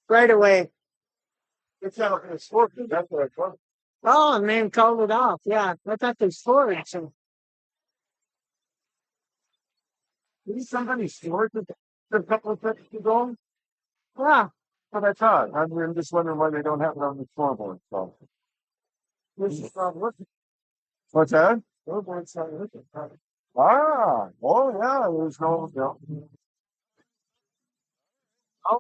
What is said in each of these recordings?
right away. It's not a sport. That's what I thought. Oh, man called it off. Yeah, I thought they scored. So Did somebody score a couple of seconds ago? yeah, But I thought. I'm just wondering why they don't have it on the scoreboard. So this is not working. What's that? Scoreboard's not working. Ah, oh yeah, there's no. Oh,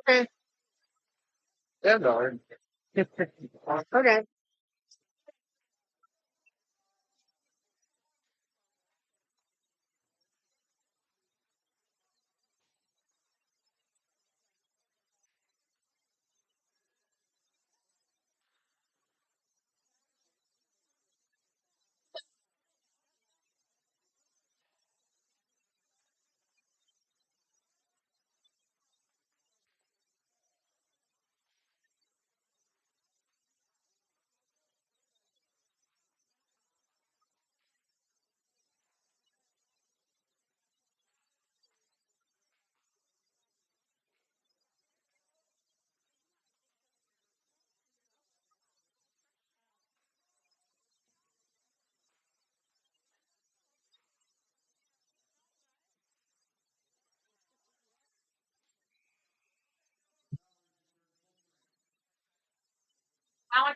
okay, yeah, darn. okay. I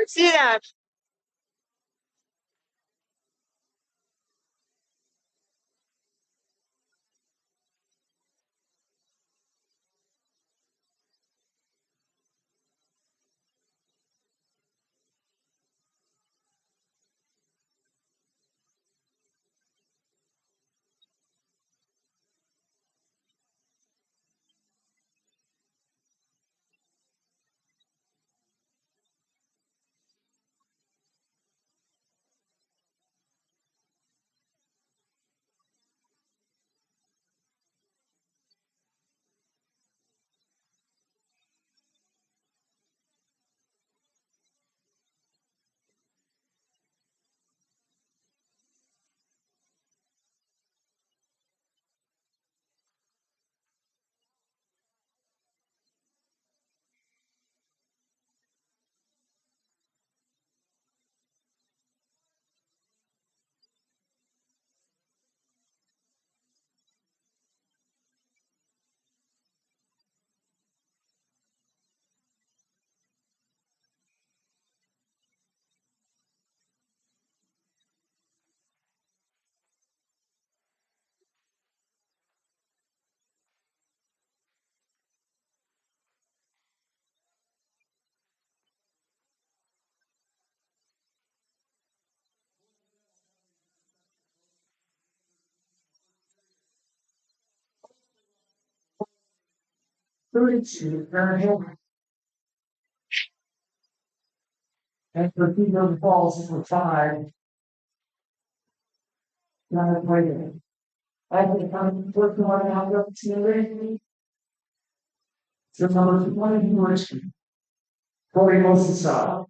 see that. 32, and for Peter falls for 5. Not waiting. I think I'm working on out of the so number 20 Intermission. Corey goes inside.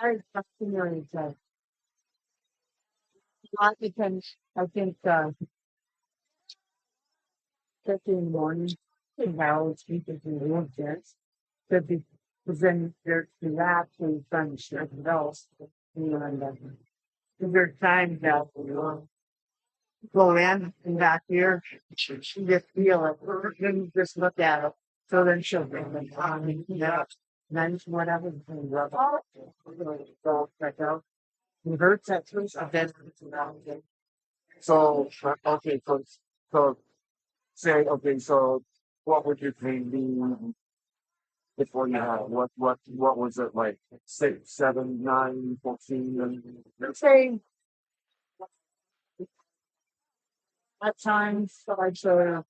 I definitely not because I think 50 in the morning, now it's people who live there. Could be because then there's actually trying to shut it else. And there's times that go in and back here, she just feel it. Then you just look at it. So then she'll bring them on. Yeah. Then whatever. And rub it. So check out. It hurts that too. So then it's around again. So okay, so say okay, so what would you think be before you had what was it like 6, 7, 9, 14 and Let's say at times I show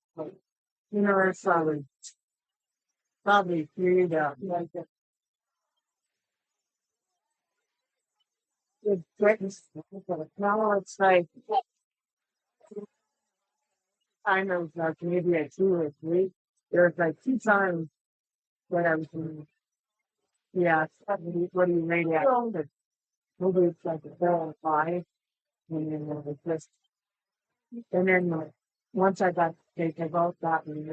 it's probably 3 to like it threatens. Now it's like kind of like maybe a 2 or 3. There's like 2 times what I was doing. Yeah, what do you rate at? But maybe it's like a 4 or 5, and then it's just and then once I got they both got me.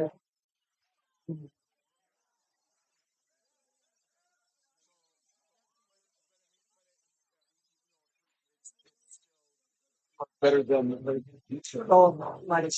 better than the Oh, like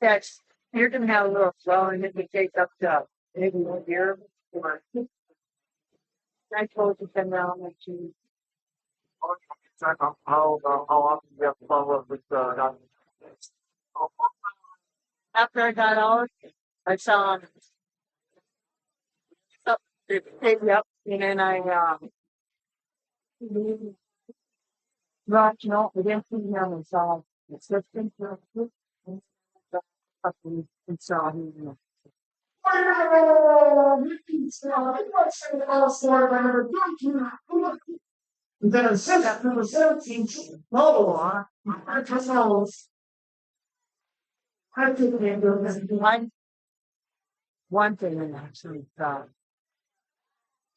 that's you're gonna have a little flow and it can take up to maybe 1 year or I told you 10 rounds like you how often you have to follow up with after I got out, I saw it picked me up and then I rocked no, I didn't see him and saw the system for and saw him. Then I said that number 17 mobile on I just knows I think they do this one thing and actually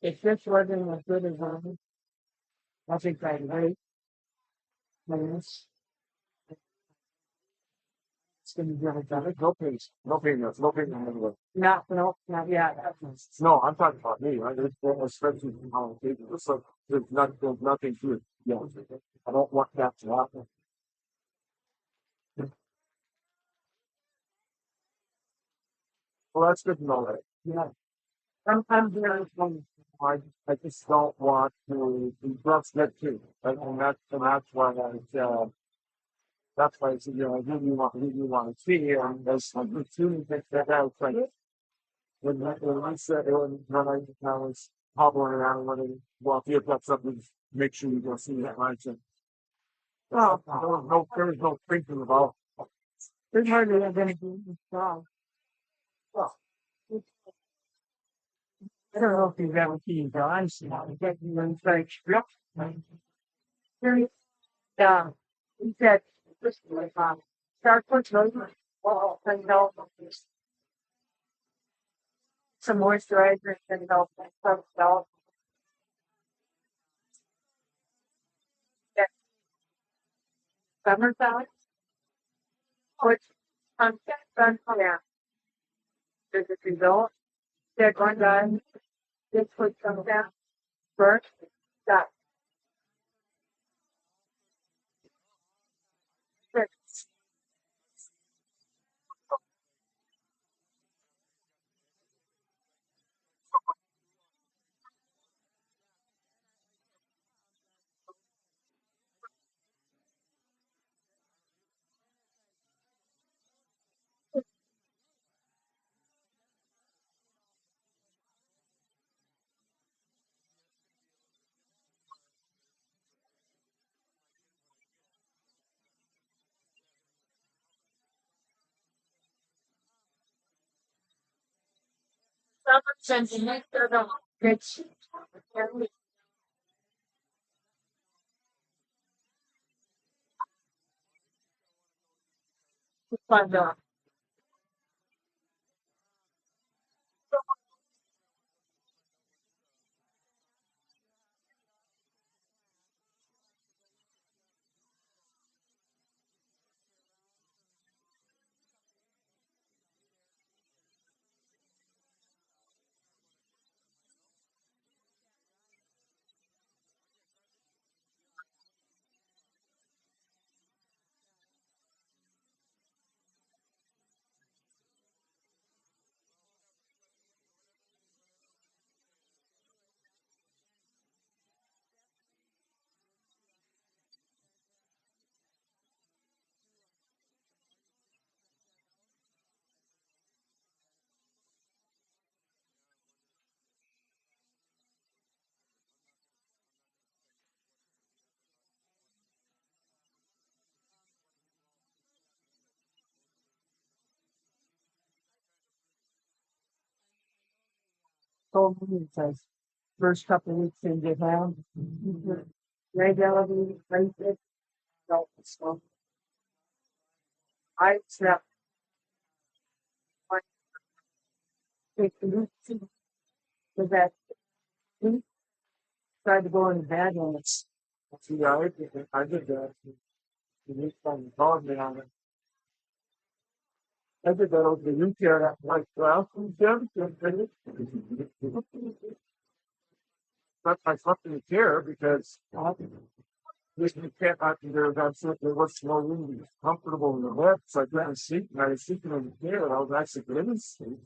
if this wasn't as good as I think I'd wait minutes. gonna get it done. No payments. No payments. No payments. Not yet. No, I'm talking about me, right? There's especially from how it's like there's nothing to it. Yeah. I don't want that to happen. Well, that's good to know, right? Yeah. I'm very I, I just don't want to be that too. And that's why that's why I said, I really want to see it. And there's like the two things that I was like, when I said, when I was hobbling around, well, if you've got something, make sure you go see that, right? So, well, there was no thinking about, there's hardly ever anything wrong. well, I don't know if you've ever seen John's, but he was like, yep. Yeah. He said, start with well, and help some moisturizer and help some help. That summertime, which sun yeah. There's a result. That one guy, this was some down first, that summer sentiment, it's fun. Told me it says first couple of weeks in Japan, regularly, right? So I slept like 6 weeks with that sleep, tried to go in bed and it's see, I did that. The next time you called me on it. I did that over the weekend at like 12 weekend. But I slept in the chair because you can't, there was no room to be comfortable in the bed. So I couldn't sleep. And I was sleeping in the chair and I was actually getting sleep.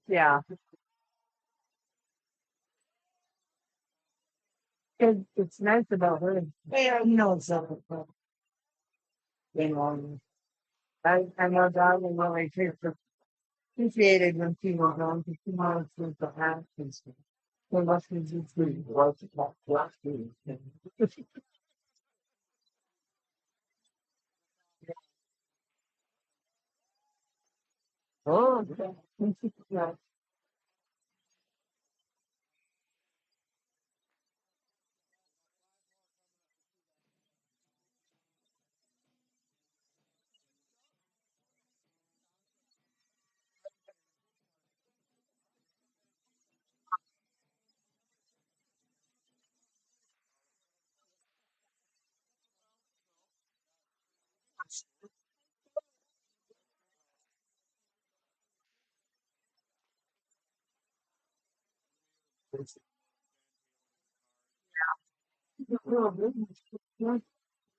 yeah. It's nice about her. Yeah, you know something. You know, I know darling really appreciated when she was on because she wanted to the house and stuff. So must be just good. Well, it's about 12 feet. Oh, okay. Yeah.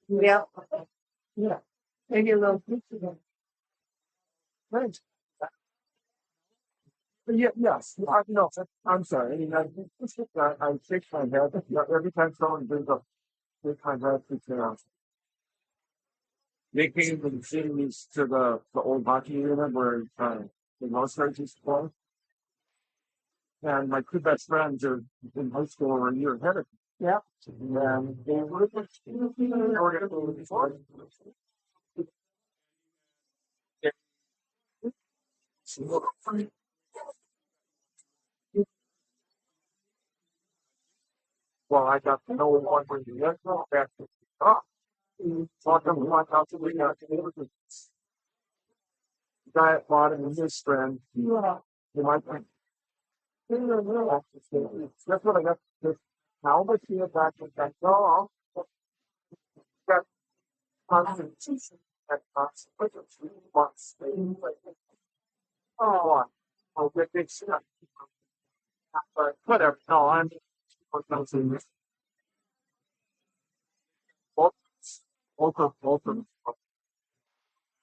Yeah. Yeah. Maybe a little pizza. Right. Yeah, yes. No, I'm sorry. I mean, I shake my head. Every time someone brings up shake my head, they came from the cities to the old hockey arena where the most used to play. And my two best friends are in high school or a year ahead of me. Yeah. And they were well, I got to know one when you get back to talk. Talk to me out to the guy at bottom and his friend. Yeah. You might think, that's what I got. How much you back with that? No, got constitution and consequence 3 months. Oh, oh, big stuff. But whatever. No, I'm both, both of them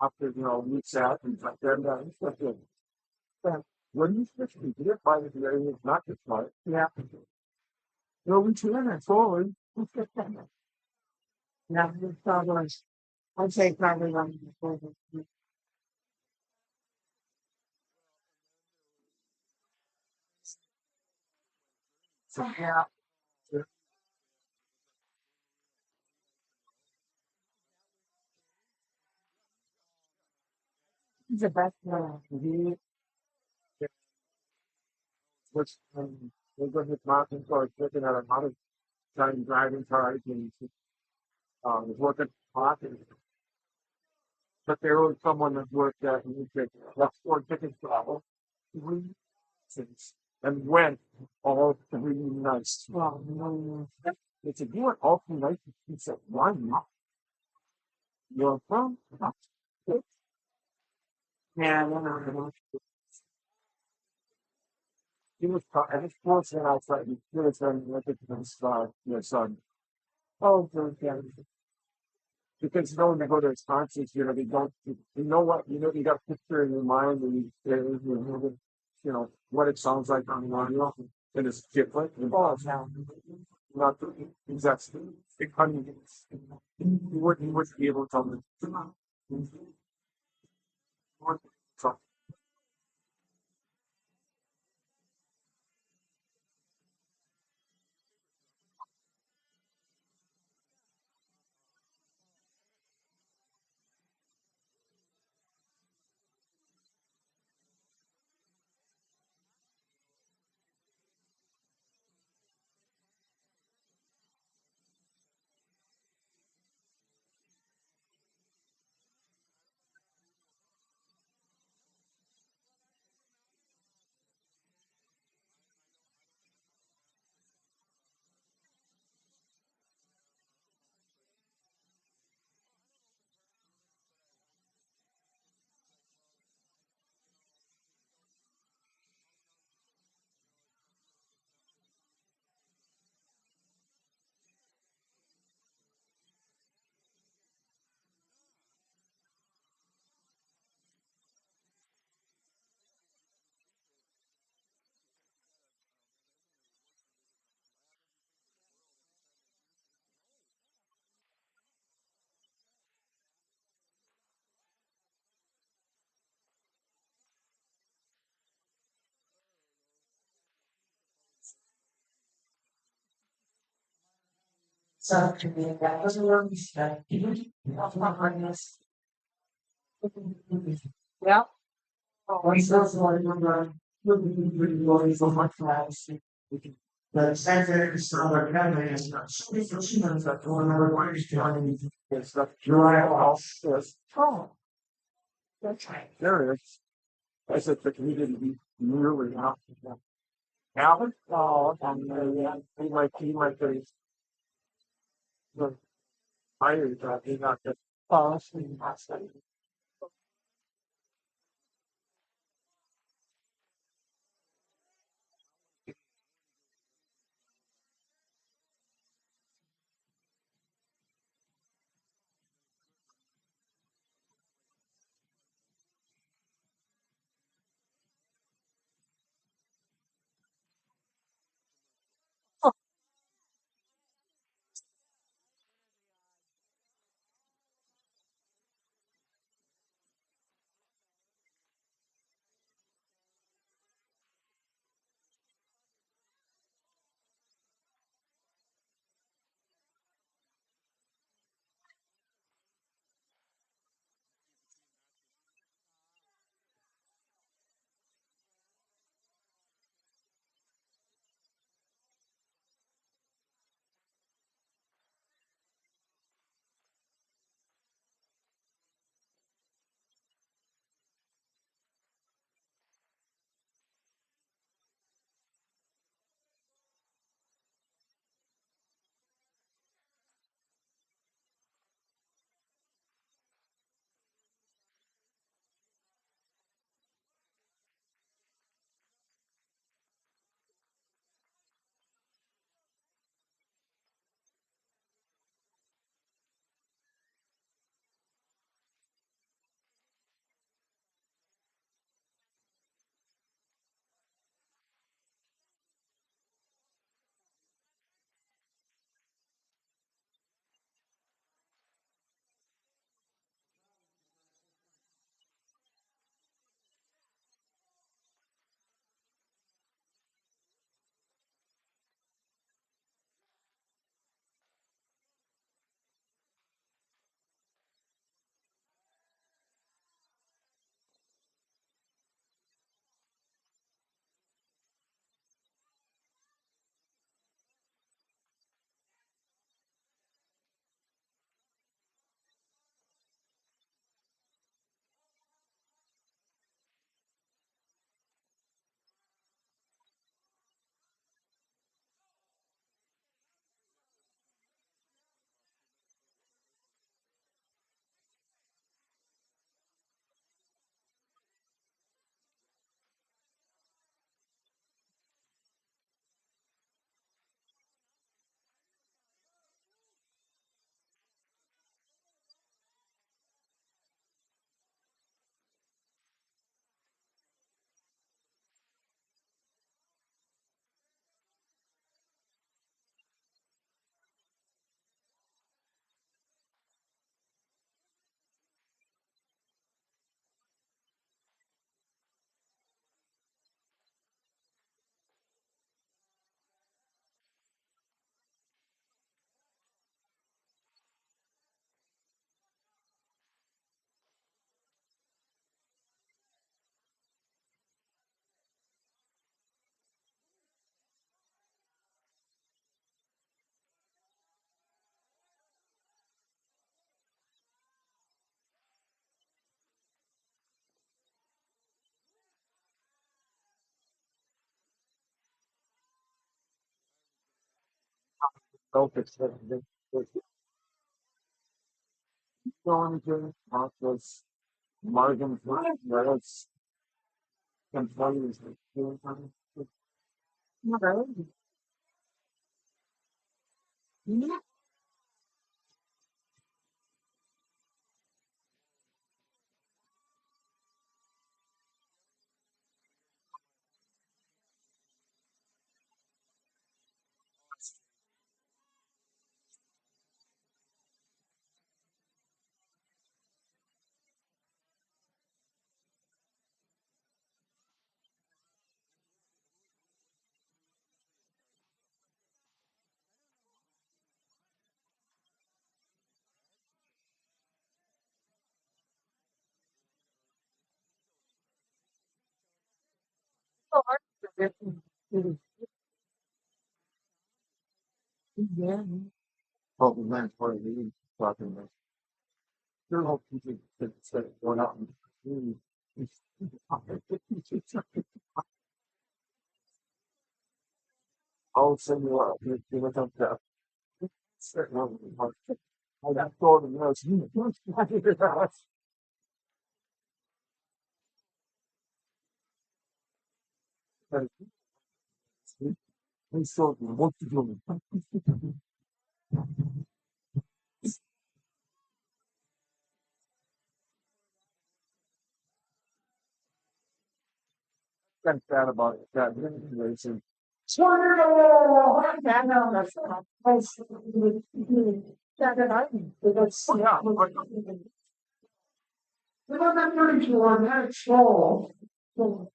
after weeks out and like that. It's good. But when you switch to get by the area, it's not just smart. Yeah. No, we turn it forward. Now, the problem is, I'd say probably one before. So, yeah. It's the best one. Which we're going to mountain for looking at another time driving cars and was working hot. But there was someone that worked at and he said, let's four tickets travel 3 since and went all 3 nights. Well, no. They said, you went all 3 nights? He said, why not? You're from? Yeah, I don't know. He was and it's close and outside. He was with his your son. Oh, good, yeah. Because when they go to his concerts, they don't, what, you got a picture in your mind and what it sounds like on the audio, and it's different. Oh, yeah. Not exactly. I mean, you wouldn't be able to tell me. So, So, to me, that was a long step. Of my hardness. Yeah. We still remember really so much last. The center is still our family and so many consumers that don't remember what is joining. it's stuff. July Yes. Oh, that's right. There it is. I said, but we didn't really have to. Albert? Oh, yeah. He might be. I not that. Policy. Awesome. Focus. Going to office margin for whereas employees. Yeah. Well, the man's part of the talking about. Your whole people could say one up. I'll send you up. You look up that. Certain one. I got told in those. He's so what to do. That's bad about that racing. Yeah, but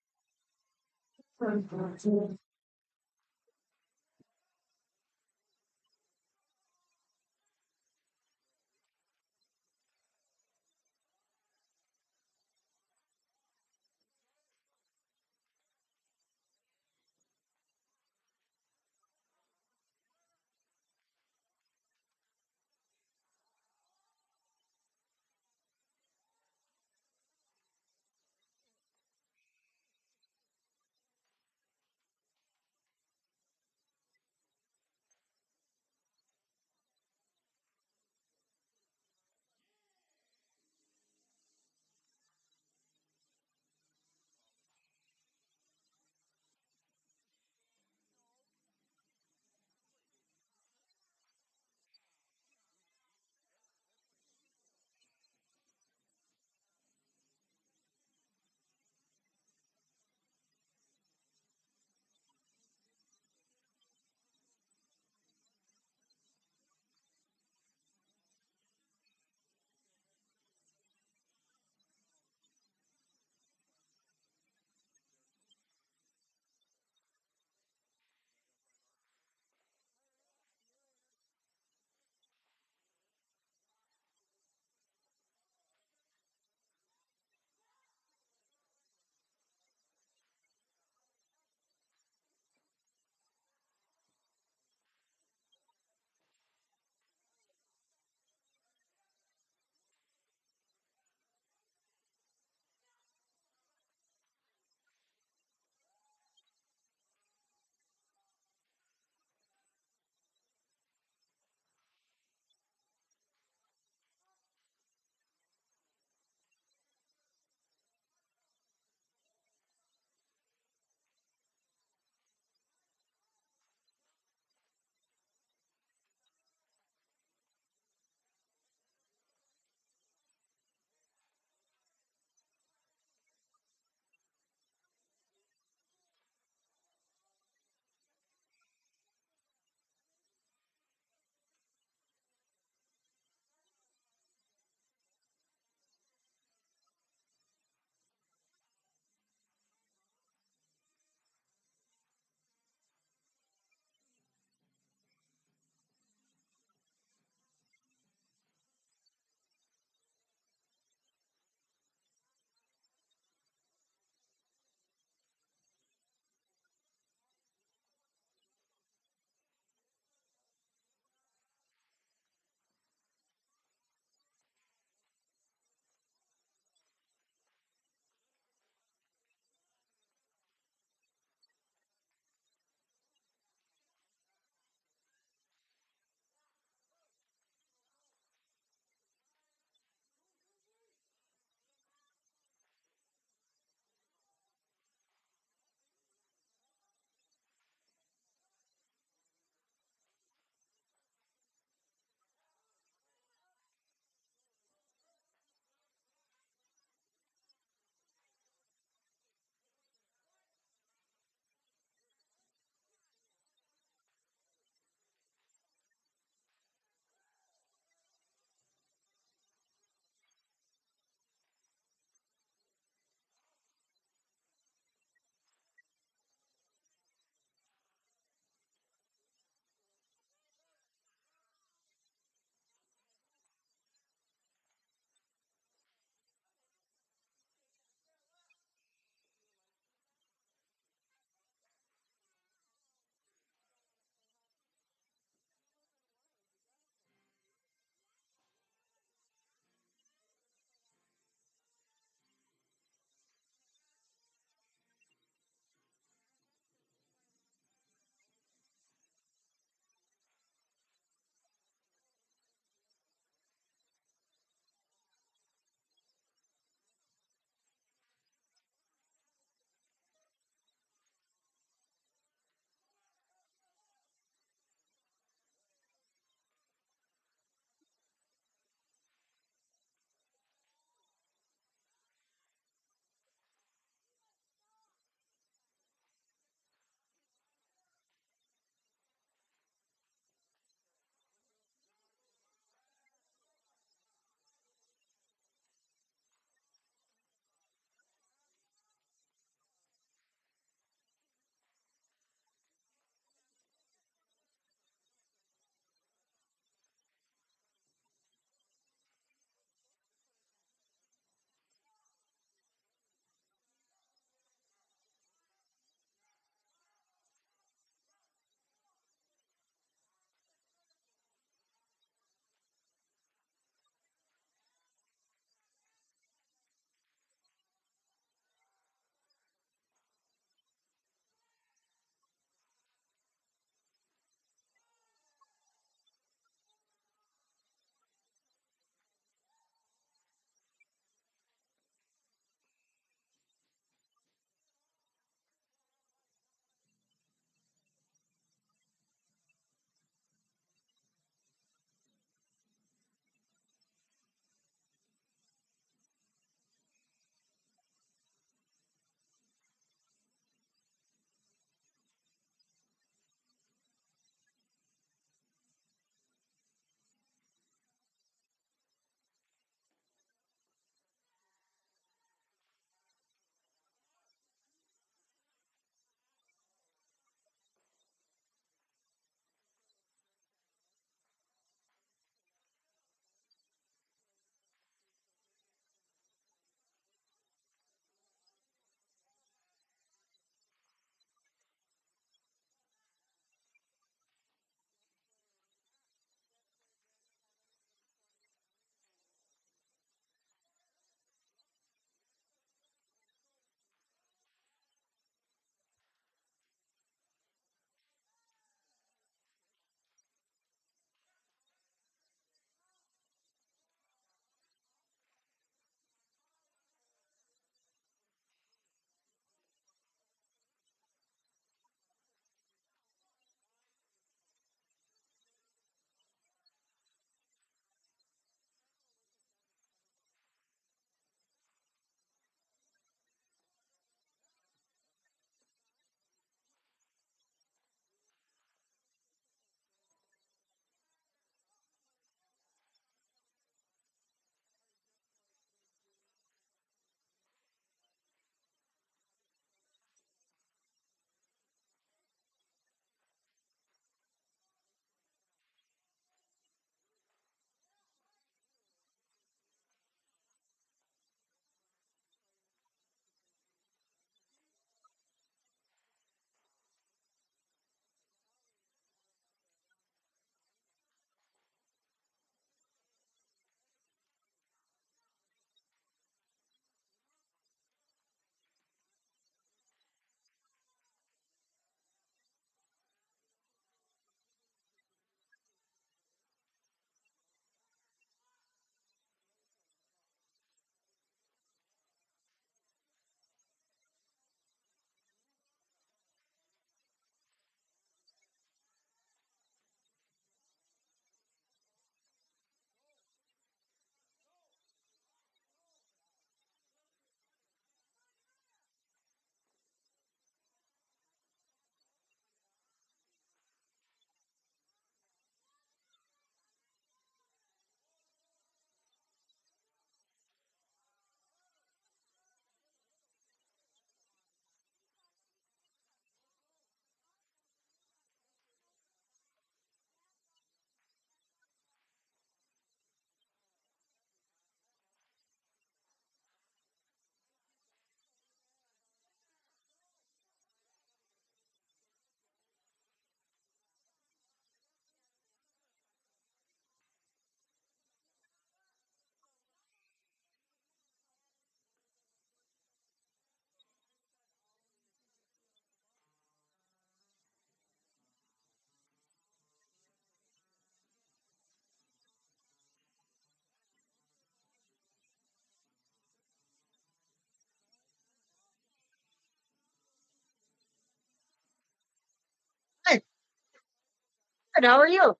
And how are you?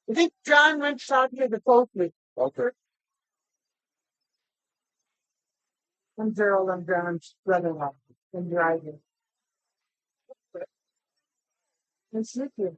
I think John went to talk to the Coakley. Okay. I'm Gerald, I'm John's brother-in-law. I'm driving. Nice to meet you.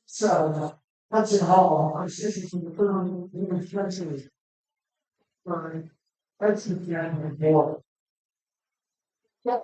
So, that's it all. I'm sitting from the phone, you know, flexing. Fine. That's the end of the board. Yeah.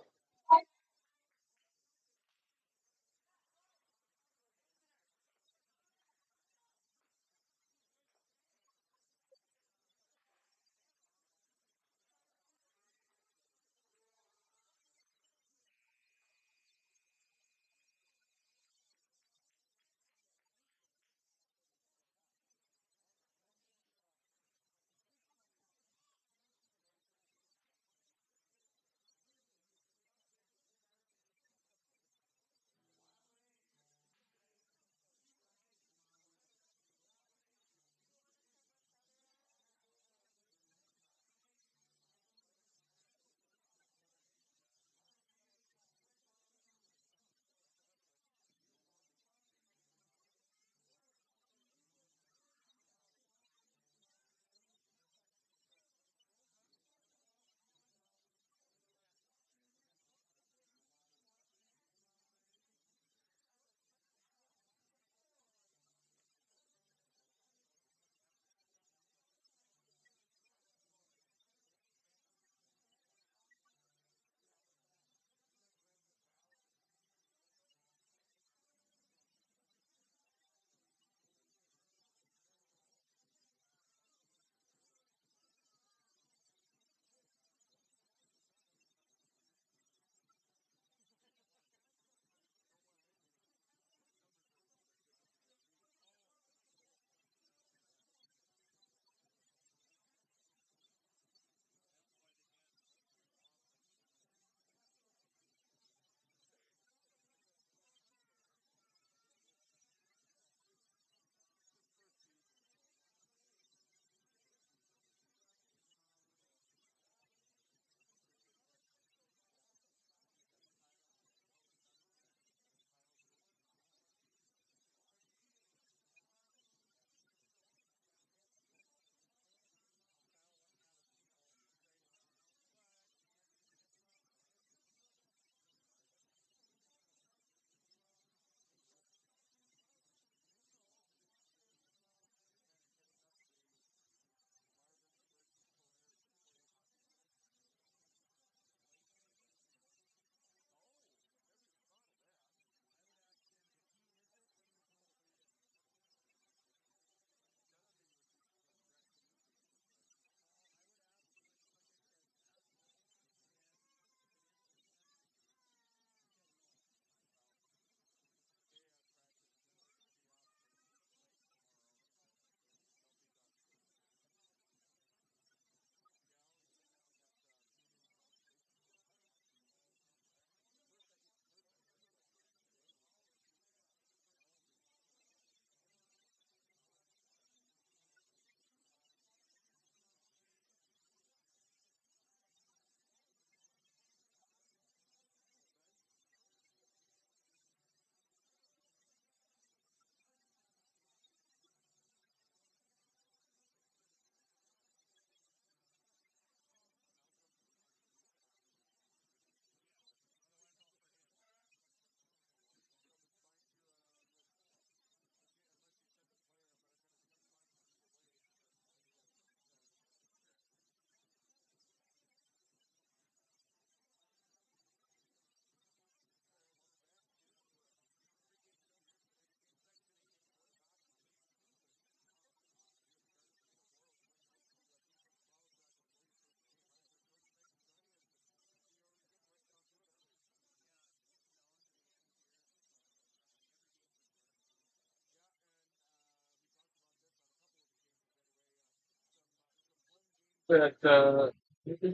But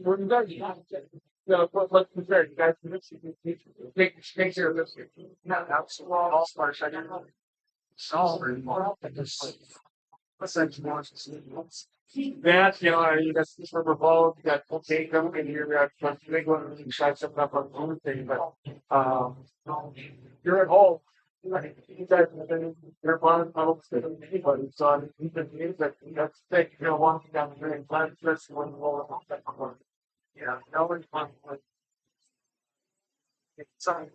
when you guys so let's compare you guys take care of this. Not absolutely all stars. I don't know. Solver. That, you got Super Bowl, you got Pregame, and you got big one, you shot something up on Tuesday, but you're at home. You guys, you're fine, I don't say anybody, so you can use that, that's thick, walking down the drain, plan, especially when you roll up on second one. Yeah, no one's fun, like, it's something.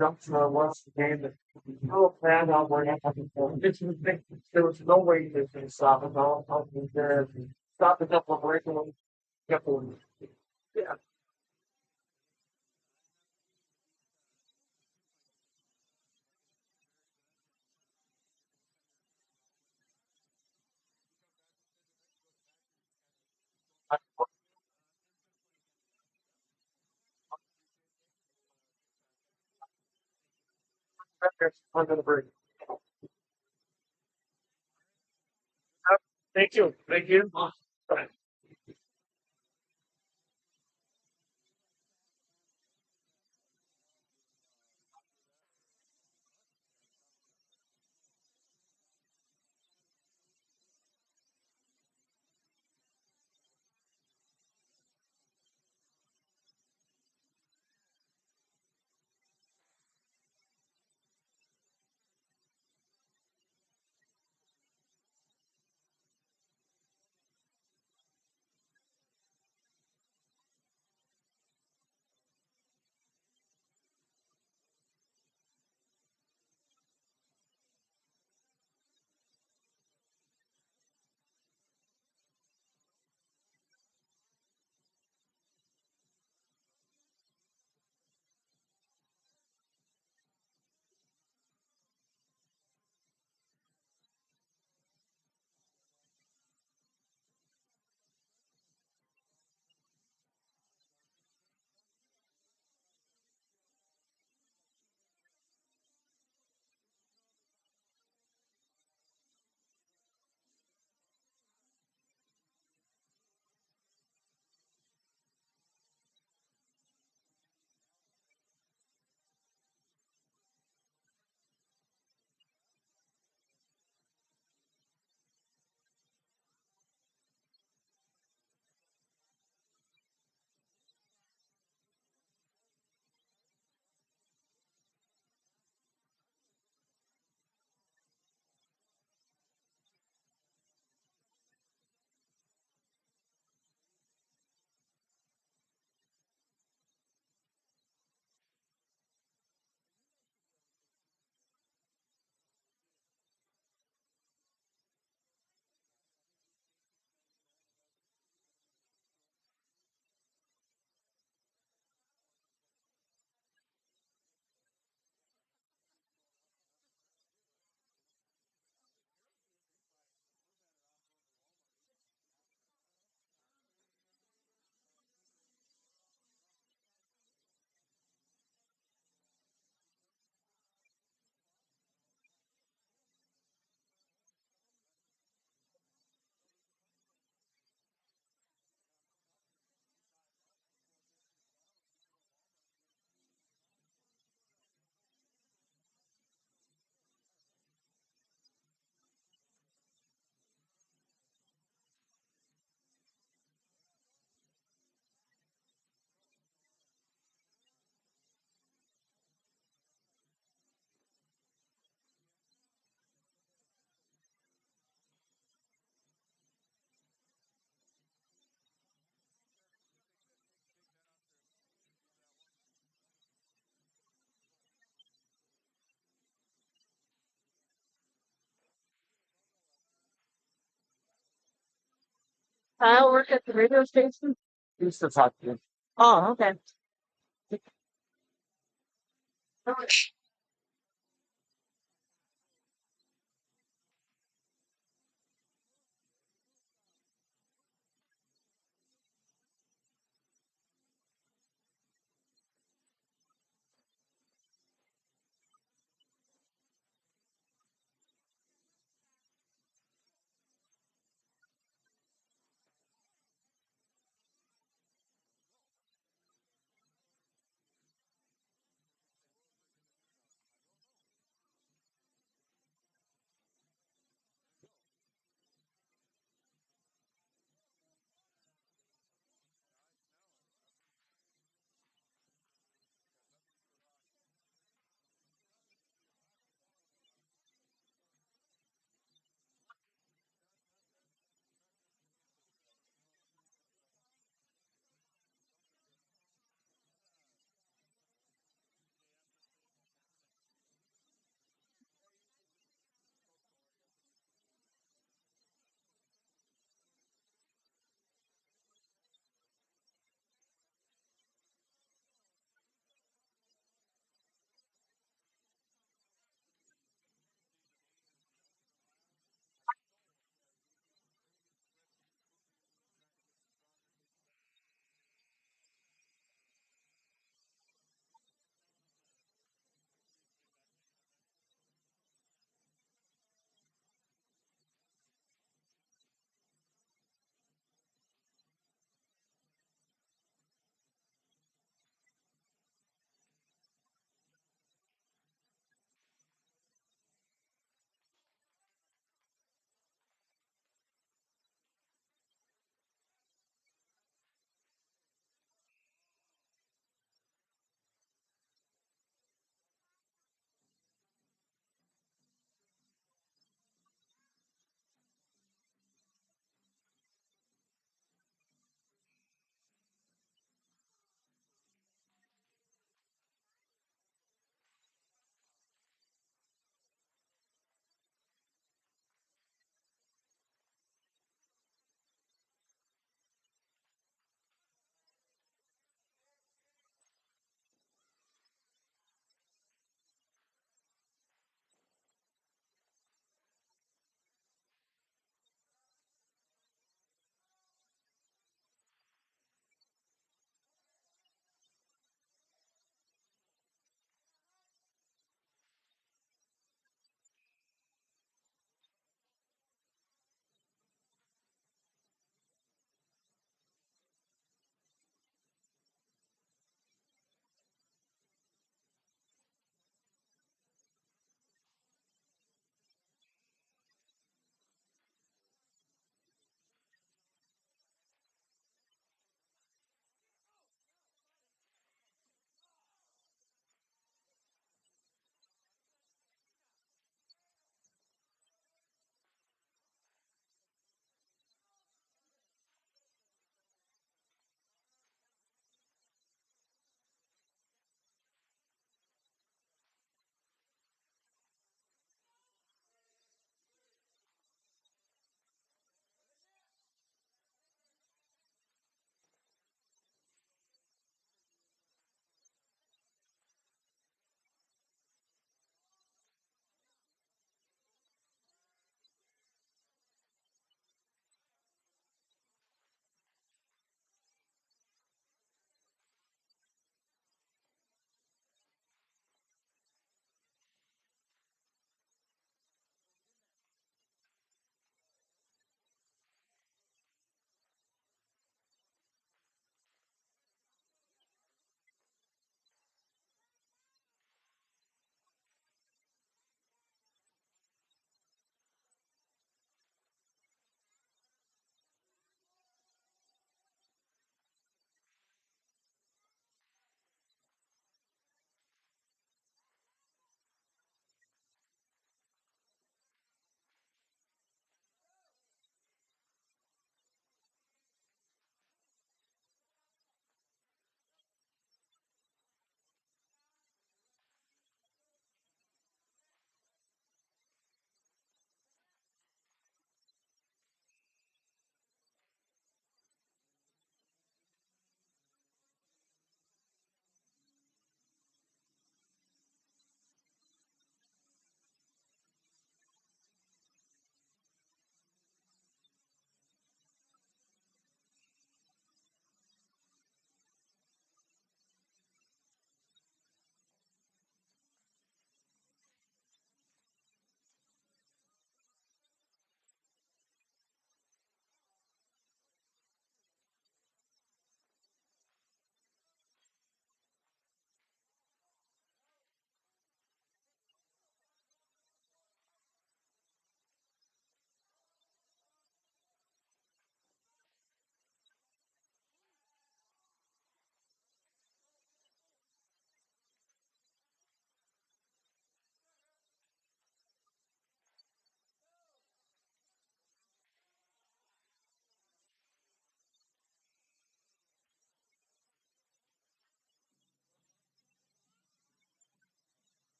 Jump to once the game that no plan on where I'm having for. There was no way to stop it. I'll be there. Stop it up for breaking. Yeah. I'm gonna break. Thank you. Thank you. Bye. Kyle work at the radio station? He used to talk to you. Oh, okay.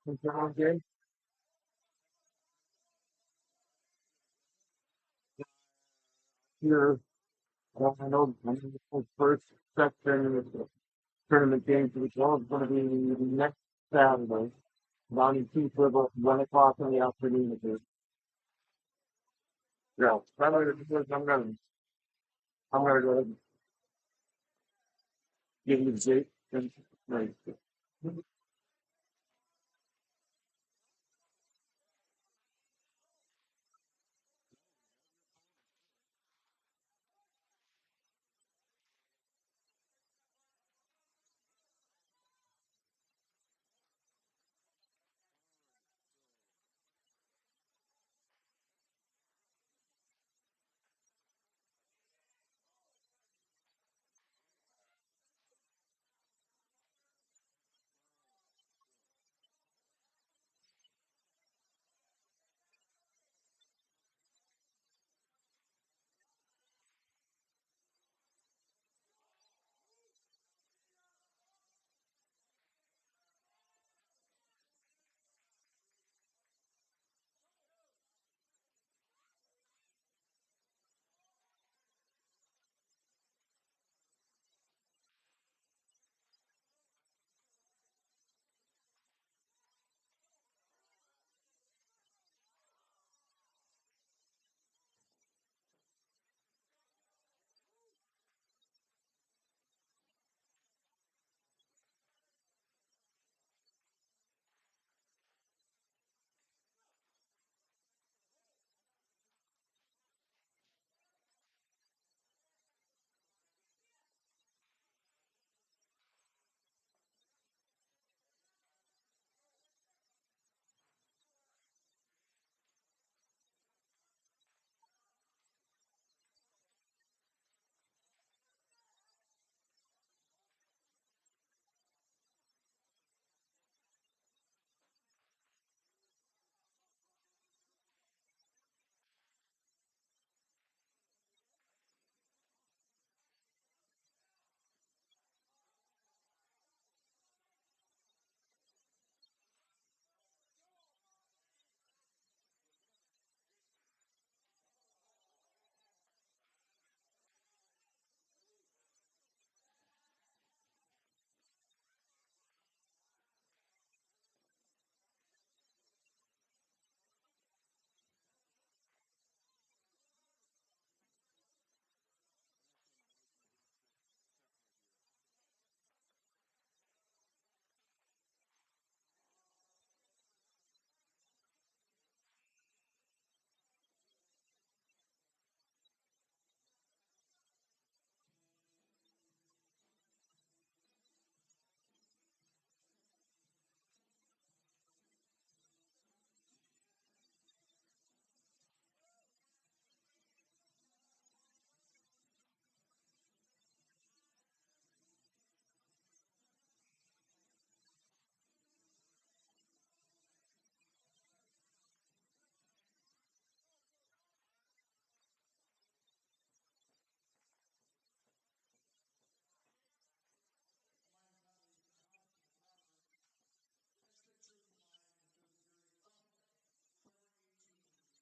Is that okay? Here, I know the first section of the tournament games for the club is going to be next Saturday. Down in Chief River, 1 o'clock in the afternoon. Yeah, I'm gonna go ahead and give you the date. And, right.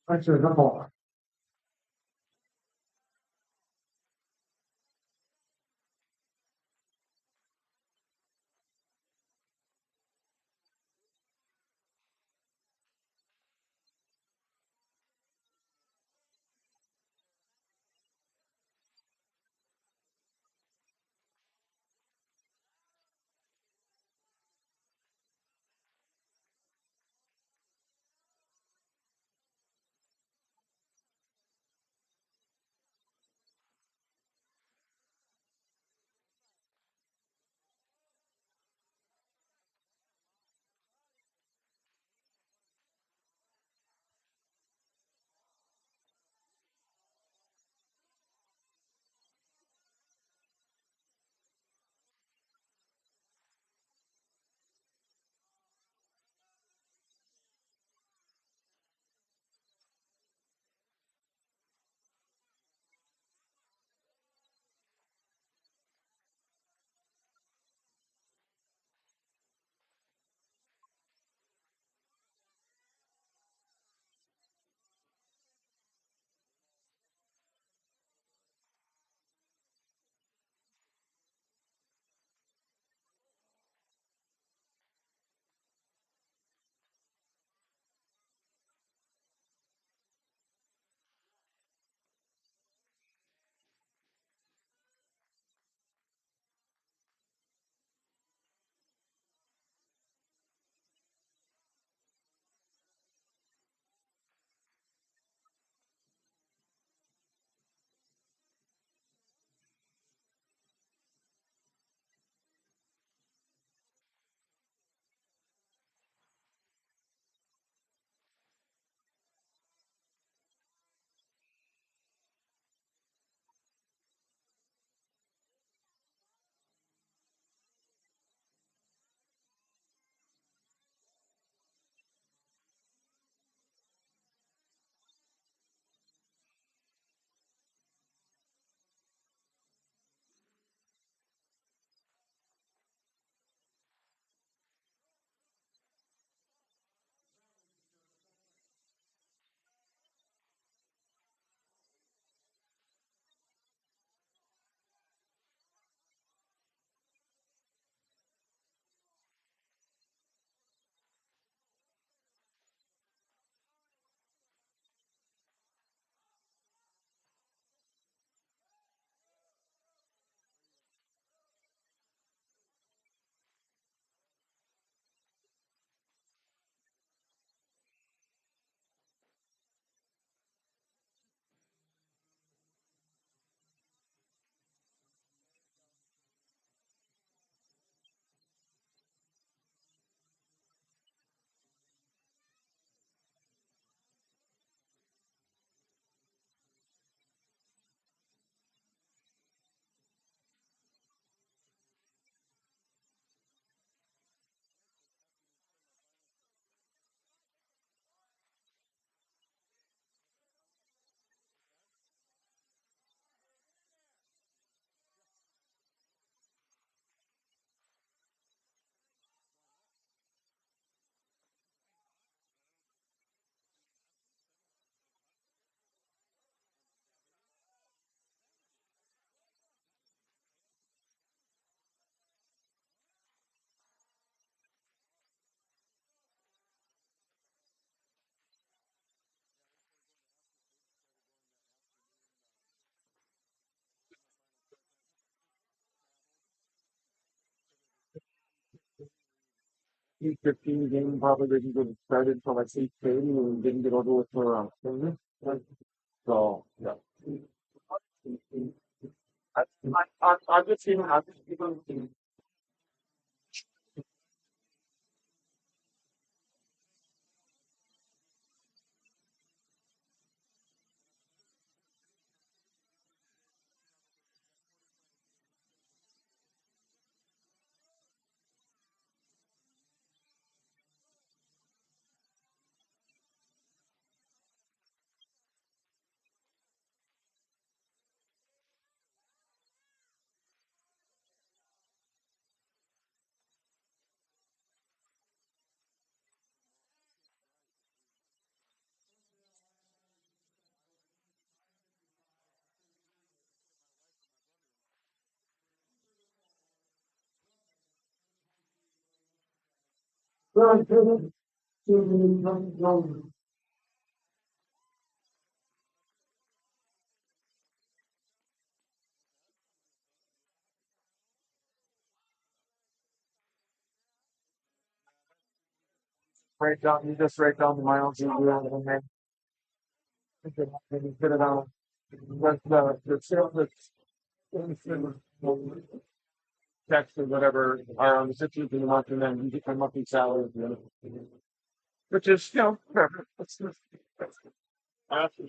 That's a couple. 8:15 game probably didn't get started until like 8:30 and didn't get over with for around 10. So yeah. I'm just feeling I'm just feeling break down you just break down the miles you do and then put it on with the sales that's text or whatever are on the 16th of the month and then you get my monthly salary, which is, whatever. That's awesome.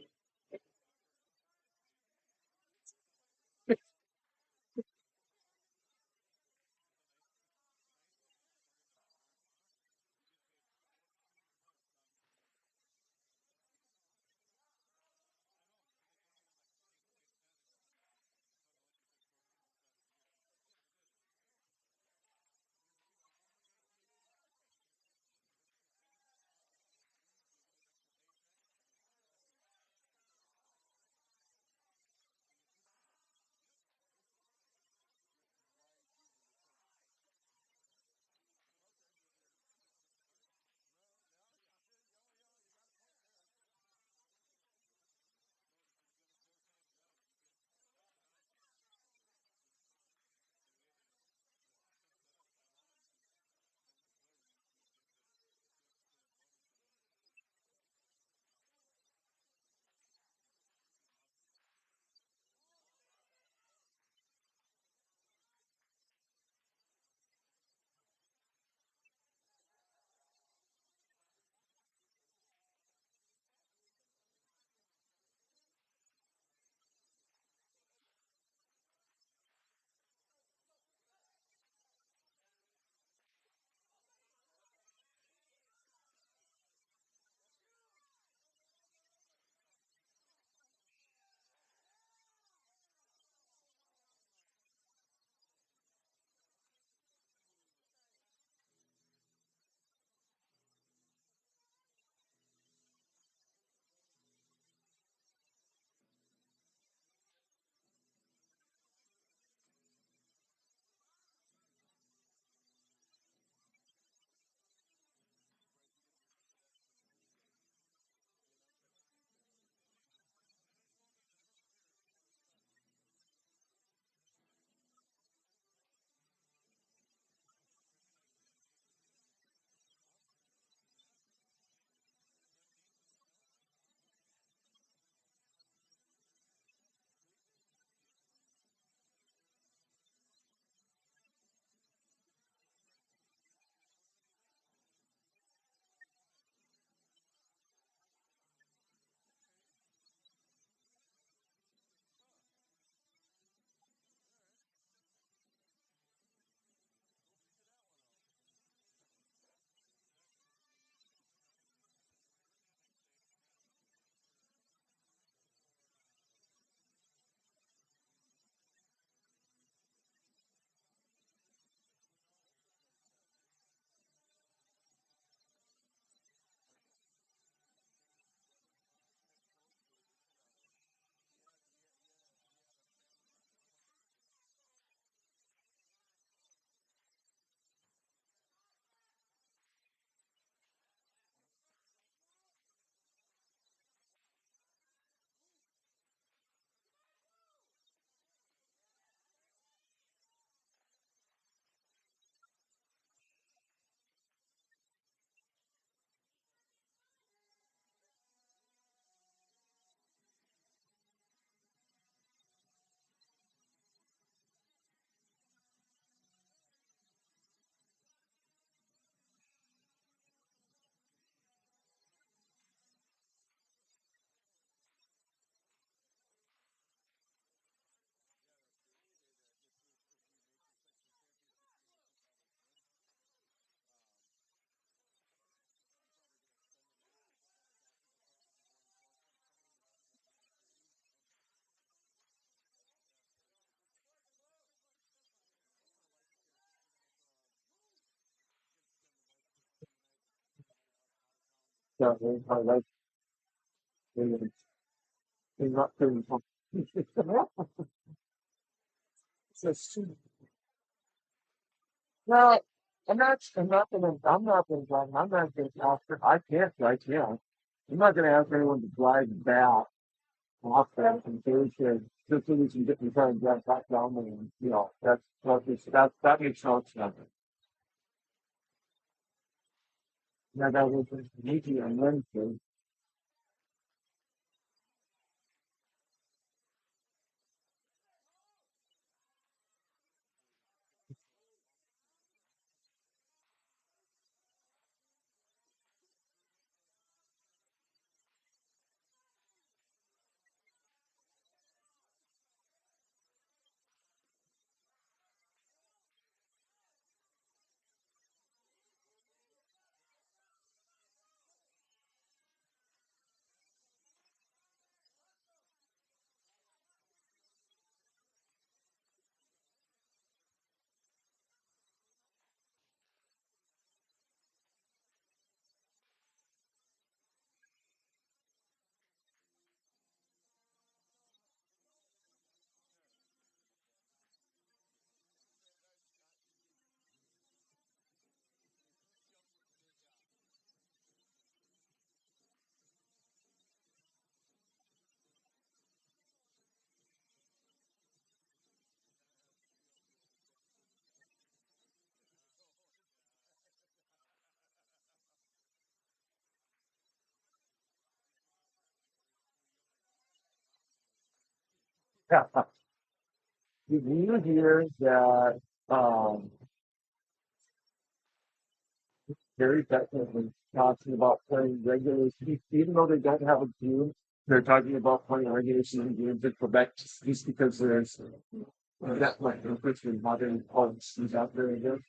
that way. I like they're not very no, I'm not gonna ask her. I can't. I'm not gonna ask anyone to drive back off that from Thursday just so we can get in car and drive back down there. And, that makes no sense. Yeah, that was a meeting on Wednesday. Yeah. Did you hear that Gary Bettman was talking about playing regular season, even though they don't have a team, they're talking about playing regular season games in Quebec just because there's that like Christian modern policies out there again.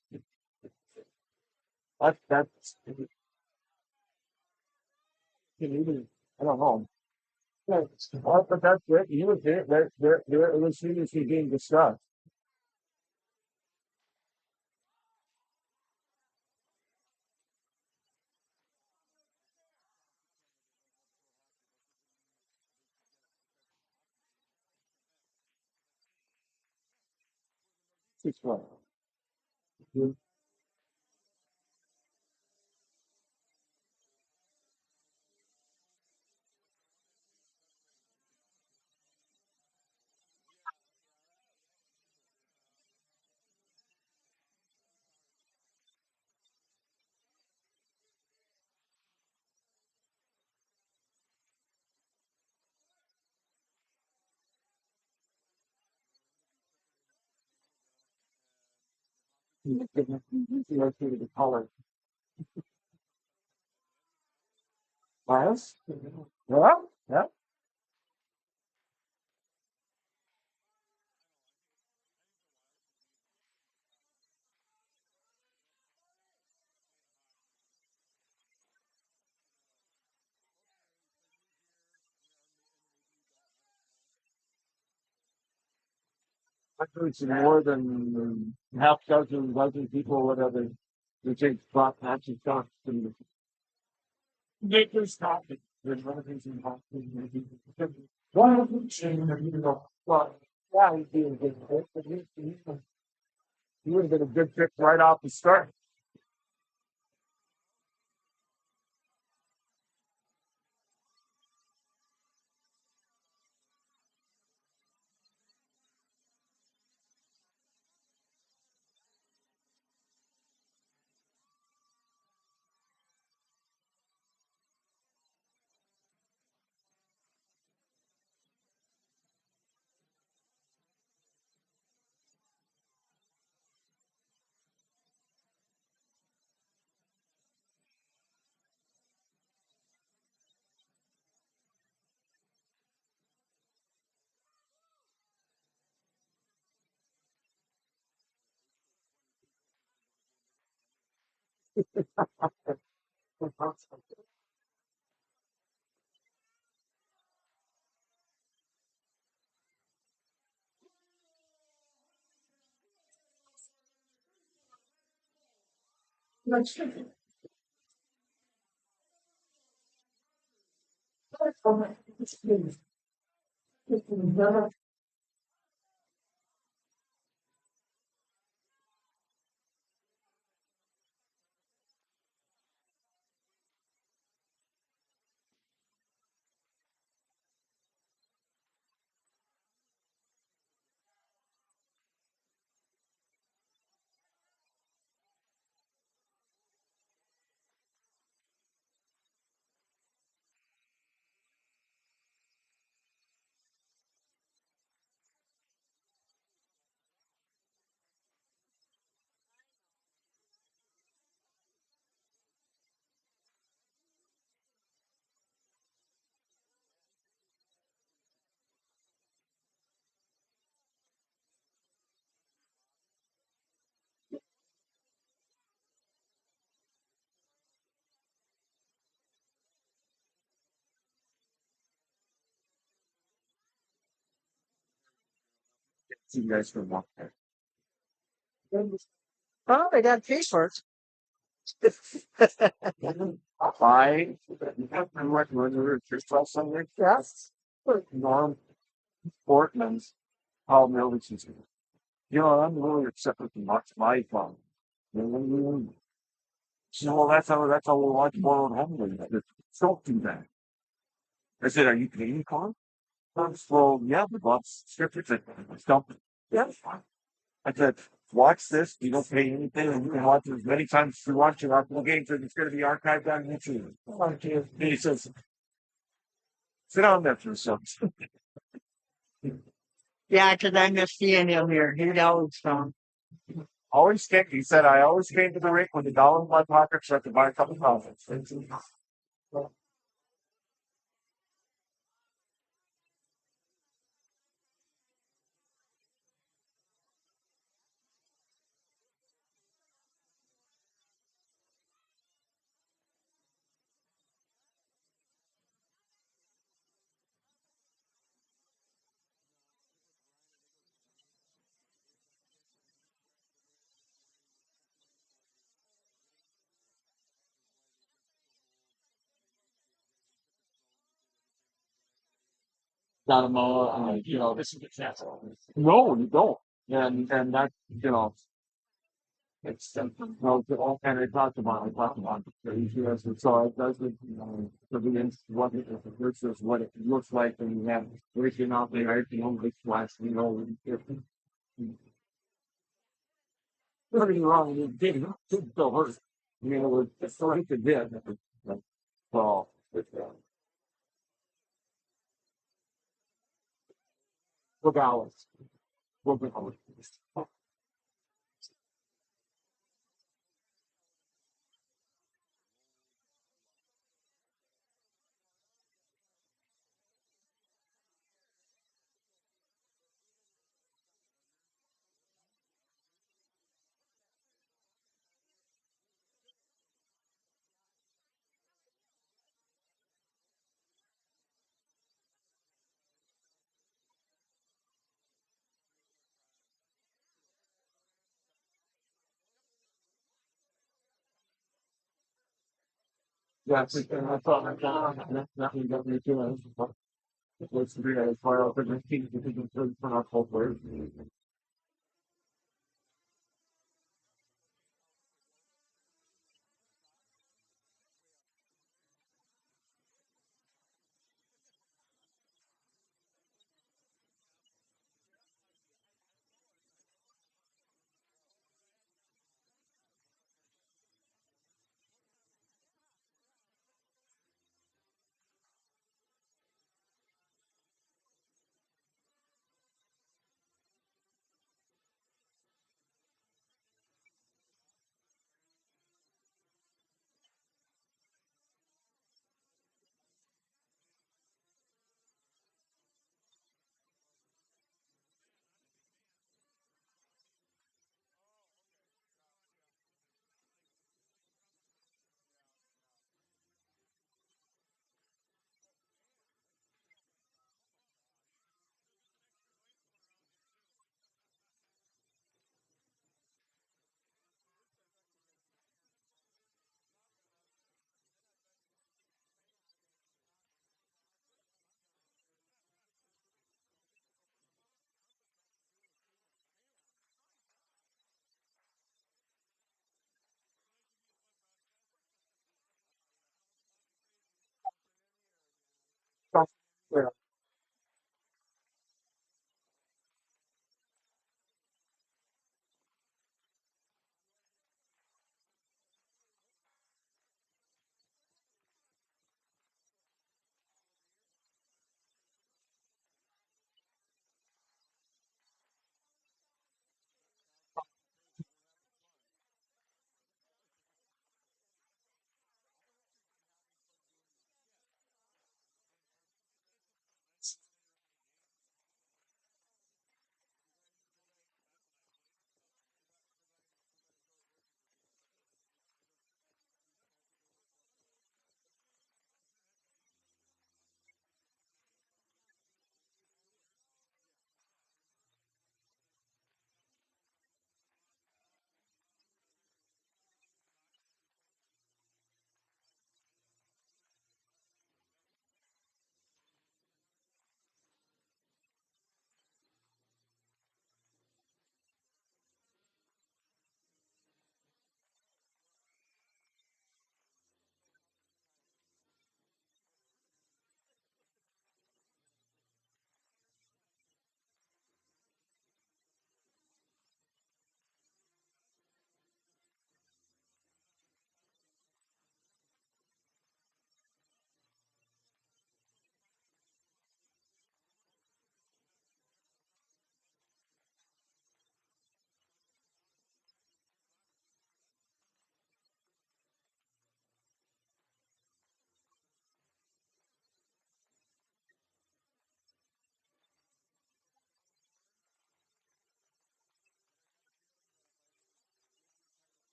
That's Canadian. I don't know. Yeah, but that's it. He was there. It was seriously being discussed. 6-1. He went through the color. Miles? Yeah, yeah. Actually, it's more than half dozen people, whatever. They take spot matching shots and make their stop it. There's one of these in hockey. One of them saying that you know, well, yeah, he'd be a good fit, but he would have been a good pick right off the start. See you guys for one. Oh, they got t-shirts. I recommend just try something. Yes. Norm Portman's how Millicent's. You know, I'm really upset with my phone. So well, that's how we watch Warroad home. Don't do that. I said, are you paying for it? Well, yeah, we bought scriptures at Stump. Yeah. I said, watch this. You don't pay anything, and you can watch it as many times as you want to. Our full games, it's going to be archived on YouTube. And he says, sit down there for a second. Yeah, because I miss seeing him here. He's always fun. Always came. He said, I always came to the rink with $1 in my pocket so I could buy a cup of coffee. Got him all, this is the chance. No, you don't. And that, it's and I talked about it. So it doesn't, for the what it versus what it looks like when you have racing out there, everything on the flash, if nothing wrong, you didn't still hurt. It was just like it did. So, regardless, we'll be home. Yeah, I thought that got me too. Let's do that as far as the team for our whole word. Yeah.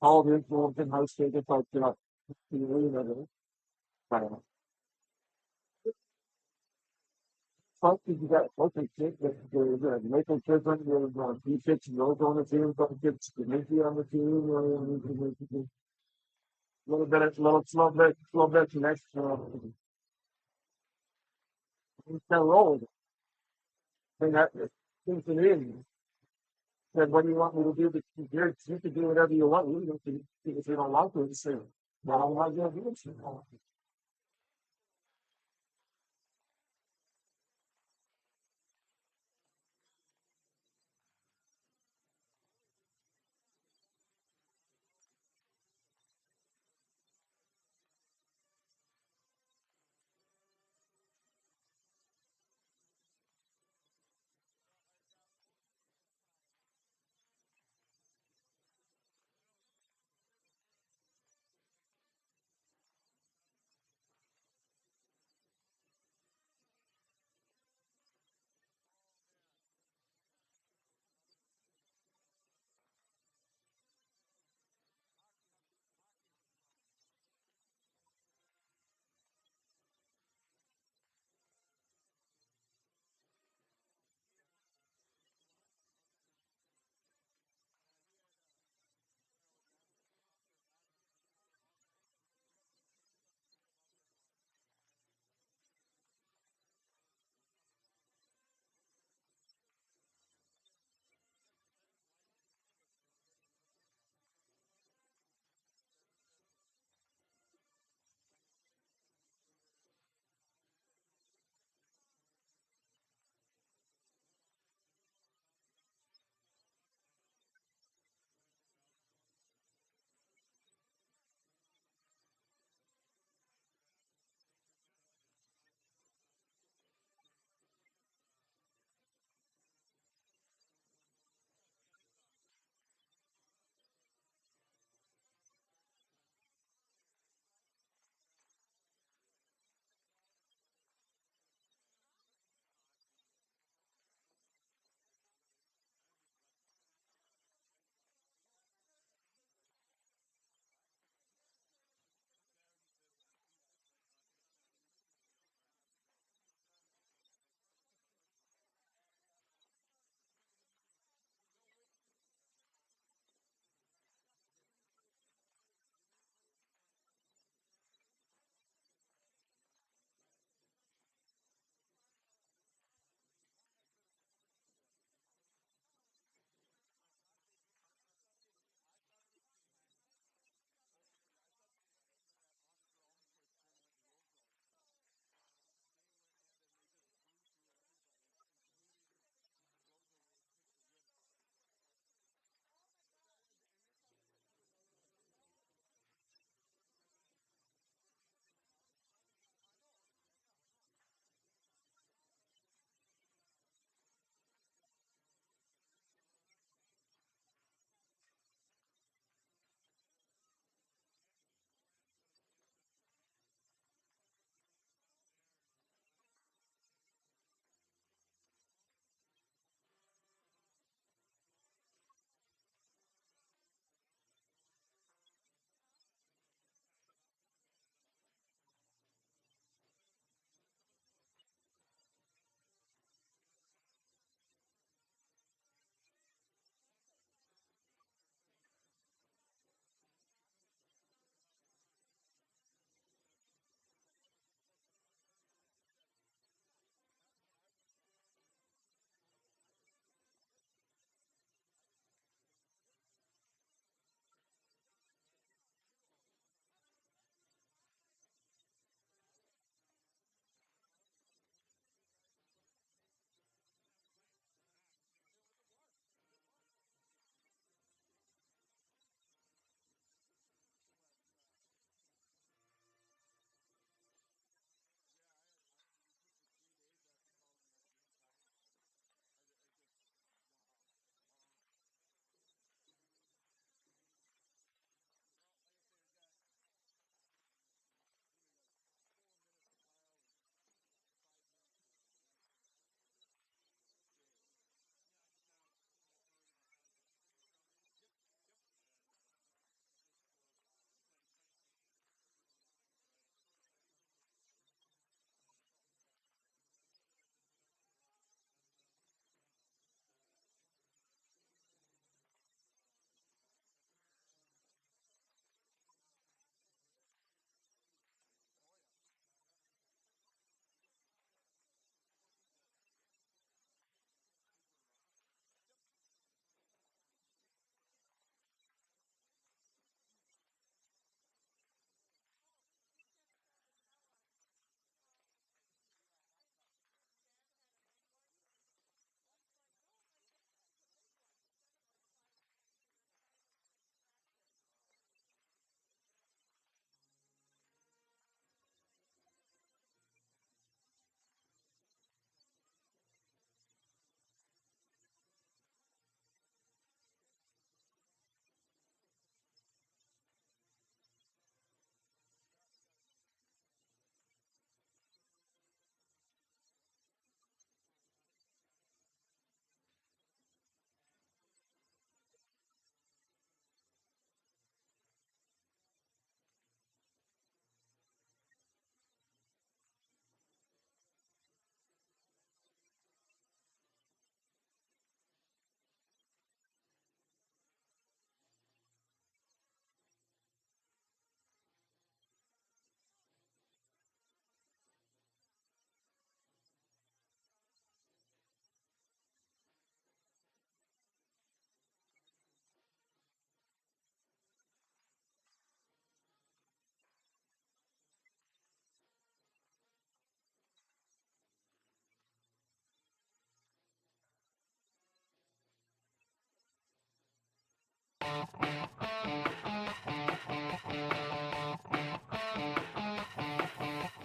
All the influence in high school, it's like, you really know, fuck did you got fucking shit that the local children will be fix those on the team, fucking kids the Mickey on the team, a little bit little bit next they're old. And that things it in. Said, what do you want me to do? You can do whatever you want. You can if you don't like it, say, well, I'm not gonna do it.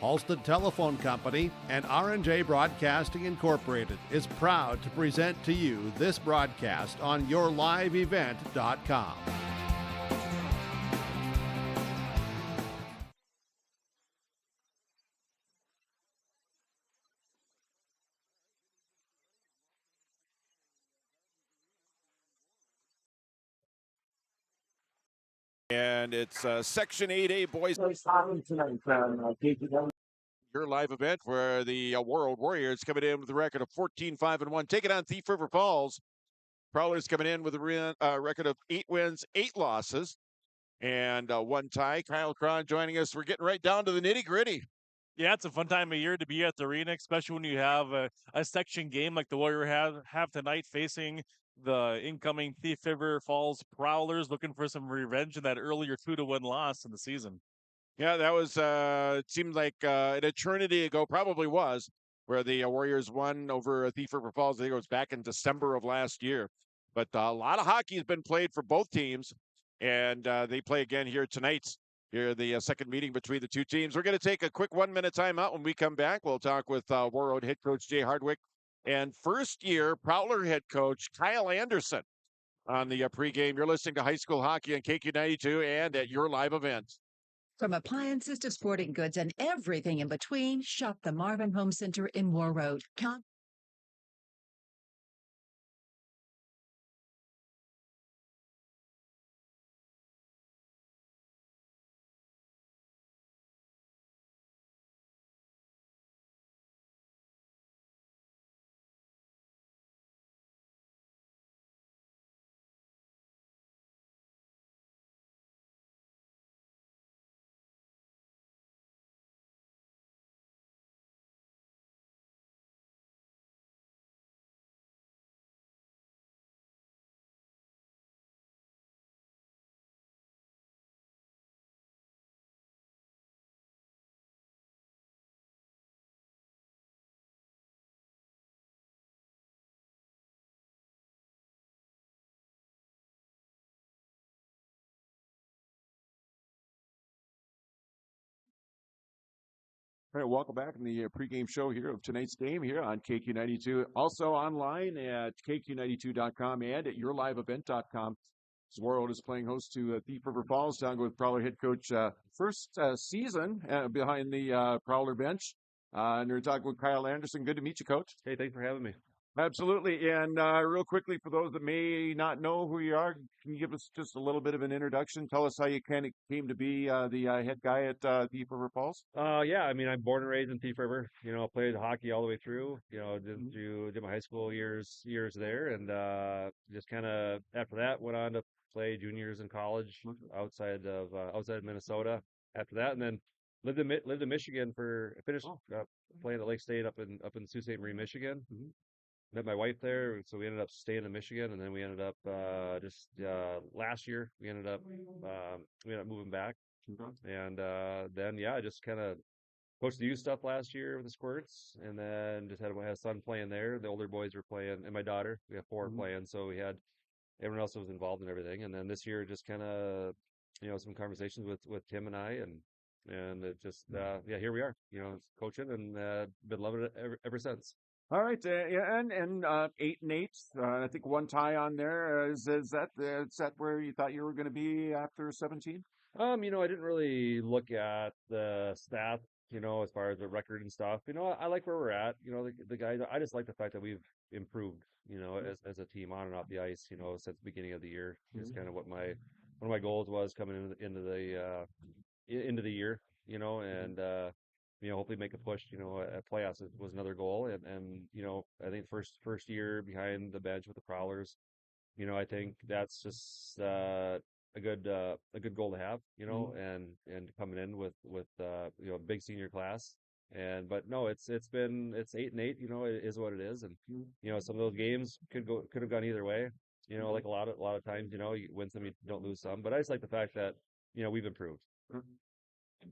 Halstead Telephone Company and R&J Broadcasting Incorporated is proud to present to you this broadcast on yourliveevent.com. And it's Section 8A boys. Your live event where the Warroad Warriors coming in with a record of 14-5-1, taking on Thief River Falls. Prowlers coming in with a record of 8 wins, 8 losses, and 1 tie. Kyle Cron joining us. We're getting right down to the nitty gritty. Yeah, it's a fun time of year to be at the arena, especially when you have a section game like the Warrior have tonight, facing the incoming Thief River Falls Prowlers, looking for some revenge in that earlier 2-1 loss in the season. Yeah, that was, it seemed like an eternity ago, probably was, where the Warriors won over Thief River Falls. I think it was back in December of last year. But a lot of hockey has been played for both teams, and they play again here tonight. Here, the second meeting between the two teams. We're going to take a quick 1-minute timeout. When we come back, we'll talk with Warroad head coach Jay Hardwick and first-year Prowler head coach Kyle Anderson on the pregame. You're listening to High School Hockey on KQ92 and at your live event. From appliances to sporting goods and everything in between, shop the Marvin Home Center in Warroad. All right, welcome back in the pregame show here of tonight's game here on KQ92. Also online at KQ92.com and at yourliveevent.com. Warroad is playing host to Thief River Falls, down with Prowler head coach first season behind the Prowler bench. And we're talking with Kyle Anderson. Good to meet you, Coach. Hey, thanks for having me. Absolutely. And real quickly, for those that may not know who you are, can you give us just a little bit of an introduction? Tell us how you kind of came to be the head guy at Thief River Falls. Yeah, I mean, I'm born and raised in Thief River. You know, played hockey all the way through. You know, did my high school years there, and just kind of after that went on to play juniors in college outside of Minnesota. After that, and then lived in Michigan finished playing at Lake State up in Sault Ste. Marie, Michigan. Met my wife there, so we ended up staying in Michigan, and then we ended up last year we ended up moving back, and then I just kind of coached the youth stuff last year with the Squirts, and then just had my son playing there. The older boys were playing, and my daughter. We have 4 playing, so we had everyone else was involved in everything, and then this year just kind of some conversations with Tim and I, and it just here we are, coaching, and been loving it ever since. All right, and 8-8. I think 1 tie on there. Is that where you thought you were going to be after 17? I didn't really look at the stats, as far as the record and stuff. I like where we're at. The guys. I just like the fact that we've improved, as a team on and off the ice. Since the beginning of the year. It's kind of what one of my goals was coming into the year. And hopefully make a push, at playoffs was another goal. And I think first year behind the bench with the Prowlers, I think that's just a good goal to have, and coming in with a big senior class. But no, it's 8-8, it is what it is. And, some of those games could have gone either way, like a lot of times, you win some, you don't lose some. But I just like the fact that, we've improved.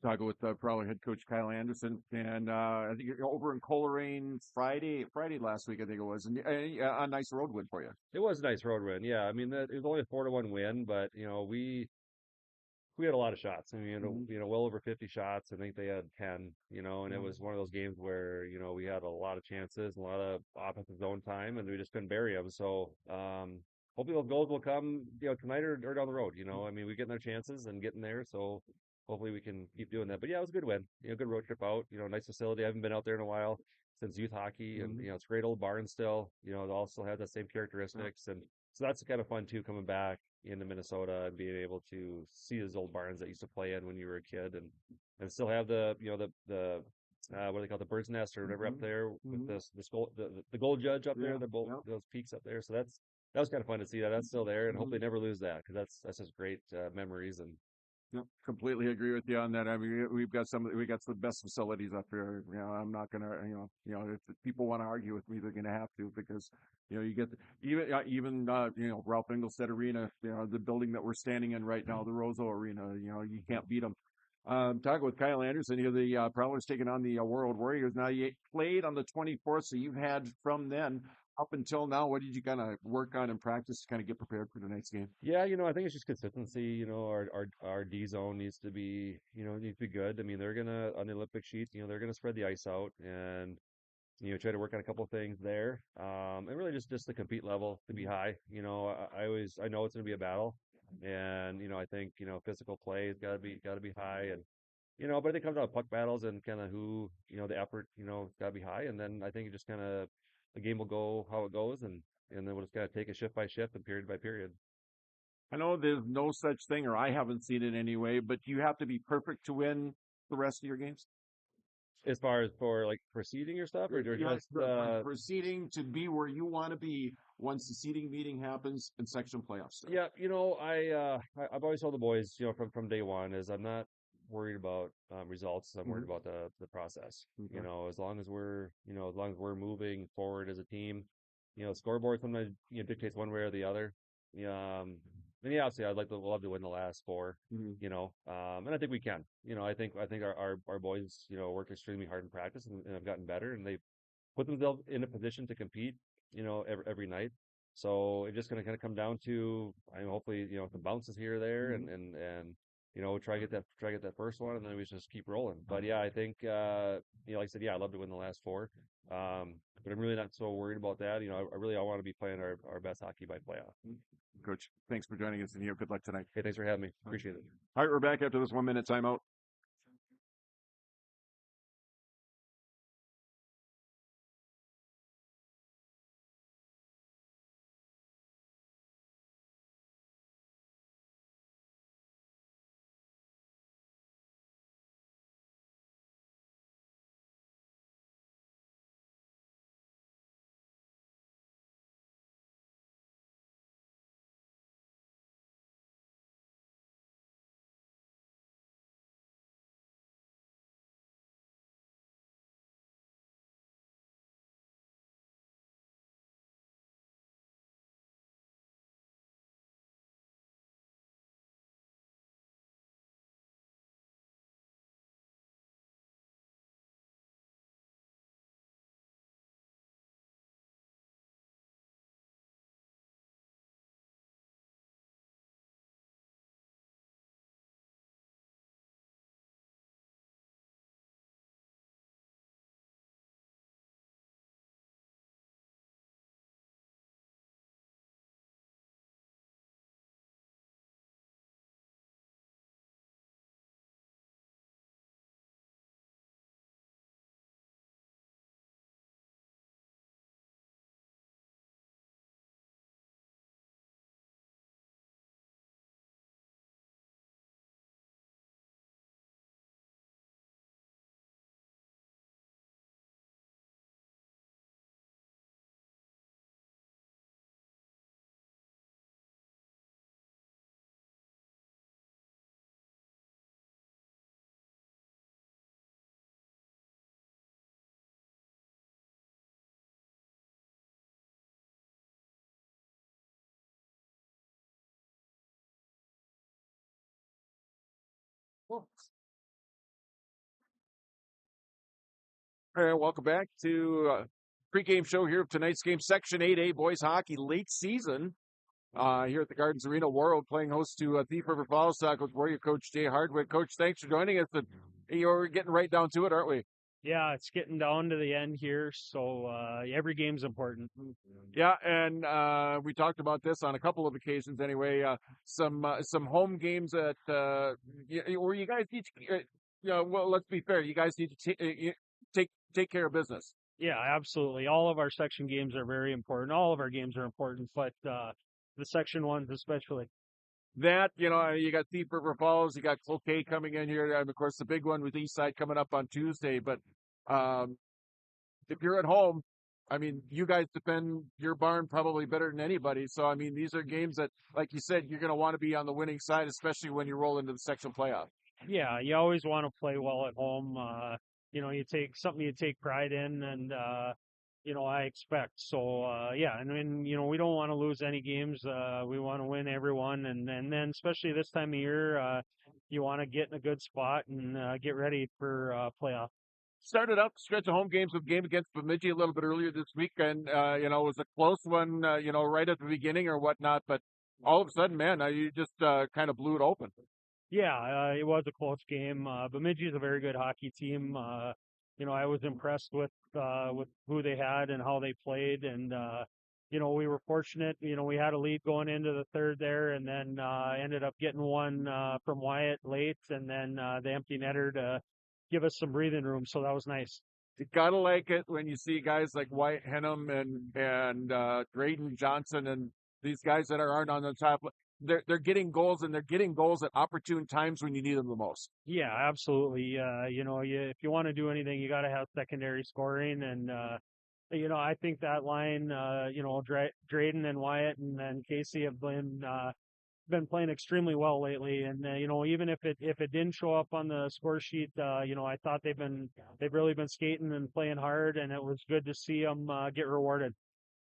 Talking with probably head coach Kyle Anderson, and I think you're over in Coleraine Friday last week, I think it was, and a nice road win for you. It was a nice road win. Yeah, I mean, it was only a 4-1 win, but we had a lot of shots. I mean, well over 50 shots. I think they had 10, and it was one of those games where, we had a lot of chances, a lot of offensive zone time, and we just couldn't bury them. So, hopefully those goals will come, tonight or down the road. I mean, we getting our chances and getting there. So hopefully we can keep doing that. But yeah, it was a good win. Good road trip out. Nice facility. I haven't been out there in a while since youth hockey, and it's a great old barn still. It also has the same characteristics, and so that's kind of fun too, coming back into Minnesota and being able to see those old barns that you used to play in when you were a kid, and still have the the what do they call it, the bird's nest or whatever up there with the gold judge up there, those peaks up there. So that was kind of fun to see that that's still there, and hopefully never lose that, because that's just great memories. And Yep, completely agree with you on that. I mean, we got some of the best facilities up here. I'm not gonna, if people want to argue with me, they're gonna have to, because, you get even Ralph Engelstead Arena, the building that we're standing in right now, the Roseau Arena, you can't beat them. Talking with Kyle Anderson, the Prowlers taking on the Warroad Warriors. Now, you played on the 24th, so you've had from then up until now, what did you kind of work on in practice to kind of get prepared for tonight's game? yeah, I think it's just consistency. Our D zone needs to be, good. I mean, they're gonna, on the Olympic sheet, they're gonna spread the ice out, and try to work on a couple of things there. And really just the compete level to be high. I know it's gonna be a battle, and I think physical play has gotta be high, and but I think it comes down to puck battles and kind of who, the effort, gotta be high, and then I think it just kind of, the game will go how it goes, and then we'll just gotta take it shift by shift and period by period. I know there's no such thing, or I haven't seen it anyway, but you have to be perfect to win the rest of your games. As far as for like proceeding or stuff, or just proceeding to be where you want to be once the seeding meeting happens and section playoffs start. Yeah, I've always told the boys, from day one, is I'm not worried about results. I'm worried about the process. Okay. As long as we're moving forward as a team, scoreboard sometimes dictates one way or the other. And yeah, obviously I'd love to win the last four. And I think we can. I think our boys work extremely hard in practice, and have gotten better, and they've put themselves in a position to compete every night. So it's just going to kind of come down to, hopefully, some bounces here or there, and try to get that first one, and then we just keep rolling. But yeah, I think, like I said, yeah, I'd love to win the last four. But I'm really not so worried about that. I want to be playing our best hockey by playoff. Coach, thanks for joining us, and good luck tonight. Hey, thanks for having me. Appreciate it. All right, we're back after this 1 minute timeout. Welcome back to pregame show here of tonight's game, Section 8A boys hockey, late season here at the Gardens Arena. Warroad playing host to Thief River Falls. Coach Warrior, Coach Jay Hardwick. Coach, thanks for joining us. And you're getting right down to it, aren't we? Yeah, it's getting down to the end here, so every game's important. Yeah, and we talked about this on a couple of occasions anyway. Some home games that where you guys need to, well, let's be fair. You guys need to take care of business. Yeah, absolutely. All of our section games are very important. All of our games are important, but the section ones especially. That, you got Thief River Falls, you got Cloquet coming in here, and of course the big one with Eastside coming up on Tuesday. But if you're at home, I mean, you guys defend your barn probably better than anybody. So, I mean, these are games that, like you said, you're going to want to be on the winning side, especially when you roll into the section playoff. Yeah, you always want to play well at home. You take something you take pride in, and I expect. So, yeah, and then, we don't want to lose any games. We want to win every one. And then especially this time of year, you want to get in a good spot and get ready for playoff. Started out the stretch of home games with a game against Bemidji a little bit earlier this week. And, it was a close one, right at the beginning or whatnot. But all of a sudden, man, you just kind of blew it open. Yeah, it was a close game. Bemidji is a very good hockey team. I was impressed with who they had and how they played, and we were fortunate. We had a lead going into the third there, and then ended up getting one from Wyatt late, and then the empty netter to give us some breathing room. So that was nice. You gotta like it when you see guys like Wyatt Henham and Drayden Johnson and these guys that aren't on the top. They're getting goals, and they're getting goals at opportune times when you need them the most. Yeah, absolutely. If you want to do anything, you got to have secondary scoring, and I think that line, Drayden and Wyatt and then Casey have been playing extremely well lately, and even if it didn't show up on the score sheet, I thought they've really been skating and playing hard, and it was good to see them get rewarded.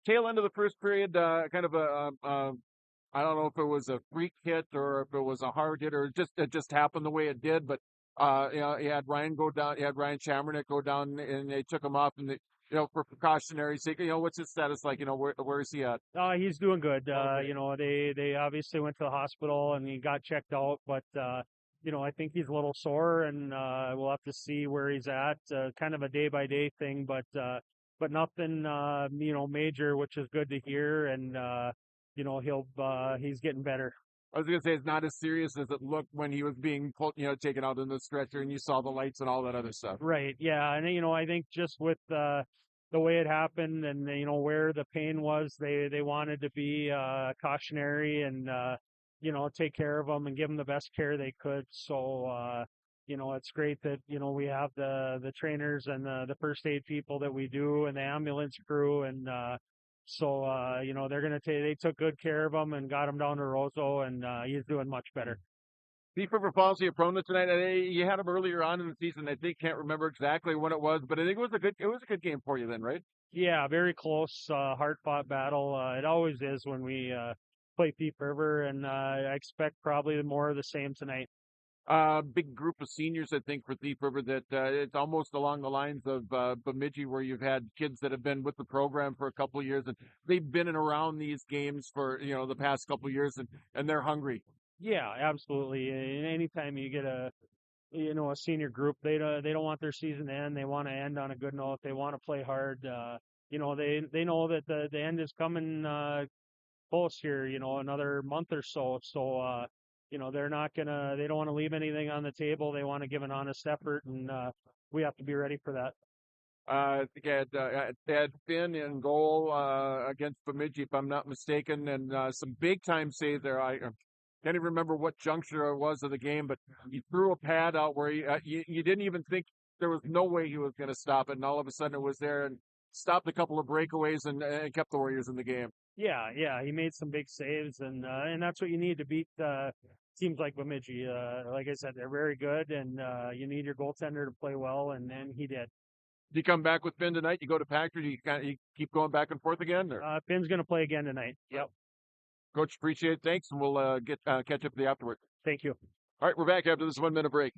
Tail end of the first period, kind of I don't know if it was a freak hit or if it was a hard hit, or it just happened the way it did. But you had Ryan go down, you had Ryan Chamernick go down, and they took him off, and for precautionary sake. What's his status like? Where is he at? He's doing good. They obviously went to the hospital and he got checked out, but I think he's a little sore, and we'll have to see where he's at. Kind of a day by day thing, but nothing major, which is good to hear. And he's getting better. I was going to say, it's not as serious as it looked when he was being pulled, taken out in the stretcher, and you saw the lights and all that other stuff. Right. Yeah. And, I think just with the way it happened and, where the pain was, they wanted to be cautionary and, take care of him and give him the best care they could. So, it's great that, we have the trainers and the first aid people that we do, and the ambulance crew, and, so, they took good care of him and got him down to Roseau, and he's doing much better. Thief River Falls, the opponent tonight. You had him earlier on in the season. I think, can't remember exactly when it was, but I think it was a good game for you then, right? Yeah, very close, hard-fought battle. It always is when we play Thief River, and I expect probably more of the same tonight. Big group of seniors, I think, for Thief River that it's almost along the lines of Bemidji, where you've had kids that have been with the program for a couple of years, and they've been in around these games for, the past couple of years, and they're hungry. Yeah, absolutely. And anytime you get a senior group, they don't want their season to end. They want to end on a good note. They want to play hard. They know that the end is coming close here, another month or so. So, they don't want to leave anything on the table. They want to give an honest effort, and we have to be ready for that. I think I had Finn in goal against Bemidji, if I'm not mistaken, and some big time saves there. I can't even remember what juncture it was of the game, but he threw a pad out where you didn't even think, there was no way he was going to stop it, and all of a sudden it was there and stopped a couple of breakaways and kept the Warriors in the game. Yeah, he made some big saves, and that's what you need to beat teams like Bemidji. Like I said, they're very good, and you need your goaltender to play well, and he did. Do you come back with Finn tonight? You go to Packard? You keep going back and forth again? Or? Finn's going to play again tonight. Yep. Coach, appreciate it. Thanks, and we'll catch up with you afterwards. Thank you. All right, we're back after this 1 minute break.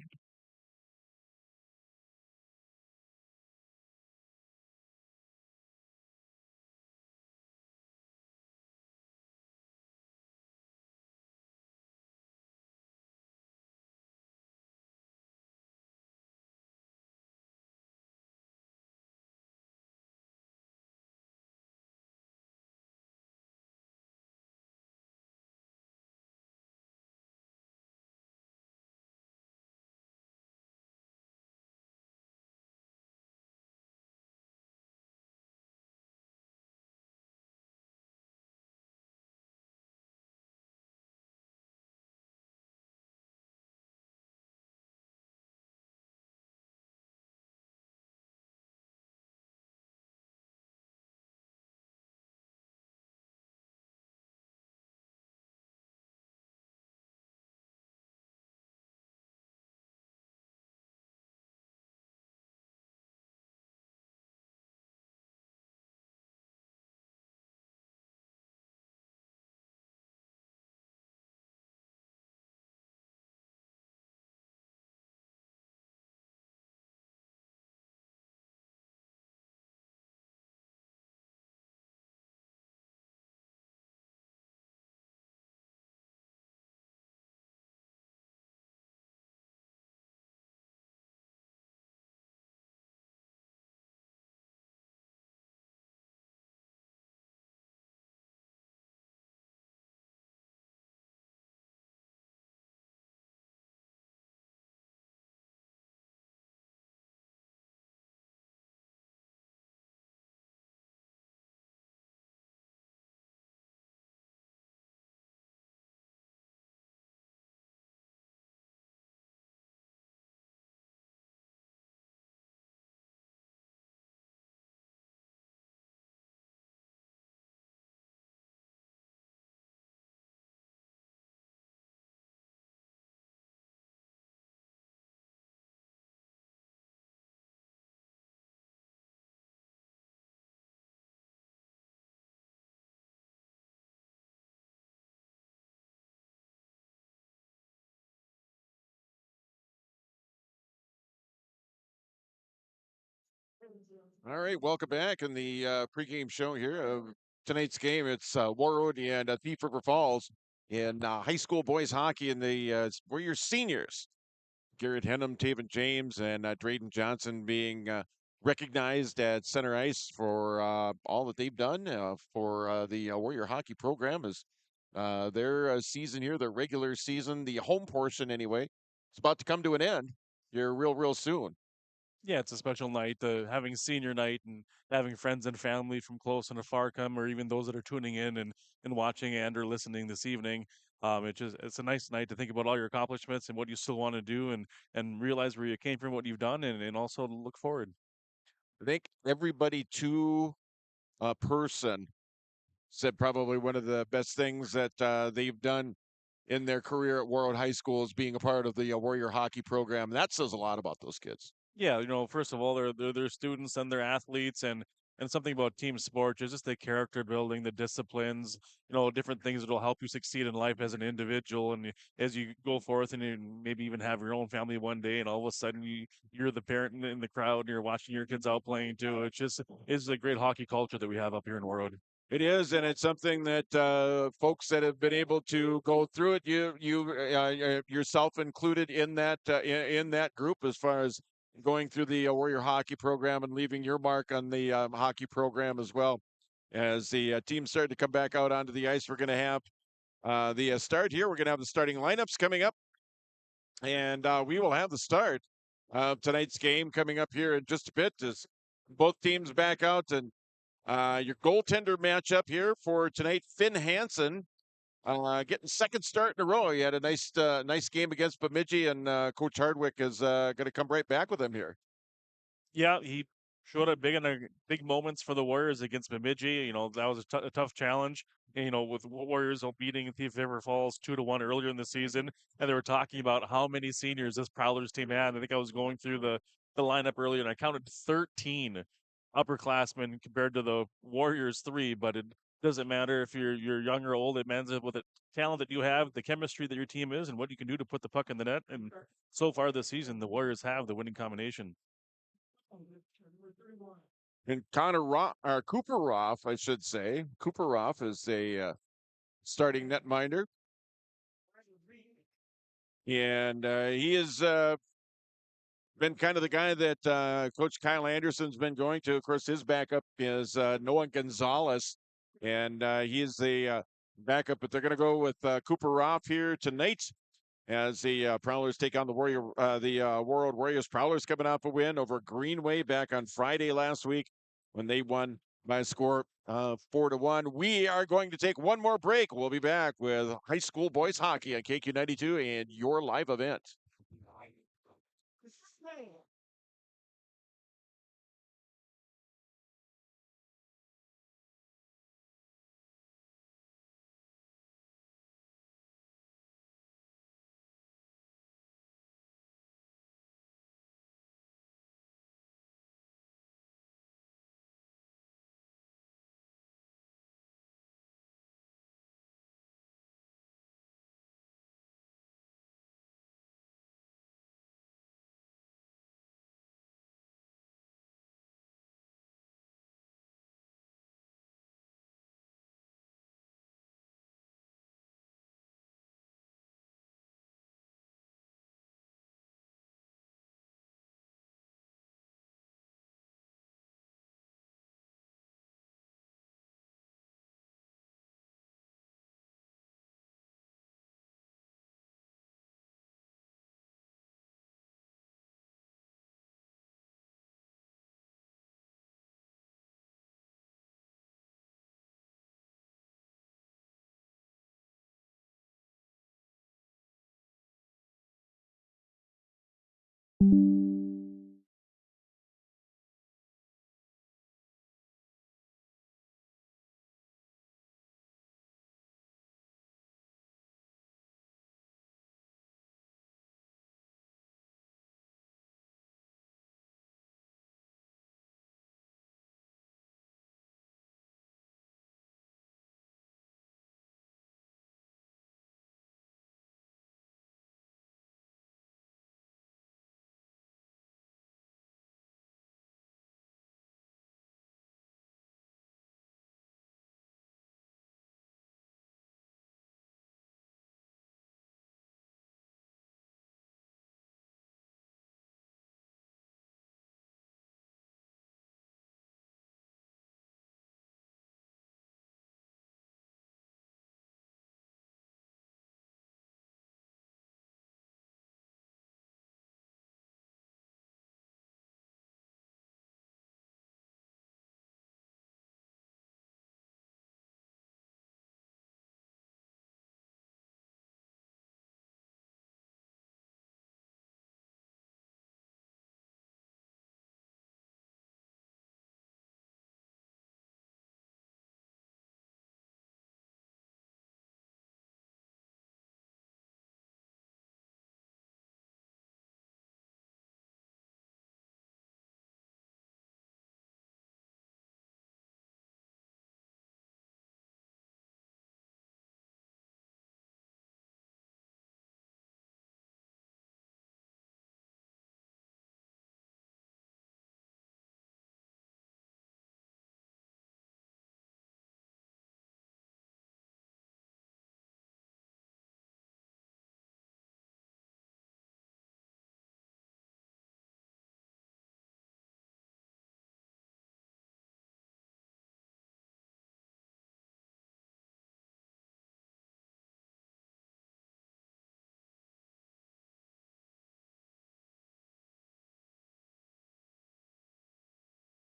All right, welcome back in the pregame show here of tonight's game. It's Warroad and Thief River Falls in high school boys hockey, and the Warriors seniors. Garrett Henham, Taven James, and Drayden Johnson being recognized at center ice for all that they've done for the Warrior hockey program. Is their season here, their regular season, the home portion anyway, it's about to come to an end here real soon. Yeah, it's a special night. Having senior night and having friends and family from close and afar come, or even those that are tuning in and watching and or listening this evening. It's a nice night to think about all your accomplishments and what you still want to do, and realize where you came from, what you've done, and also look forward. I think everybody to a person said probably one of the best things that they've done in their career at Warroad High School is being a part of the Warrior hockey program. That says a lot about those kids. Yeah, first of all, they're students and they're athletes, and something about team sports is just the character building, the disciplines, different things that'll help you succeed in life as an individual, and as you go forth and you maybe even have your own family one day, and all of a sudden you're the parent in the crowd and you're watching your kids out playing too. It's a great hockey culture that we have up here in Warroad. It is, and it's something that folks that have been able to go through it, you yourself included in that group, as far as going through the Warrior hockey program and leaving your mark on the hockey program as well. As the team started to come back out onto the ice, we're going to have the start here. We're going to have the starting lineups coming up, and we will have the start of tonight's game coming up here in just a bit as both teams back out. And your goaltender matchup here for tonight, Finn Hansen, getting second start in a row. He had a nice game against Bemidji, and Coach Hardwick is going to come right back with him here. Yeah, he showed up big in the big moments for the Warriors against Bemidji. That was a tough challenge. With Warriors beating Thief River Falls 2-1 earlier in the season, and they were talking about how many seniors this Prowlers team had. I think I was going through the lineup earlier, and I counted 13 upperclassmen compared to the Warriors 3. But it doesn't matter if you're young or old. It matters with the talent that you have, the chemistry that your team is, and what you can do to put the puck in the net. And so far this season, the Warriors have the winning combination. And Cooper I should say. Cooper is a starting netminder. And he has been kind of the guy that Coach Kyle Anderson's been going to. Of course, his backup is Noah Gonzalez, and he is the backup. But they're going to go with Cooper here tonight as the Prowlers take on the Warroad Warriors. Prowlers coming off a win over Greenway back on Friday last week when they won by a score of 4-1. We are going to take one more break. We'll be back with high school boys hockey on KQ92 and your live event.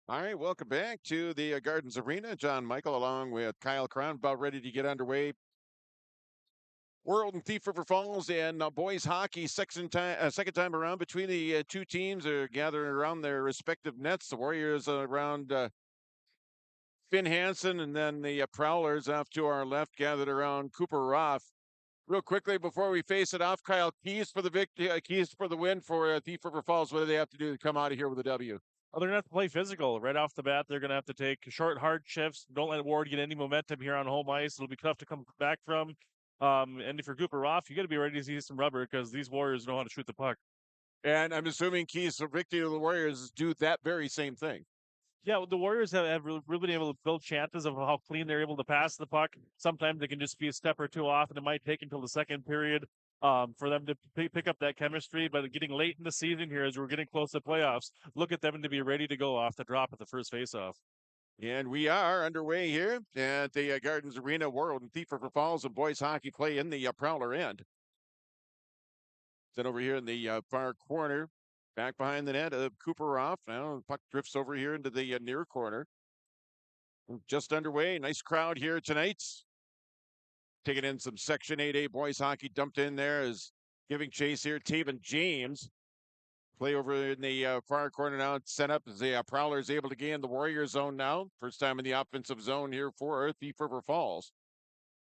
All right, welcome back to the Gardens Arena. John Michael along with Kyle Crown about ready to get underway. World and Thief River Falls and boys hockey second time around between the two teams are gathering around their respective nets. The Warriors around Finn Hansen, and then the Prowlers off to our left gathered around Cooper Roth. Real quickly before we face it off, Kyle, keys for the victory, keys for the win for Thief River Falls. What do they have to do to come out of here with a W? Oh, they're going to have to play physical right off the bat. They're going to have to take short, hard shifts. Don't let Ward get any momentum here on home ice. It'll be tough to come back from. And if you're Cooper off, you got to be ready to see some rubber because these Warriors know how to shoot the puck. And I'm assuming keys for victory of the Warriors do that very same thing. Yeah, the Warriors have really been able to build chances of how clean they're able to pass the puck. Sometimes they can just be a step or two off, and it might take until the second period for them to pick up that chemistry. But getting late in the season here, as we're getting close to playoffs, look at them to be ready to go off the drop at the first faceoff. And we are underway here at the Gardens Arena. World and Thief River Falls and boys hockey play in the Prowler end. Then over here in the far corner, back behind the net of Cooper off. Now the puck drifts over here into the near corner. Just underway. Nice crowd here tonight. Taking in some Section 8A boys hockey dumped in there is giving chase here. Taven James. Play over in the far corner now. It's set up as the Prowler is able to gain the Warrior zone now. First time in the offensive zone here for Thief River Falls.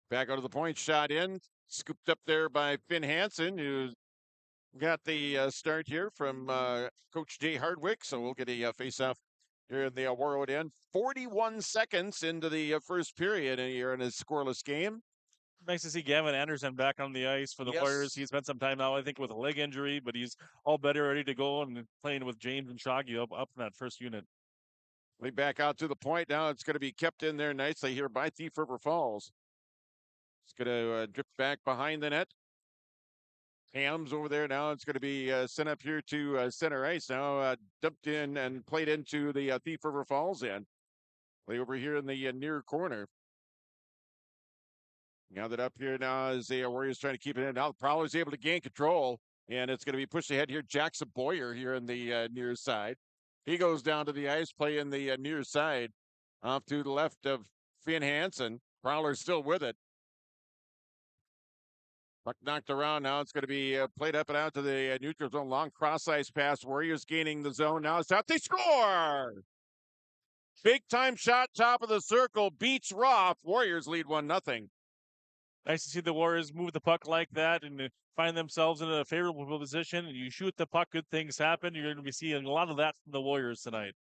Back out of the point, shot in. Scooped up there by Finn Hansen, who got the start here from Coach Jay Hardwick. So we'll get a face-off here in the Warroad end. 41 seconds into the first period here in a scoreless game. Nice to see Gavin Anderson back on the ice for the Warriors. He's spent some time now, I think, with a leg injury, but he's all better, ready to go, and playing with James and Shoggy up in that first unit. Way back out to the point now. It's going to be kept in there nicely here by Thief River Falls. It's going to drip back behind the net. Ham's over there now. It's going to be sent up here to center ice now. Dumped in and played into the Thief River Falls end. Play over here in the near corner. Gathered up here now as the Warriors trying to keep it in. Now the Prowler's able to gain control, and it's going to be pushed ahead here. Jackson Boyer here in the near side. He goes down to the ice, playing the near side. Off to the left of Finn Hansen. Prowler's still with it. Puck knocked around now. It's going to be played up and out to the neutral zone. Long cross ice pass. Warriors gaining the zone. Now it's out. They score! Big time shot, top of the circle. Beats Roth. Warriors lead 1-0. Nice to see the Warriors move the puck like that and find themselves in a favorable position. And you shoot the puck, good things happen. You're going to be seeing a lot of that from the Warriors tonight.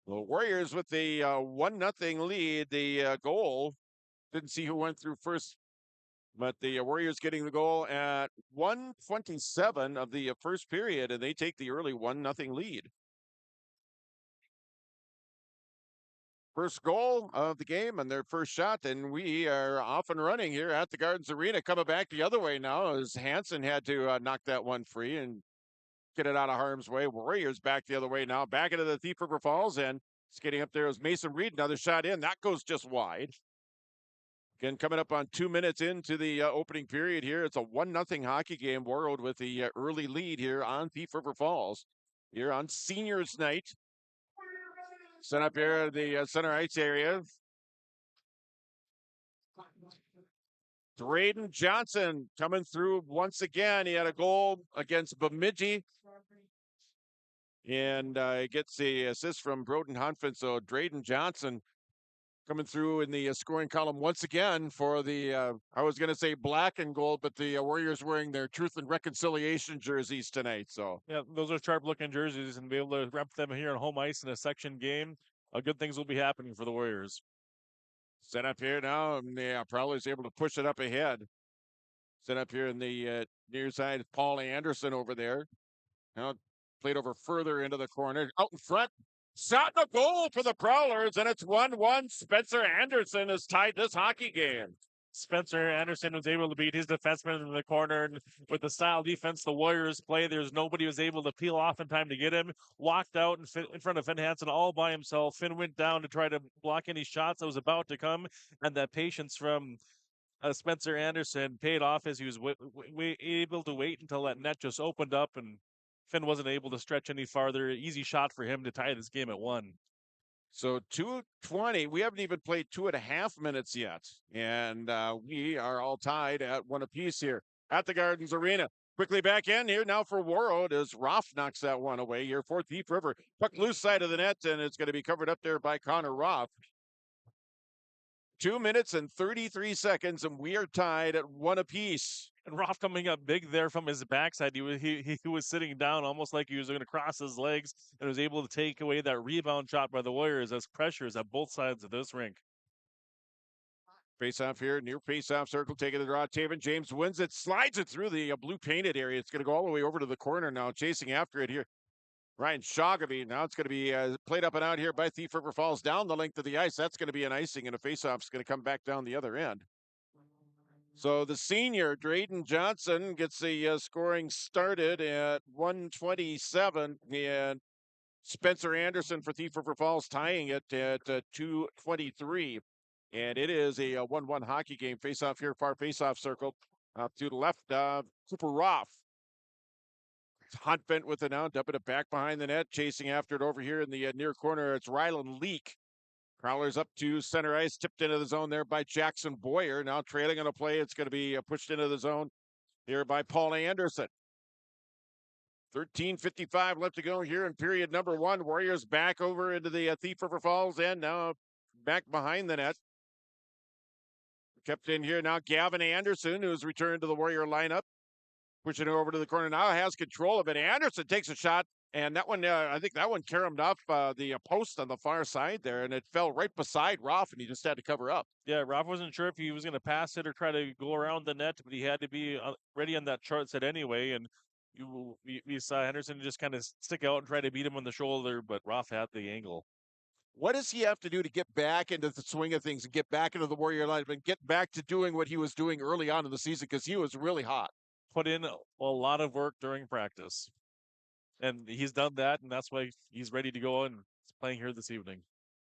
The Warriors with the 1-0 lead. The goal, didn't see who went through first, but the Warriors getting the goal at 1:27 of the first period, and they take the early 1-0 lead. First goal of the game and their first shot, and we are off and running here at the Gardens Arena. Coming back the other way now as Hansen had to knock that one free and get it out of harm's way. Warriors back the other way now, back into the Thief River Falls, and skating up there is Mason Reed. Another shot in. That goes just wide. Again, coming up on 2 minutes into the opening period here. It's a 1-0 hockey game. Warroad with the early lead here on Thief River Falls. Here on Seniors Night. Set up here in the center ice area. Drayden Johnson coming through once again. He had a goal against Bemidji. And gets the assist from Broden Hanfin. So Drayden Johnson coming through in the scoring column once again for the, I was going to say black and gold, but the Warriors wearing their Truth and Reconciliation jerseys tonight. So yeah, those are sharp looking jerseys, and be able to rep them here on home ice in a section game. Good things will be happening for the Warriors. Set up here now, and Prowler's able to push it up ahead. Set up here in the near side, Paul Anderson over there. Now played over further into the corner. Out in front, shot and a goal for the Prowlers, and it's 1-1. Spencer Anderson has tied this hockey game. Spencer Anderson was able to beat his defenseman in the corner. And with the style defense the Warriors play, there's nobody who was able to peel off in time to get him. Walked out in front of Finn Hansen all by himself. Finn went down to try to block any shots that was about to come, and that patience from Spencer Anderson paid off as he was able to wait until that net just opened up and Finn wasn't able to stretch any farther. Easy shot for him to tie this game at 1. So 2:20. We haven't even played 2.5 minutes yet, and we are all tied at 1 apiece here at the Gardens Arena. Quickly back in here now for Warroad as Roth knocks that one away here for Thief River. Puck loose side of the net, and it's going to be covered up there by Connor Roth. 2 minutes and 33 seconds, and we are tied at 1 apiece. And Roth coming up big there from his backside. He was sitting down almost like he was going to cross his legs and was able to take away that rebound shot by the Warriors as pressures at both sides of this rink. Face off here, near face off circle, taking the draw. Taven James wins it, slides it through the blue painted area. It's going to go all the way over to the corner now, chasing after it here. Ryan Shogamy. Now it's going to be played up and out here by Thief River Falls down the length of the ice. That's going to be an icing, and a face-off is going to come back down the other end. So the senior, Drayden Johnson, gets the scoring started at 1:27, and Spencer Anderson for Thief River Falls tying it at 2:23. And it is a 1-1 hockey game. Face-off here, far face-off circle. To the left, Cooper Roth. Hunt bent with it now, dumping it back behind the net, chasing after it over here in the near corner. It's Rylan Leak. Prowlers up to center ice, tipped into the zone there by Jackson Boyer. Now trailing on a play. It's going to be pushed into the zone here by Paul Anderson. 13:55 left to go here in period number 1. Warriors back over into the Thief River Falls end, now back behind the net. Kept in here now, Gavin Anderson, who's returned to the Warrior lineup. Pushing it over to the corner now, has control of it. Anderson takes a shot, and that one, I think that one caromed off the post on the far side there, and it fell right beside Roth, and he just had to cover up. Yeah, Roth wasn't sure if he was going to pass it or try to go around the net, but he had to be ready on that chart set anyway, and we saw Henderson just kind of stick out and try to beat him on the shoulder, but Roth had the angle. What does he have to do to get back into the swing of things and get back into the Warrior lineup and get back to doing what he was doing early on in the season, because he was really hot? Put in a lot of work during practice, and he's done that, and that's why he's ready to go and playing here this evening.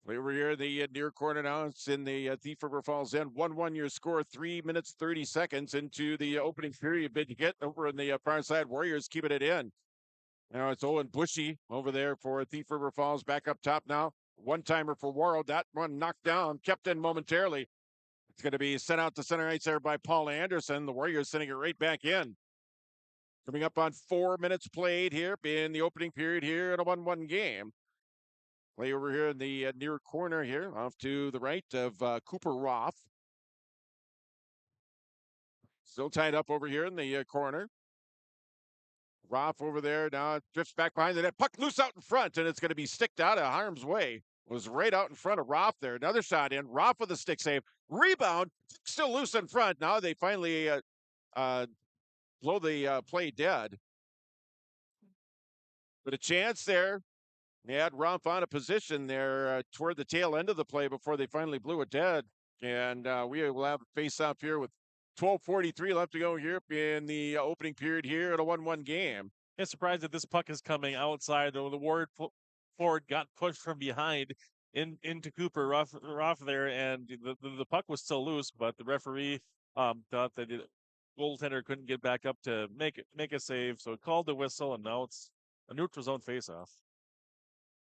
Over here, the near corner now. It's in the Thief River Falls end. 1-1 your score, 3 minutes, 30 seconds into the opening period. Bid to get over in the far side. Warriors keeping it in. Now it's Owen Bushy over there for Thief River Falls. Back up top now. One-timer for Warroad. That one knocked down, kept in momentarily. It's going to be sent out to center ice there by Paul Anderson. The Warriors sending it right back in. Coming up on 4 minutes played here in the opening period here in a 1-1 game. Play over here in the near corner here, off to the right of Cooper Roth. Still tied up over here in the corner. Roth over there now, drifts back behind the net. Puck loose out in front, and it's going to be sticked out of harm's way. Was right out in front of Roth there. Another shot in. Roth with a stick save. Rebound, still loose in front. Now they finally blow the play dead. But a chance there. They had Roth on a position there toward the tail end of the play before they finally blew it dead. And we will have a face-off here with 12:43 left to go here in the opening period here at a 1-1 game. I'm surprised that this puck is coming outside. The Warrior forward got pushed from behind into Cooper Roth there, and the puck was still loose, but the referee thought that the goaltender couldn't get back up to make a save, so he called the whistle, and now it's a neutral zone face-off.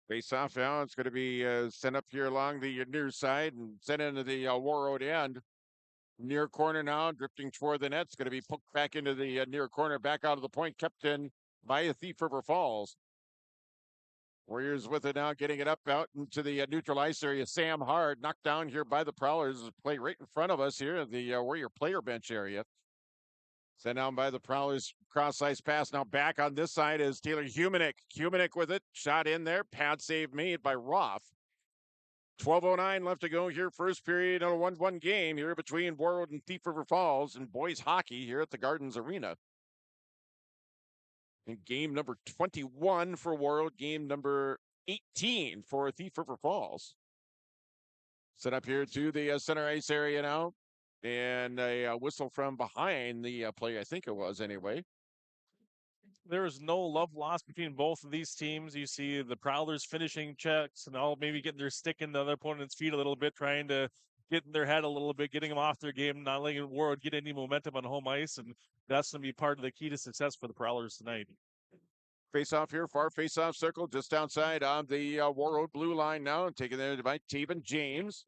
Face-off now. It's going to be sent up here along the near side and sent into the Warroad end. Near corner now, drifting toward the net. It's going to be poked back into the near corner, back out of the point, kept in by Thief River Falls. Warriors with it now, getting it up out into the neutral ice area. Sam Hard knocked down here by the Prowlers. Play right in front of us here at the Warrior player bench area. Sent down by the Prowlers, cross ice pass. Now back on this side is Taylor Humanick. Humanick with it, shot in there. Pad save made by Roth. 12:09 left to go here, first period of a 1-1 game here between Warroad and Thief River Falls and boys hockey here at the Gardens Arena. And game number 21 for Warroad, game number 18 for Thief River Falls. Set up here to the center ice area now. And a whistle from behind the play, I think it was anyway. There is no love lost between both of these teams. You see the Prowlers finishing checks and all maybe getting their stick in the other opponent's feet a little bit, trying to get in their head a little bit, getting them off their game, not letting Warroad get any momentum on home ice. And that's going to be part of the key to success for the Prowlers tonight. Face off here, far face off circle, just outside of the Warroad blue line now, taken there by Taven James.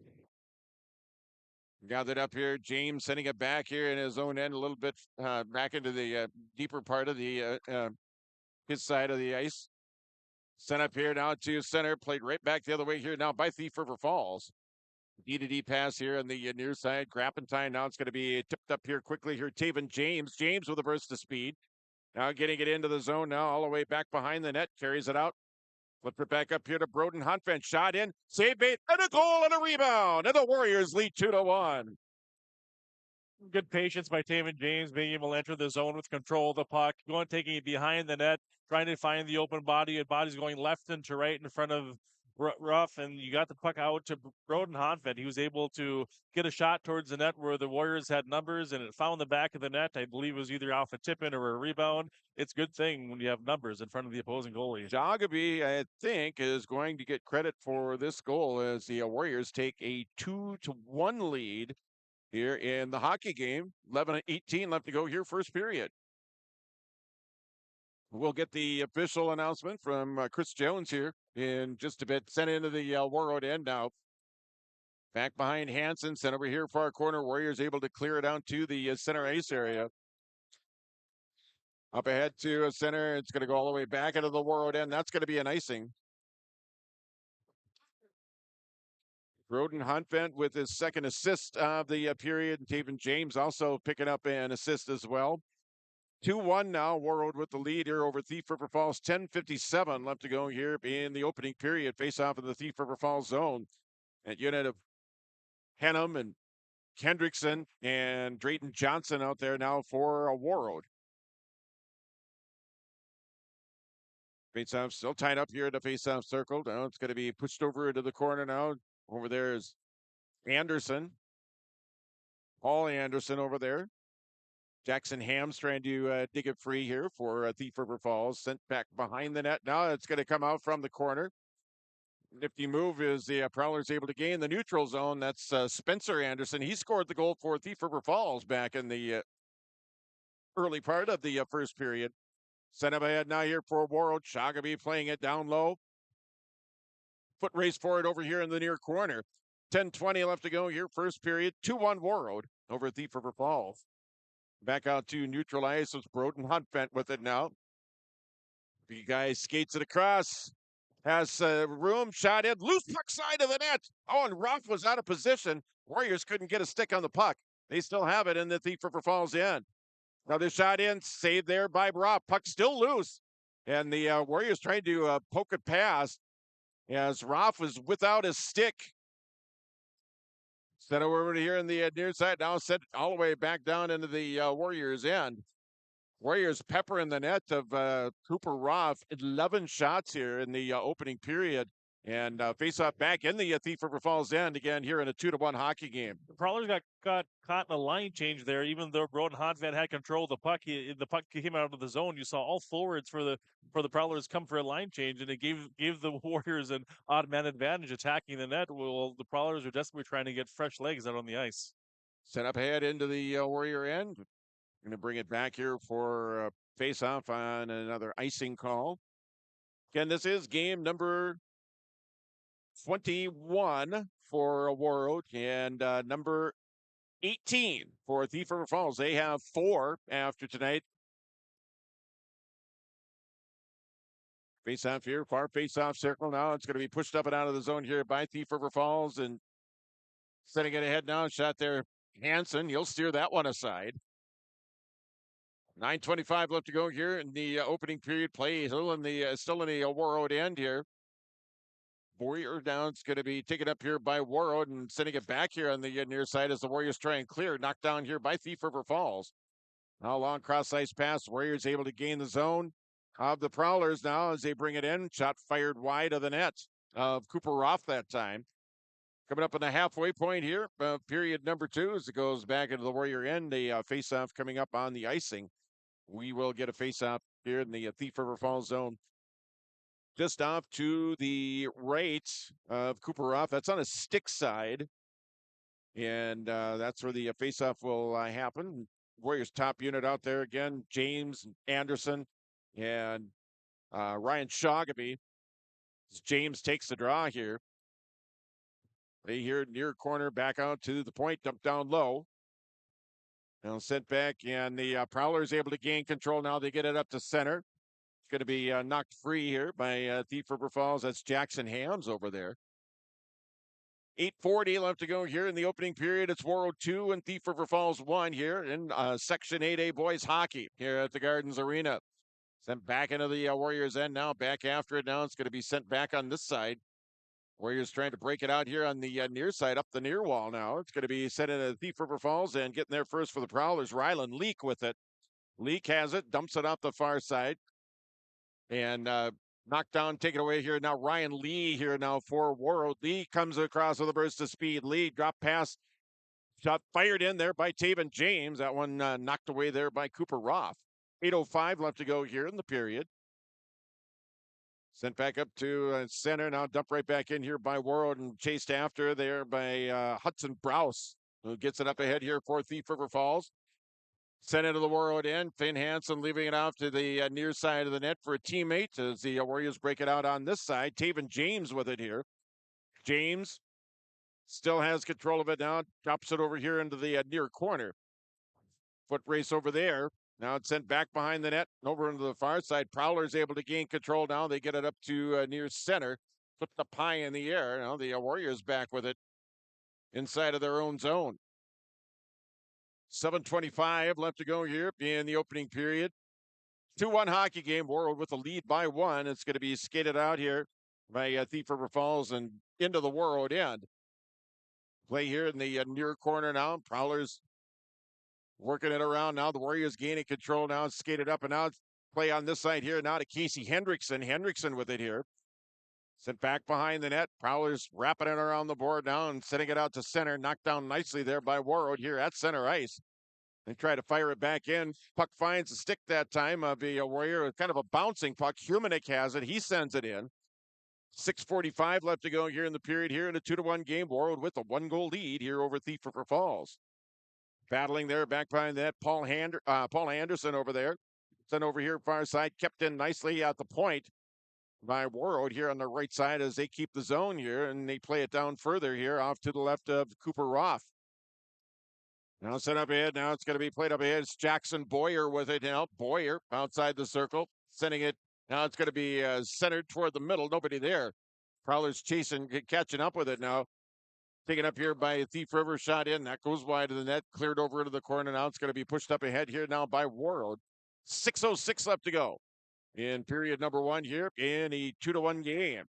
Gathered up here, James sending it back here in his own end a little bit back into the deeper part of the his side of the ice. Sent up here now to center, played right back the other way here now by Thief River Falls. D-to-D pass here on the near side. Grappentine now it's going to be tipped up here quickly here. Taven James. James with a burst of speed. Now getting it into the zone now, all the way back behind the net. Carries it out. Flip it back up here to Broden Huntvent. Shot in. Save bait. And a goal and a rebound. And the Warriors lead 2-1. Good patience by Taven James, being able to enter the zone with control of the puck, taking it behind the net, trying to find the open body, and body's going left and to right in front of Ruff, and you got the puck out to Broden Honfeld. He was able to get a shot towards the net where the Warriors had numbers, and it found the back of the net. I believe it was either off a tip-in or a rebound. It's a good thing when you have numbers in front of the opposing goalie. Jagaby, I think, is going to get credit for this goal as the Warriors take a 2-1 lead here in the hockey game. 11-18 left to go here, first period. We'll get the official announcement from Chris Jones here in just a bit. Sent into the Warroad end now. Back behind Hansen, sent over here far corner. Warriors able to clear it down to the center ice area. Up ahead to center. It's going to go all the way back into the Warroad end. That's going to be an icing. Broden Huntvent with his second assist of the period. Taven James also picking up an assist as well. 2-1 now. Warroad with the lead here over Thief River Falls. 10:57 left to go here in the opening period. Face off in the Thief River Falls zone. That unit of Henham and Kendrickson and Drayton Johnson out there now for a Warroad. Face-off still tied up here at the face-off circle. Now it's going to be pushed over into the corner now. Over there is Anderson. Paul Anderson over there. Jackson Ham's trying to dig it free here for Thief River Falls. Sent back behind the net. Now it's going to come out from the corner. Nifty move is the Prowlers able to gain the neutral zone. That's Spencer Anderson. He scored the goal for Thief River Falls back in the early part of the first period. Sent up ahead now here for Warroad. Shagaby playing it down low. Foot race for it over here in the near corner. 10:20 left to go here, first period. 2-1 Warroad over Thief River Falls. Back out to neutral ice was Broden Huntvent with it now. The guy skates it across. Has room, shot in, loose puck side of the net. Oh, and Ruff was out of position. Warriors couldn't get a stick on the puck. They still have it in the Thief River Falls end. Another shot in, saved there by Ruff. Puck still loose. And the Warriors tried to poke it past as Ruff was without his stick. Sent over to here in the near side. Now sent all the way back down into the Warriors end. Warriors peppering the net of Cooper Ruff. 11 shots here in the opening period. And face-off back in the Thief River Falls end again here in a 2-1 hockey game. The Prowlers got caught in a line change there. Even though Broden Hontvent had control of the puck, the puck came out of the zone. You saw all forwards for the Prowlers come for a line change, and it gave the Warriors an odd man advantage attacking the net. Well, the Prowlers are desperately trying to get fresh legs out on the ice. Set up ahead into the Warrior end. Going to bring it back here for face-off on another icing call. Again, this is game number 21 for Warroad and number 18 for Thief River Falls. They have 4 after tonight. Face-off here, far face-off circle now. It's going to be pushed up and out of the zone here by Thief River Falls and setting it ahead now. Shot there, Hansen. You'll steer that one aside. 9:25 left to go here in the opening period. Play still in the Warroad end here. Warrior down. It's going to be taken up here by Warroad and sending it back here on the near side as the Warriors try and clear. Knocked down here by Thief River Falls. Now long cross ice pass. Warriors able to gain the zone of the Prowlers now as they bring it in. Shot fired wide of the net of Cooper Roth that time. Coming up on the halfway point here, period number 2 as it goes back into the Warrior end. A face-off coming up on the icing. We will get a face-off here in the Thief River Falls zone. Just off to the right of Cooper Roth. That's on a stick side. And that's where the face-off will happen. Warriors top unit out there again. James, Anderson, and Ryan Shogamy. James takes the draw here. They here near corner, back out to the point, dump down low. Now sent back, and the Prowler's able to gain control. Now they get it up to center. It's going to be knocked free here by Thief River Falls. That's Jackson Hams over there. 8:40 left to go here in the opening period. It's Warroad 2 and Thief River Falls 1 here in Section 8A boys hockey here at the Gardens Arena. Sent back into the Warriors end now. Back after it now. It's going to be sent back on this side. Warriors trying to break it out here on the near side, up the near wall now. It's going to be sent into Thief River Falls and getting there first for the Prowlers. Ryland Leak with it. Leak has it, dumps it off the far side. And knocked down, take it away here. Now Ryan Lee here now for Warroad. Lee comes across with a burst of speed. Lee drop pass. Shot fired in there by Taven James. That one knocked away there by Cooper Roth. 8:05 left to go here in the period. Sent back up to center. Now dumped right back in here by Warroad and chased after there by Hudson Browse, who gets it up ahead here for Thief River Falls. Sent into the Warroad end. Finn Hansen leaving it off to the near side of the net for a teammate as the Warriors break it out on this side. Taven James with it here. James still has control of it now. Drops it over here into the near corner. Foot race over there. Now it's sent back behind the net and over into the far side. Prowler's able to gain control now. They get it up to near center. Flip the pie in the air. Now the Warriors back with it inside of their own zone. 7:25 left to go here in the opening period. 2-1 hockey game. Warroad with a lead by 1. It's going to be skated out here by Thief River Falls and into the Warroad end. Play here in the near corner now. Prowlers working it around now. The Warriors gaining control now. It's skated up and now. It's play on this side here now to Casey Hendrickson. Hendrickson with it here. Sent back behind the net. Prowlers wrapping it around the board now and sending it out to center. Knocked down nicely there by Warroad here at center ice. They try to fire it back in. Puck finds a stick that time of the Warrior. Kind of a bouncing puck. Humanik has it. He sends it in. 6:45 left to go here in the period here in a 2-1 game. Warroad with a 1-goal lead here over Thief River Falls. Battling there back behind that. Paul Anderson over there. Sent over here far side. Kept in nicely at the point by Warroad here on the right side as they keep the zone here and they play it down further here off to the left of Cooper Roth. Now set up ahead. Now it's going to be played up ahead. It's Jackson Boyer with it now. Boyer outside the circle, sending it. Now it's going to be centered toward the middle. Nobody there. Prowlers chasing, catching up with it now. Taken up here by Thief River, shot in. That goes wide of the net, cleared over into the corner. Now it's going to be pushed up ahead here now by Warroad. 6:06 left to go in period number 1 here in a 2-1 game.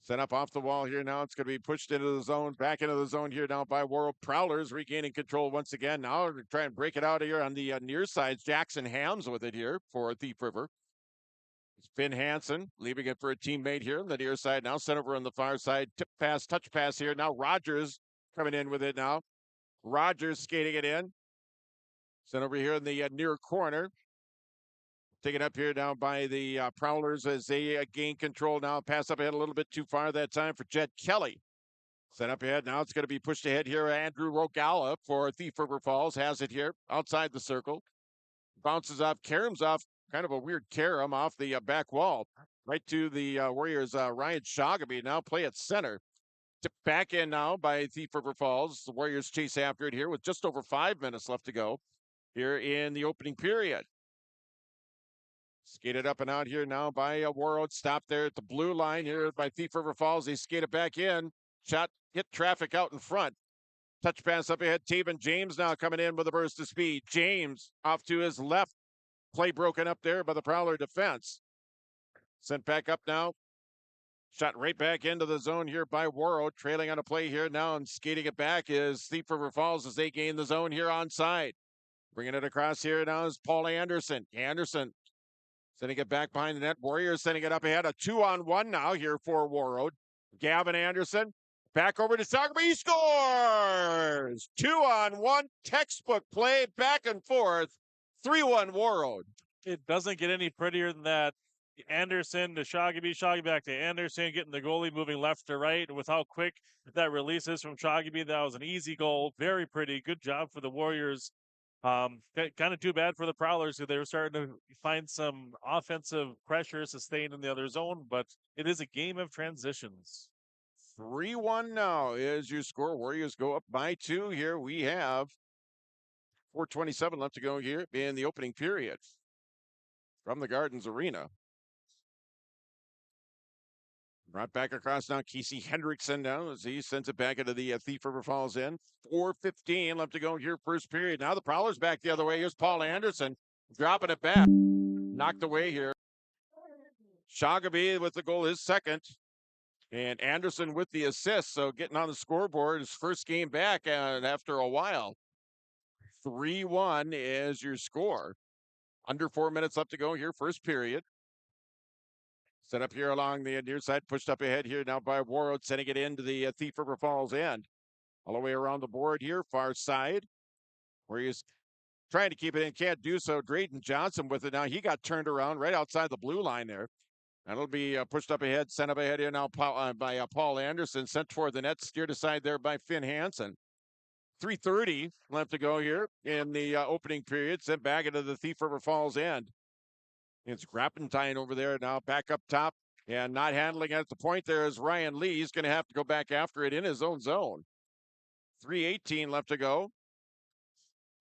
Set up off the wall here now. It's going to be pushed into the zone, back into the zone here now by Warroad. Prowlers regaining control once again. Now to try and break it out of here on the near sides. Jackson Hams with it here for Thief River. It's Finn Hansen leaving it for a teammate here on the near side now. Sent over on the far side. Tip pass, touch pass here. Now Rogers coming in with it now. Rogers skating it in. Sent over here in the near corner. Taken up here now by the Prowlers as they gain control now. Pass up ahead a little bit too far that time for Jed Kelly. Set up ahead. Now it's going to be pushed ahead here. Andrew Rogala for Thief River Falls has it here outside the circle. Bounces off, caroms off, kind of a weird carom off the back wall. Right to the Warriors' Ryan Shogamy. Now play at center. Tipped back in now by Thief River Falls. The Warriors chase after it here with just over 5 minutes left to go here in the opening period. Skated up and out here now by Warroad. Stopped there at the blue line here by Thief River Falls. They skate it back in. Shot, hit traffic out in front. Touch pass up ahead. Taven James now coming in with a burst of speed. James off to his left. Play broken up there by the Prowler defense. Sent back up now. Shot right back into the zone here by Warroad. Trailing on a play here now and skating it back is Thief River Falls as they gain the zone here onside. Bringing it across here now is Paul Anderson. Anderson sending it back behind the net. Warriors sending it up ahead. A 2-on-1 now here for Warroad. Gavin Anderson back over to Shogamy. He scores! 2-on-1 textbook play back and forth. 3-1 Warroad. It doesn't get any prettier than that. Anderson to Shogamy, Shogamy back to Anderson, getting the goalie moving left to right. With how quick that release is from Shogamy, that was an easy goal. Very pretty. Good job for the Warriors Kind of too bad for the Prowlers, who they were starting to find some offensive pressure sustained in the other zone, but it is a game of transitions. 3-1 now is your score. Warriors go up by 2 here. We have 4:27 left to go here in the opening period from the Gardens Arena. Brought back across now, Casey Hendrickson now as he sends it back into the Thief River Falls end. 4:15 left to go here, first period. Now the Prowlers back the other way. Here's Paul Anderson dropping it back. Knocked away here. Shagaby with the goal, his second. And Anderson with the assist. So getting on the scoreboard, his first game back after a while. 3-1 is your score. Under 4 minutes left to go here, first period. Set up here along the near side, pushed up ahead here now by Warroad, sending it into the Thief River Falls end. All the way around the board here, far side, where he's trying to keep it in, can't do so. Drayden Johnson with it now. He got turned around right outside the blue line there. That'll be pushed up ahead, sent up ahead here now by Paul Anderson, sent toward the net, steered aside there by Finn Hansen. 3:30 left to go here in the opening period, sent back into the Thief River Falls end. It's Grappentine over there now, back up top, and not handling it at the point there is Ryan Lee. He's going to have to go back after it in his own zone. 3:18 left to go.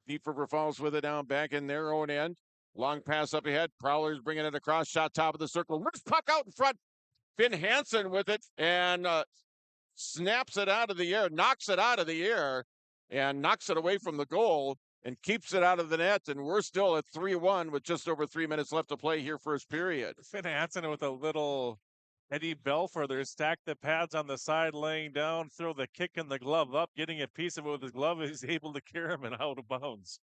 Thief River Falls with it down back in their own end. Long pass up ahead. Prowlers bringing it across, shot top of the circle. Rips puck out in front. Finn Hansen with it and snaps it out of the air, knocks it out of the air, and knocks it away from the goal and keeps it out of the net. And we're still at 3-1 with just over 3 minutes left to play here, first period. Finn Hansen with a little Eddie Belford, stack the pads on the side, laying down, throw the kick and the glove up, getting a piece of it with his glove. He's able to carry him and out of bounds.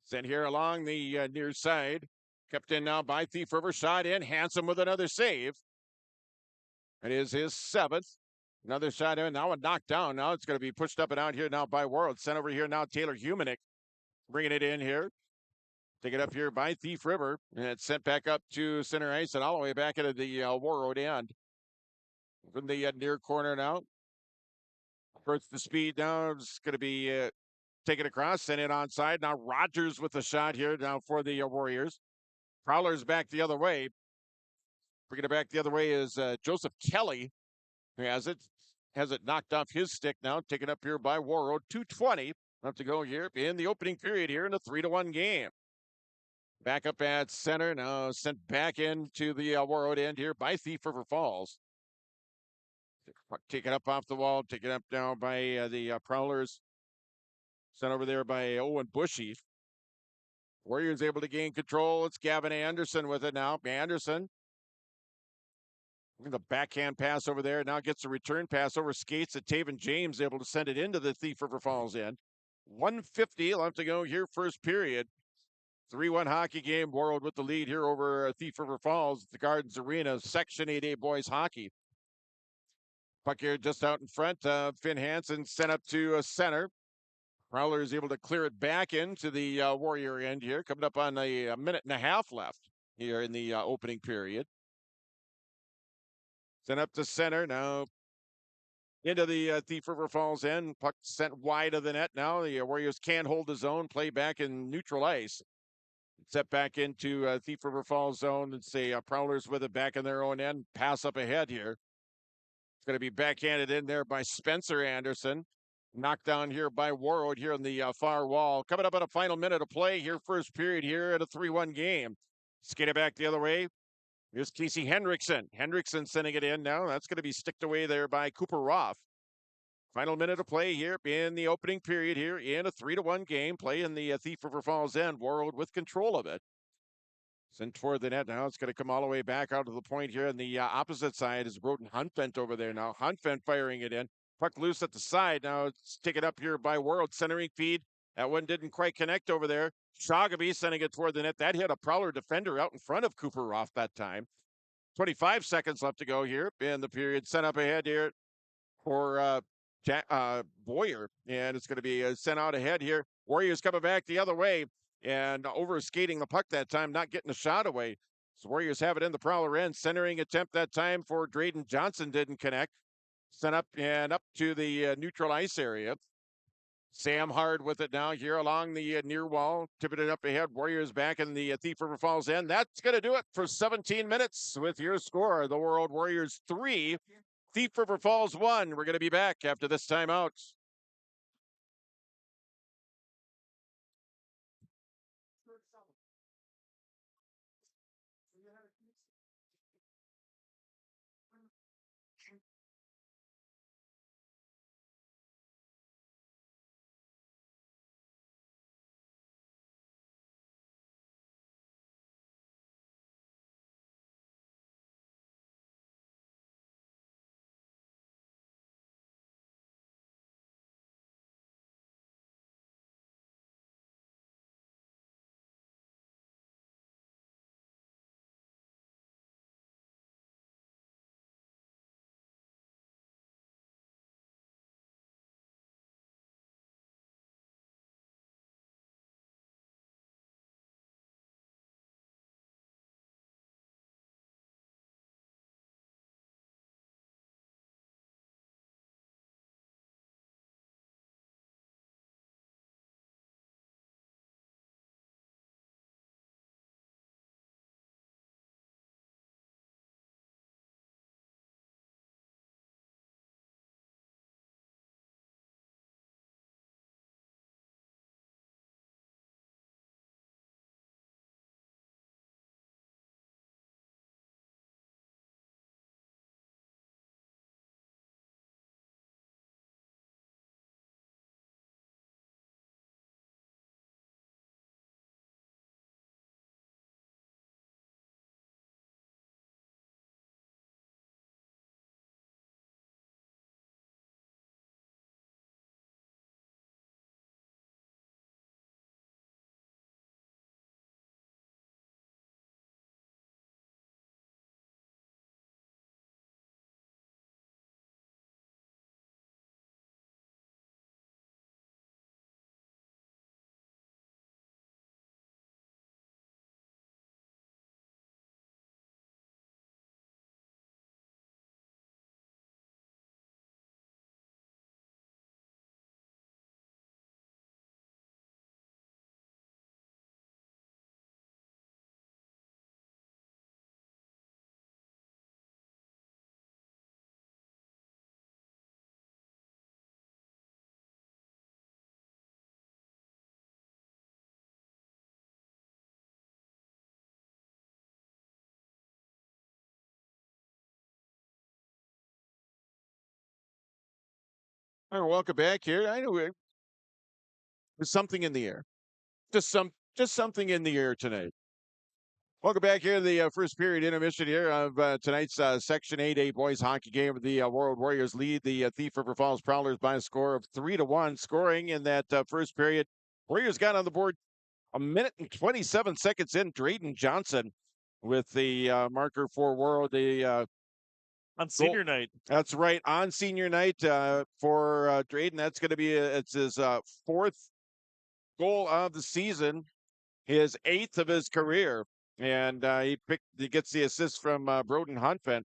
Sent here along the near side. Kept in now by Thief River. Shot in. Hansen with another save. It is his seventh. Another shot in. Now a knockdown. Now it's going to be pushed up and out here now by Warroad. Sent over here now Taylor Humanick. Bringing it in here. Take it up here by Thief River. And it's sent back up to center ice and all the way back into the Warroad end. From the near corner now. Hurts the speed now. It's going to be taken across, sent it onside. Now Rogers with the shot here now for the Warriors. Prowlers back the other way. Bringing it back the other way is Joseph Kelly, who has it knocked off his stick now. Taken up here by Warroad. 2:20 left to go here in the opening period here in a 3-1 game. Back up at center now, sent back into the Warroad end here by Thief River Falls. Take it up off the wall. Take it up now by the Prowlers. Sent over there by Owen Bushy. Warriors able to gain control. It's Gavin Anderson with it now. Anderson. The backhand pass over there. Now gets a return pass over skates at Taven James, able to send it into the Thief River Falls end. 1:50 left to go here, first period. 3-1 hockey game. Warroad with the lead here over Thief River Falls, the Gardens Arena, Section 8A boys hockey. Puck here just out in front. Finn Hansen sent up to center. Prowler is able to clear it back into the Warrior end here, coming up on a minute and a half left here in the opening period. Sent up to center now into the Thief River Falls end. Puck sent wide of the net now. The Warriors can't hold the zone, play back in neutral ice. Set back into Thief River Falls zone. It's the Prowlers with it back in their own end. Pass up ahead here. It's going to be backhanded in there by Spencer Anderson. Knocked down here by Warroad here on the far wall. Coming up on a final minute of play here, first period here at a 3-1 game. Skated back the other way. Here's Casey Hendrickson. Hendrickson sending it in now. That's going to be sticked away there by Cooper Roth. Final minute of play here in the opening period here in a 3-1 game. Play in the Thief River Falls end. Warroad with control of it. Sent toward the net. Now it's going to come all the way back out to the point here. On the opposite side is Broden Huntvent over there now. Huntvent firing it in. Puck loose at the side. Now it's taken up here by Warroad. Centering feed. That one didn't quite connect over there. Shagaby sending it toward the net. That hit a Prowler defender out in front of Cooper Roth that time. 25 seconds left to go here in the period. Sent up ahead here for Boyer. And it's going to be sent out ahead here. Warriors coming back the other way and over skating the puck that time, not getting a shot away. So Warriors have it in the Prowler end. Centering attempt that time for Drayden Johnson didn't connect. Sent up and up to the neutral ice area. Sam Hard with it now here along the near wall, tipping it up ahead. Warriors back in the Thief River Falls end. That's going to do it for 17 minutes with your score. The Warroad Warriors 3, Thief River Falls 1. We're going to be back after this timeout. All right, welcome back here. I know there's something in the air. Just something in the air tonight. Welcome back here to the first period intermission here of tonight's Section 8A boys hockey game. The Warroad Warriors lead the Thief River Falls Prowlers by a score of 3-1. Scoring in that first period, Warriors got on the board a minute and 27 seconds in. Drayden Johnson with the marker for Warroad. The on senior night. That's right, on senior night for Drayden. That's going to be it's his fourth goal of the season, his eighth of his career. And he gets the assist from Broden Hunfent.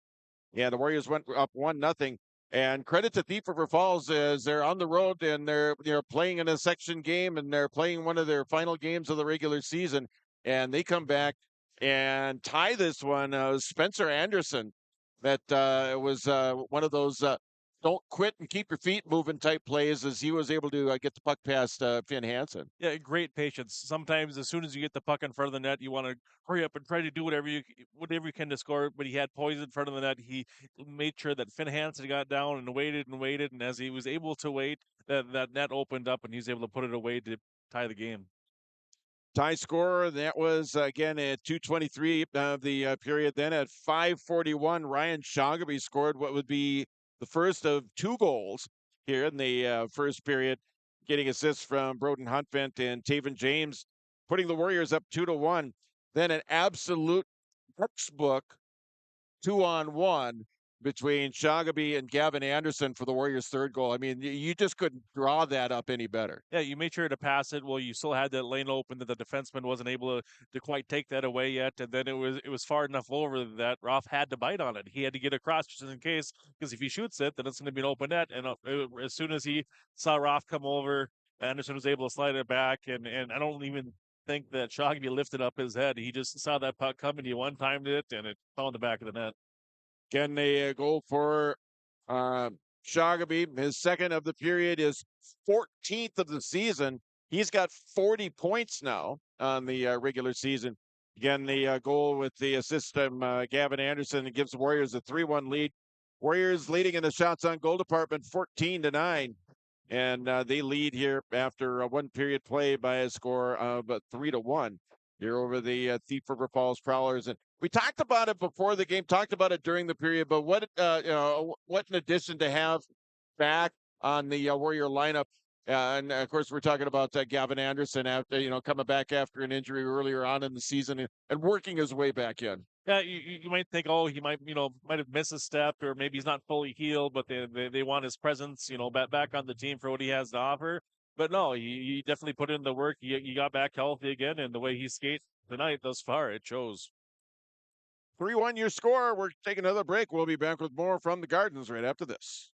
Yeah, the Warriors went up 1-0. And credit to Thief River Falls as they're on the road and they're playing in a section game and they're playing one of their final games of the regular season. And they come back and tie this one. Spencer Anderson, that was one of those don't quit and keep your feet moving type plays as he was able to get the puck past Finn Hansen. Yeah, great patience. Sometimes as soon as you get the puck in front of the net, you want to hurry up and try to do whatever you can to score. But he had poise in front of the net. He made sure that Finn Hansen got down and waited, and as he was able to wait, that net opened up and he was able to put it away to tie the game. Tie score, that was again at 2:23 of the period. Then at 5:41, Ryan Shoggaby scored what would be the first of two goals here in the first period, getting assists from Broden Hunfent and Taven James, putting the Warriors up 2-1. Then an absolute textbook 2-on-1 between Shoggaby and Gavin Anderson for the Warriors' third goal. I mean, you just couldn't draw that up any better. Yeah, you made sure to pass it. Well, you still had that lane open that the defenseman wasn't able to quite take that away yet. And then it was far enough over that Roth had to bite on it. He had to get across just in case, because if he shoots it, then it's going to be an open net. And as soon as he saw Roth come over, Anderson was able to slide it back, and I don't even think that Shogby lifted up his head. He just saw that puck coming. He one-timed it, and it fell in the back of the net. Again, a goal for Shogby. His second of the period is 14th of the season. He's got 40 points now on the regular season. Again, the goal with the assist from Gavin Anderson. It gives the Warriors a 3-1 lead. Warriors leading in the shots on goal department 14-9. And they lead here after one period play by a score of 3-1 here over the Thief River Falls Prowlers. And we talked about it before the game, talked about it during the period, but what in addition to have back on the Warrior lineup, and of course we're talking about Gavin Anderson after coming back after an injury earlier on in the season and working his way back in. Yeah, you might think, oh, he might have missed a step, or maybe he's not fully healed, but they want his presence, back on the team for what he has to offer. But no, he definitely put in the work. He got back healthy again, and the way he skates tonight thus far, it shows. 3-1 your score. We're taking another break. We'll be back with more from the Gardens right after this.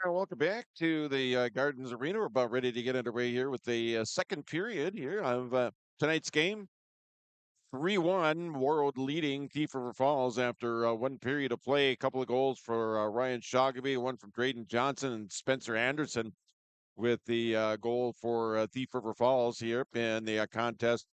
Welcome back to the Gardens Arena. We're about ready to get underway here with the second period here of tonight's game. 3-1, Warroad leading Thief River Falls after one period of play. A couple of goals for Ryan Shogamy, one from Drayden Johnson and Spencer Anderson with the goal for Thief River Falls here in the contest.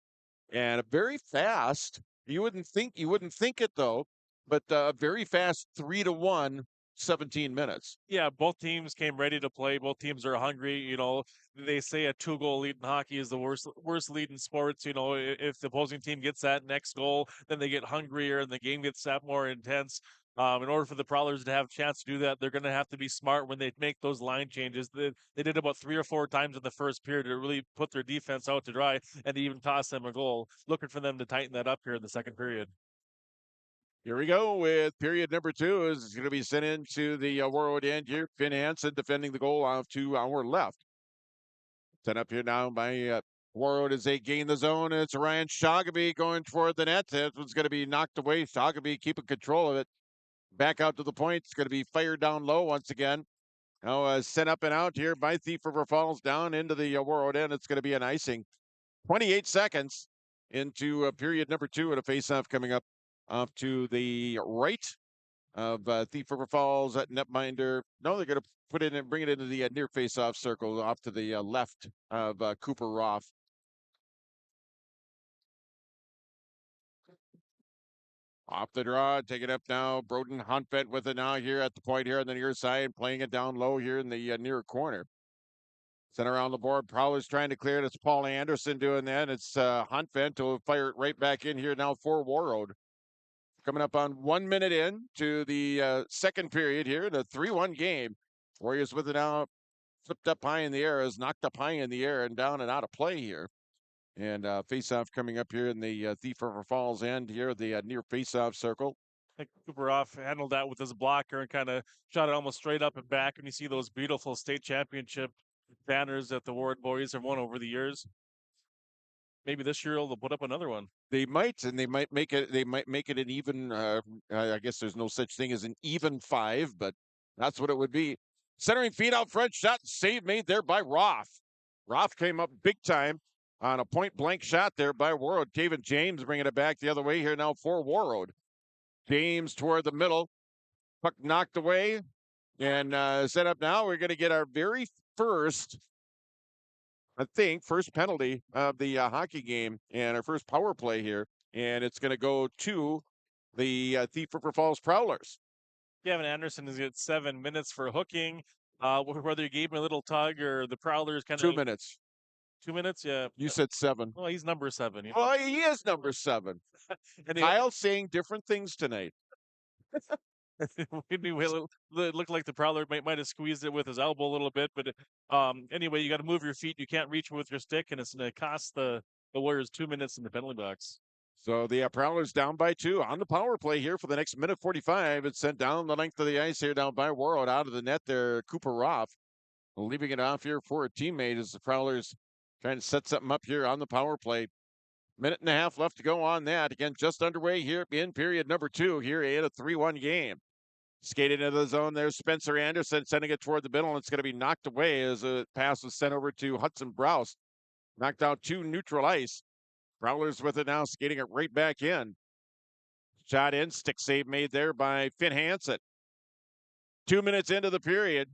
And a very fast, you wouldn't think it though, but a very fast 3-1, 17 minutes. Yeah, both teams came ready to play. Both teams are hungry. They say a 2-goal lead in hockey is the worst lead in sports. If the opposing team gets that next goal, then they get hungrier and the game gets that more intense. In order for the Prowlers to have a chance to do that, they're going to have to be smart when they make those line changes. They did about 3 or 4 times in the first period to really put their defense out to dry and even toss them a goal. Looking for them to tighten that up here in the second period. Here we go with period number 2. Is going to be sent into the Warroad end here. Finn Hansen defending the goal off to our left. Sent up here now by Warroad as they gain the zone. It's Ryan Shogamy going toward the net. That one's going to be knocked away. Shogamy keeping control of it. Back out to the point. It's going to be fired down low once again. Now sent up and out here by Thief River Falls down into the Warroad end. It's going to be an icing. 28 seconds into period number 2 and a face-off coming up off to the right of Thief River Falls at netminder. No, they're going to put it and bring it into the near face-off circle off to the left of Cooper Roth. Off the draw, take it up now. Broden Huntfett with it now here at the point here on the near side, playing it down low here in the near corner. Sent around the board. Prowler's trying to clear it. It's Paul Anderson doing that. It's Huntfett to fire it right back in here now for Warroad. Coming up on 1 minute in to the second period here, the 3-1 game. Warriors with it now, flipped up high in the air, is knocked up high in the air and down and out of play here. And face-off coming up here in the Thief River Falls end here, the near face-off circle. I think Cooper Roth handled that with his blocker and kind of shot it almost straight up and back. And you see those beautiful state championship banners that the Warroad boys have won over the years. Maybe this year they'll put up another one. They might, and they might make it. They might make it an even. I guess there's no such thing as an even 5, but that's what it would be. Centering feed out front, shot, save made there by Roth. Roth came up big time on a point blank shot there by Warroad. David James bringing it back the other way here now for Warroad. James toward the middle, puck knocked away, and set up now. We're going to get our very first. I think, first penalty of the hockey game and our first power play here. And it's going to go to the Thief River Falls Prowlers. Gavin Anderson has got 7 minutes for hooking. Whether you gave him a little tug or the Prowlers kind of... 2 minutes. 2 minutes, yeah. You said 7. Well, he's number 7. Well, he is number 7. And Kyle's saying different things tonight. It looked like the Prowler might have squeezed it with his elbow a little bit, but anyway, you got to move your feet. You can't reach with your stick, and it's going to cost the Warriors 2 minutes in the penalty box. So the Prowlers down by 2 on the power play here for the next minute 45. It's sent down the length of the ice here down by Warroad out of the net there. Cooper Roth leaving it off here for a teammate as the Prowlers trying to set something up here on the power play. Minute and a half left to go on that. Again, just underway here in period number 2 here in a 3-1 game. Skated into the zone there, Spencer Anderson sending it toward the middle, and it's going to be knocked away as a pass was sent over to Hudson Browse. Knocked out to neutral ice. Prowlers with it now, skating it right back in. Shot in, stick save made there by Finn Hansen. 2 minutes into the period.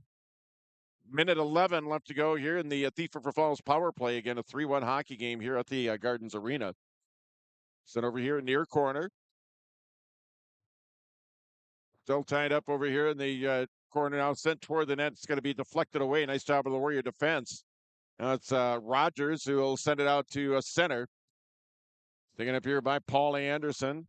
Minute 11 left to go here in the Thief River Falls power play. Again, a 3-1 hockey game here at the Gardens Arena. Sent over here near corner. Still tied up over here in the corner now, sent toward the net. It's going to be deflected away. Nice job of the Warrior defense. Now it's Rogers who will send it out to center. Taken up here by Paul Anderson.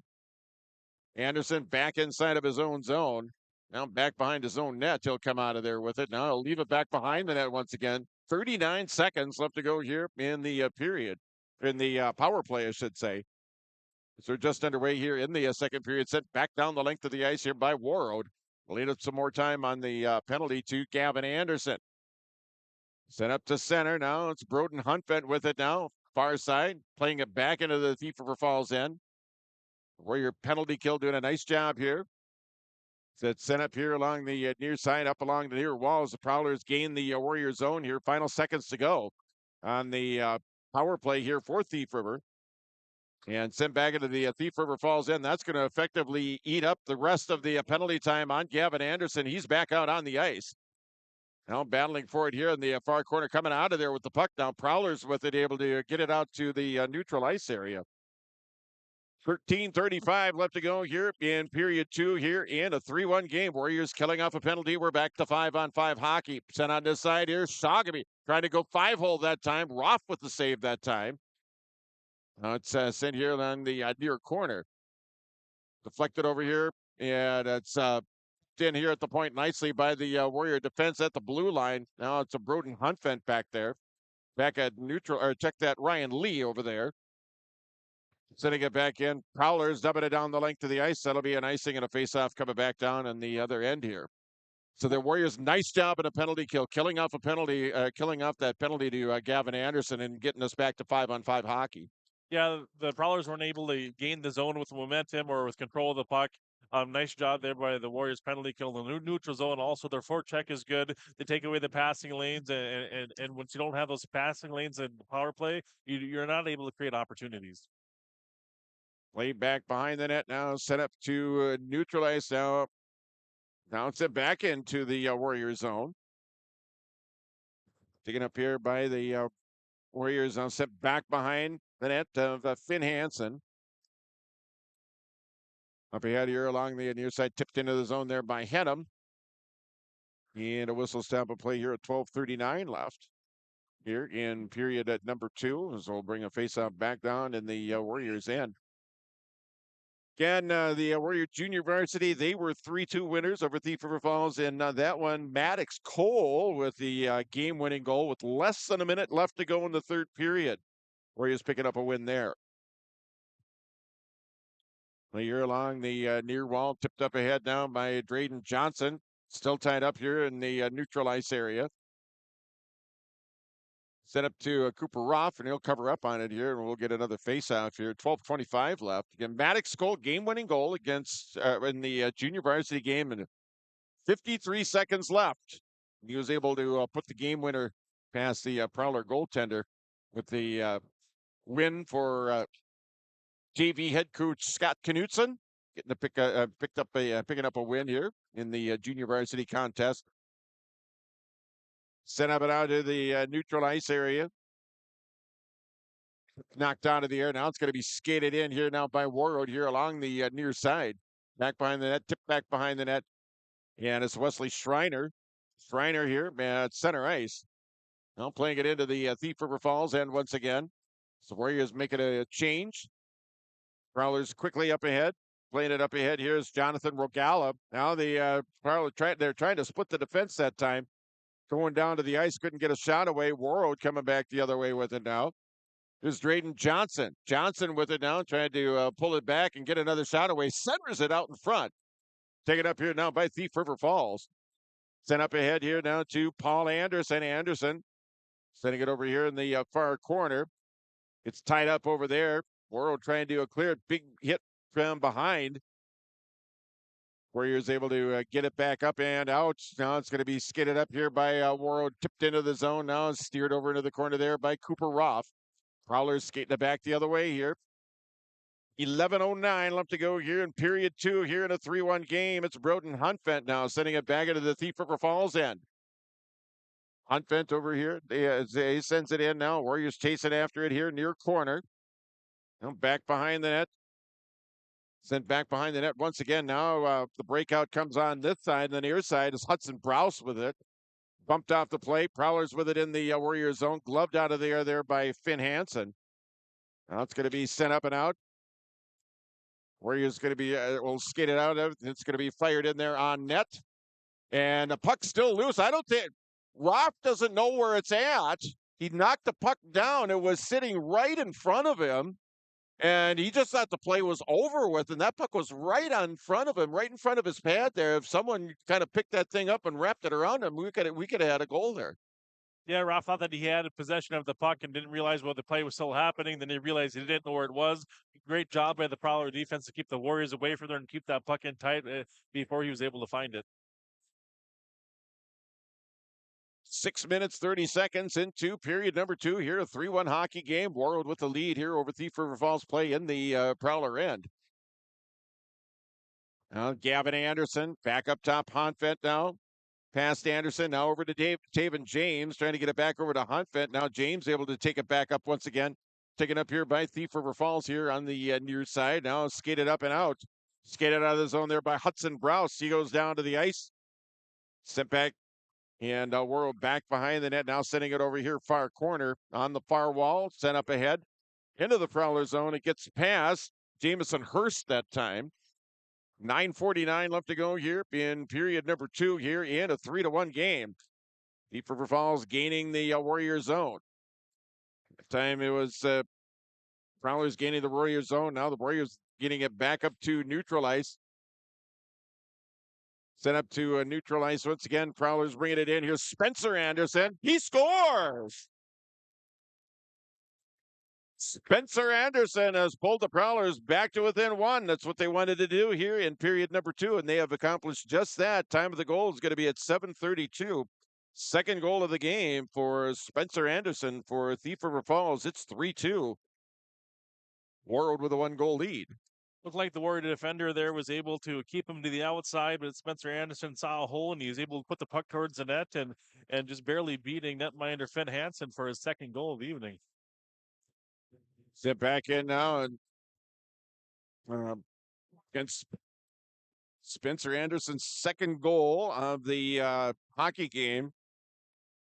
Anderson back inside of his own zone. Now back behind his own net. He'll come out of there with it. Now he'll leave it back behind the net once again. 39 seconds left to go here in the period. In the power play, I should say. So just underway here in the second period. Sent back down the length of the ice here by Warroad. We'll lead up some more time on the penalty to Gavin Anderson. Sent up to center. Now it's Broden Huntfett with it now. Far side. Playing it back into the Thief River Falls end. Warrior penalty kill doing a nice job here. So it's sent up here along the near side, up along the near walls. The Prowlers gain the Warrior zone here. Final seconds to go on the power play here for Thief River. And sent back into the Thief River Falls end. That's going to effectively eat up the rest of the penalty time on Gavin Anderson. He's back out on the ice. Now battling for it here in the far corner, coming out of there with the puck now. Prowlers with it, able to get it out to the neutral ice area. 13:35 left to go here in period 2 here in a 3-1 game. Warriors killing off a penalty. We're back to 5-on-5 hockey. Sent on this side here. Shogamy trying to go 5-hole that time. Roth with the save that time. Now it's sent here on the near corner. Deflected over here. And it's in here at the point nicely by the Warrior defense at the blue line. Now it's a Broden Huntvent back there. Back at neutral, or check that Ryan Lee over there. Sending it back in. Prowlers dumping it down the length of the ice. That'll be an icing and a face-off coming back down on the other end here. So the Warriors, nice job in a penalty kill, killing off that penalty to Gavin Anderson and getting us back to 5-on-5 hockey. Yeah, the Prowlers weren't able to gain the zone with momentum or with control of the puck. Nice job there by the Warriors penalty kill in the neutral zone. Also, their forecheck is good. They take away the passing lanes, and once you don't have those passing lanes in power play, you're not able to create opportunities. Laid back behind the net now, set up to neutralize now. Now it's it back into the Warrior zone. Taken up here by the Warriors now, set back behind the net of Finn Hansen. Up ahead here along the near side, tipped into the zone there by Henham. And a whistle stop of play here at 12:39 left. Here in period at number 2, as we'll bring a faceoff back down in the Warriors' end. Again, the Warrior Junior Varsity, they were 3-2 winners over Thief River Falls. And that one, Maddox Cole with the game-winning goal with less than a minute left to go in the third period. Warriors picking up a win there. You're along the near wall, tipped up ahead now by Drayden Johnson. Still tied up here in the neutral ice area. Set up to Cooper Roth, and he'll cover up on it here, and we'll get another face-off here. 12:25 left. Again, Maddox Cole, game-winning goal against in the junior varsity game, and 53 seconds left. He was able to put the game winner past the Prowler goaltender with the win for JV head coach Scott Knutson, getting to picking up a win here in the junior varsity contest. Sent up and out to the neutral ice area. Knocked out of the air. Now it's going to be skated in here now by Warroad here along the near side. Back behind the net, tipped back behind the net. And it's Wesley Schreiner. Schreiner here at center ice. Now playing it into the Thief River Falls end once again. So Warriors making a change. Prowlers quickly up ahead. Playing it up ahead here is Jonathan Rogala. Now the Prowlers they're trying to split the defense that time. Going down to the ice, couldn't get a shot away. Warroad coming back the other way with it now. Here's Drayden Johnson. Johnson with it now, trying to pull it back and get another shot away. Centers it out in front. Taken up here now by Thief River Falls. Sent up ahead here now to Paul Anderson. Anderson sending it over here in the far corner. It's tied up over there. Warroad trying to clear it. Big hit from behind. Warriors able to get it back up and out. Now it's going to be skidded up here by Warroad, tipped into the zone. Now steered over into the corner there by Cooper Roth. Prowlers skating it back the other way here. 11:09 left to go here in period 2 here in a 3-1 game. It's Broden Huntvent now sending it back into the Thief River Falls end. Huntvent over here. He sends it in now. Warriors chasing after it here near corner. Now back behind the net. Sent back behind the net once again. Now the breakout comes on this side. And the near side is Hudson Browse with it. Bumped off the plate. Prowlers with it in the Warrior zone. Gloved out of the air there by Finn Hansen. Now it's going to be sent up and out. Warriors going to be, will skate it out. It's going to be fired in there on net. And the puck's still loose. I don't think, Roth doesn't know where it's at. He knocked the puck down. It was sitting right in front of him. And he just thought the play was over with, and that puck was right in front of him, right in front of his pad there. If someone kind of picked that thing up and wrapped it around him, we could have had a goal there. Yeah, Ralph thought that he had possession of the puck and didn't realize the play was still happening. Then he realized he didn't know where it was. Great job by the Prowler defense to keep the Warriors away from there and keep that puck in tight before he was able to find it. 6 minutes, 30 seconds into period number 2 here. A 3-1 hockey game. Warroad with the lead here over Thief River Falls play in the Prowler end. Now Gavin Anderson back up top. Honfett now. Past Anderson, now over to Taven James, trying to get it back over to Honfett. Now James able to take it back up once again. Taken up here by Thief River Falls here on the near side. Now skated up and out. Skated out of the zone there by Hudson Browse. He goes down to the ice. Sent back. And Warroad back behind the net. Now sending it over here far corner on the far wall. Sent up ahead. Into the Prowler zone. It gets past Jamison Hurst that time. 9:49 left to go here in period number 2 here in a 3-1 game. Thief River Falls gaining the Warrior zone. At the time it was Prowlers gaining the Warrior zone. Now the Warriors getting it back up to neutral ice. Sent up to neutral ice once again. Prowlers bringing it in. Here's Spencer Anderson. He scores! Spencer Anderson has pulled the Prowlers back to within 1. That's what they wanted to do here in period number 2, and they have accomplished just that. Time of the goal is going to be at 7:32. Second goal of the game for Spencer Anderson for Thief River Falls. It's 3-2. Warroad with a 1-goal lead. Looked like the Warrior defender there was able to keep him to the outside, but Spencer Anderson saw a hole and he was able to put the puck towards the net and just barely beating netminder Finn Hansen for his second goal of the evening. Sit back in now and against Spencer Anderson's second goal of the hockey game.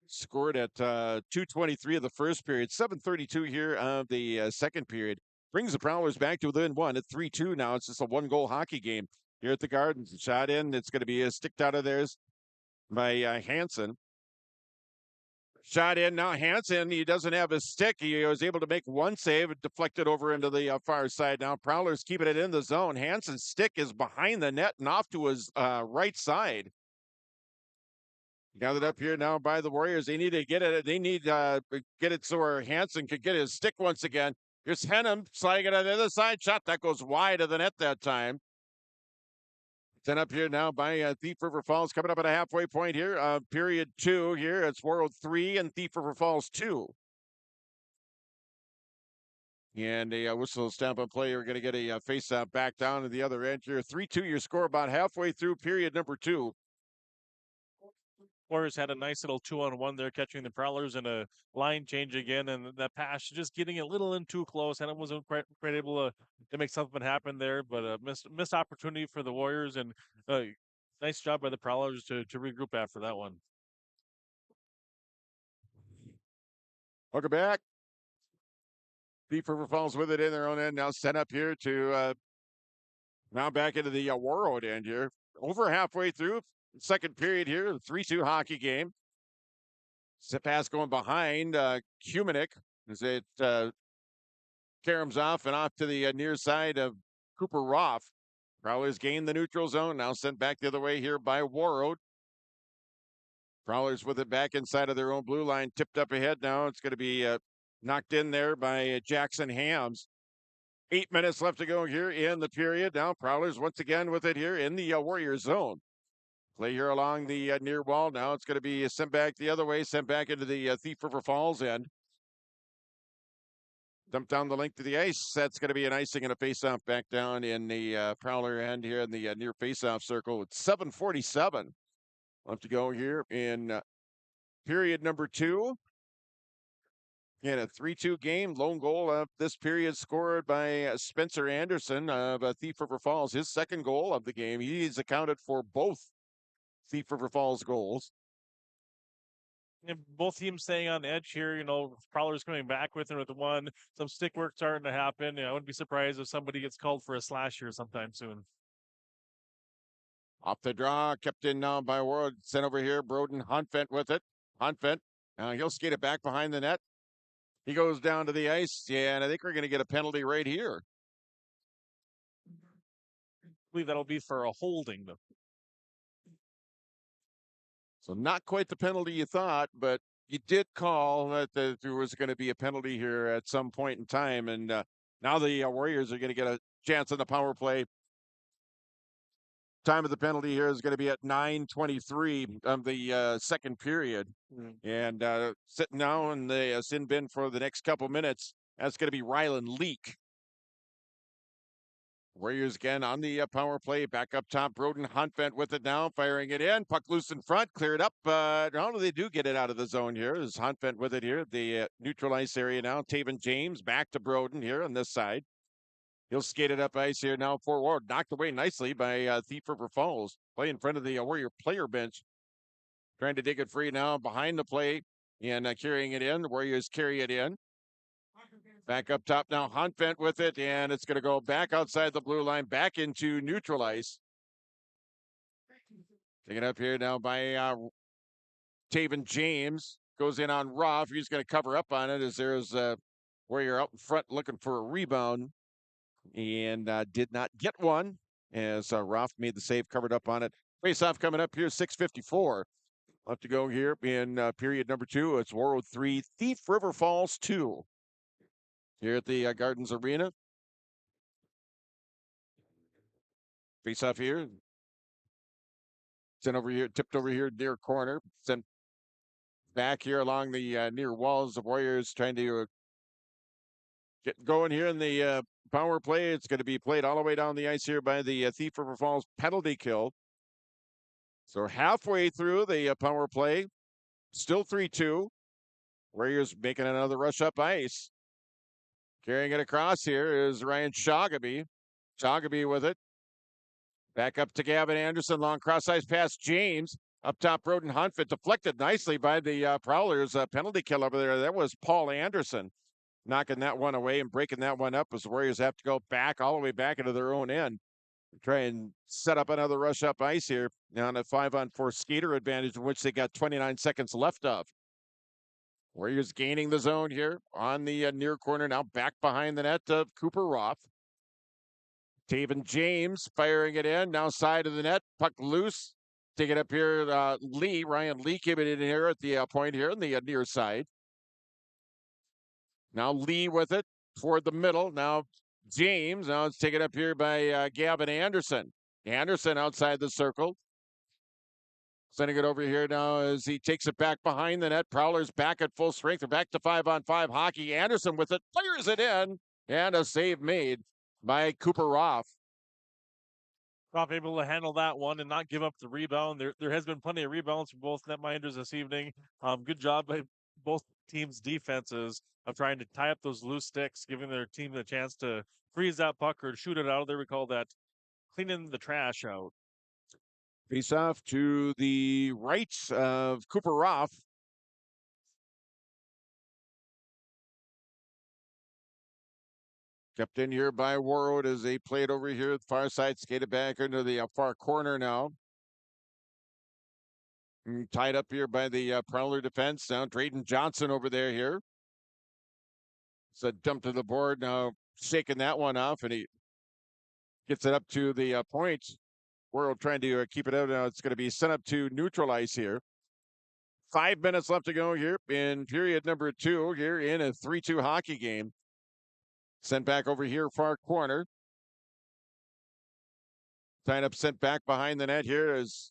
Scored at 2:23 of the first period. 7:32 here of the second period. Brings the Prowlers back to within 1 at 3-2 now. It's just a 1-goal hockey game here at the Gardens. Shot in. It's going to be sticked out of theirs by Hansen. Shot in now. Hansen, he doesn't have his stick. He was able to make one save. It deflected over into the far side now. Prowlers keeping it in the zone. Hansen's stick is behind the net and off to his right side. Gathered up here now by the Warriors. They need to get it. They need get it so where Hansen could get his stick once again. Here's Henham sliding it on the other side. Shot that goes wide of the net that time. Sent up here now by Thief River Falls, coming up at a halfway point here. Period 2 here. It's Warroad 3 and Thief River Falls 2. And a whistle stamp on play. You're going to get a face-off back down to the other end here. 3-2 your score about halfway through period number 2. Warriors had a nice little 2-on-1 there, catching the Prowlers in a line change again, and that pass just getting a little in too close. And it wasn't quite able to make something happen there, but a missed opportunity for the Warriors, and nice job by the Prowlers to regroup after that one. Welcome back. Thief River Falls with it in their own end. Now set up here to now back into the Warroad end here. Over halfway through. Second period here, 3-2 hockey game. Zip pass going behind Kumanik as it caroms off and off to the near side of Cooper Roth. Prowlers gain the neutral zone, now sent back the other way here by Warroad. Prowlers with it back inside of their own blue line, tipped up ahead now. It's going to be knocked in there by Jackson Hams. 8 minutes left to go here in the period. Now Prowlers once again with it here in the Warrior zone. Play here along the near wall. Now it's going to be sent back the other way, sent back into the Thief River Falls end. Dumped down the length of the ice. That's going to be an icing and a face-off back down in the Prowler end here in the near face-off circle. It's 7:47 left to go here in period number 2. In a 3-2 game, lone goal of this period scored by Spencer Anderson of Thief River Falls. His second goal of the game. He's accounted for both Thief River Falls goals. And both teams staying on edge here. Prowlers coming back with one. Some stick work starting to happen. I wouldn't be surprised if somebody gets called for a slash here sometime soon. Off the draw, kept in now by Warroad. Sent over here, Broden Honfett with it. Honfett, he'll skate it back behind the net. He goes down to the ice, and I think we're going to get a penalty right here. I believe that'll be for a holding, though. So not quite the penalty you thought, but you did call that there was going to be a penalty here at some point in time, and now the Warriors are going to get a chance on the power play. Time of the penalty here is going to be at 9:23 of the second period, and sitting now in the sin bin for the next couple minutes. That's going to be Rylan Leak. Warriors again on the power play. Back up top, Broden Huntvent with it now, firing it in. Puck loose in front, cleared up. No, they do get it out of the zone here. There's Huntvent with it here. The neutral ice area now. Taven James back to Broden here on this side. He'll skate it up ice here now for Warroad. Knocked away nicely by Thief River Falls. Play in front of the Warrior player bench. Trying to dig it free now behind the play and carrying it in. The Warriors carry it in. Back up top now, Huntvent with it, and it's going to go back outside the blue line, back into neutral ice. Taken up here now by Taven James. Goes in on Roth. He's going to cover up on it as there's Warrior out in front looking for a rebound. And did not get one as Roth made the save, covered up on it. Face-off coming up here, 6:54. Left to go here in period number 2. It's Warroad 3, Thief River Falls 2. Here at the Gardens Arena. Face off here. Sent over here, tipped over here near corner. Sent back here along the near walls. The Warriors trying to get going here in the power play. It's going to be played all the way down the ice here by the Thief River Falls penalty kill. So halfway through the power play, still 3-2. Warriors making another rush up ice. Carrying it across here is Ryan Shoggaby. Shoggaby with it. Back up to Gavin Anderson. Long cross ice pass James. Up top, Broden Huntvent. Deflected nicely by the Prowlers. Penalty kill over there. That was Paul Anderson knocking that one away and breaking that one up as the Warriors have to go back all the way back into their own end. Try and set up another rush up ice here on a 5-on-4 skater advantage in which they got 29 seconds left of. Warriors gaining the zone here on the near corner now, back behind the net of Cooper Roth. Taven James firing it in, now side of the net, puck loose. Take it up here, Ryan Lee keeping it in here at the point here on the near side. Now Lee with it toward the middle. Now James, now it's taken up here by Gavin Anderson. Anderson outside the circle. Sending it over here now as he takes it back behind the net. Prowlers back at full strength. They're back to 5-on-5 hockey. Anderson with it, fires it in, and a save made by Cooper Roth. Roth able to handle that one and not give up the rebound. There has been plenty of rebounds from both netminders this evening. Good job by both teams' defenses of trying to tie up those loose sticks, giving their team the chance to freeze that puck or shoot it out of there. We call that cleaning the trash out. Face off to the right of Cooper Roth. Kept in here by Warroad as they played over here at the far side, skated back into the far corner now. Tied up here by the Prowler defense. Now Drayden Johnson over there here. It's a dump to the board now, shaking that one off, and he gets it up to the point. Warroad trying to keep it out. Now it's going to be sent up to neutral ice here. 5 minutes left to go here in period number 2 here in a 3-2 hockey game. Sent back over here, far corner. Tied up, sent back behind the net here as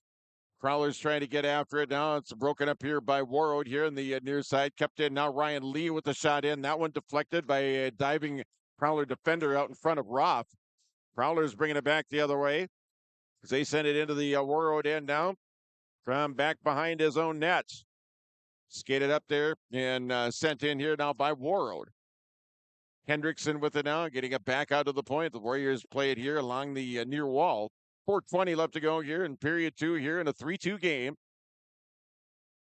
Prowler's trying to get after it now. It's broken up here by Warroad here in the near side. Kept in now Ryan Lee with the shot in. That one deflected by a diving Prowler defender out in front of Roth. Prowler's bringing it back the other way as they send it into the Warroad end now from back behind his own net. Skated up there and sent in here now by Warroad. Hendrickson with it now, getting it back out to the point. The Warriors play it here along the near wall. 4:20 left to go here in period 2 here in a 3-2 game.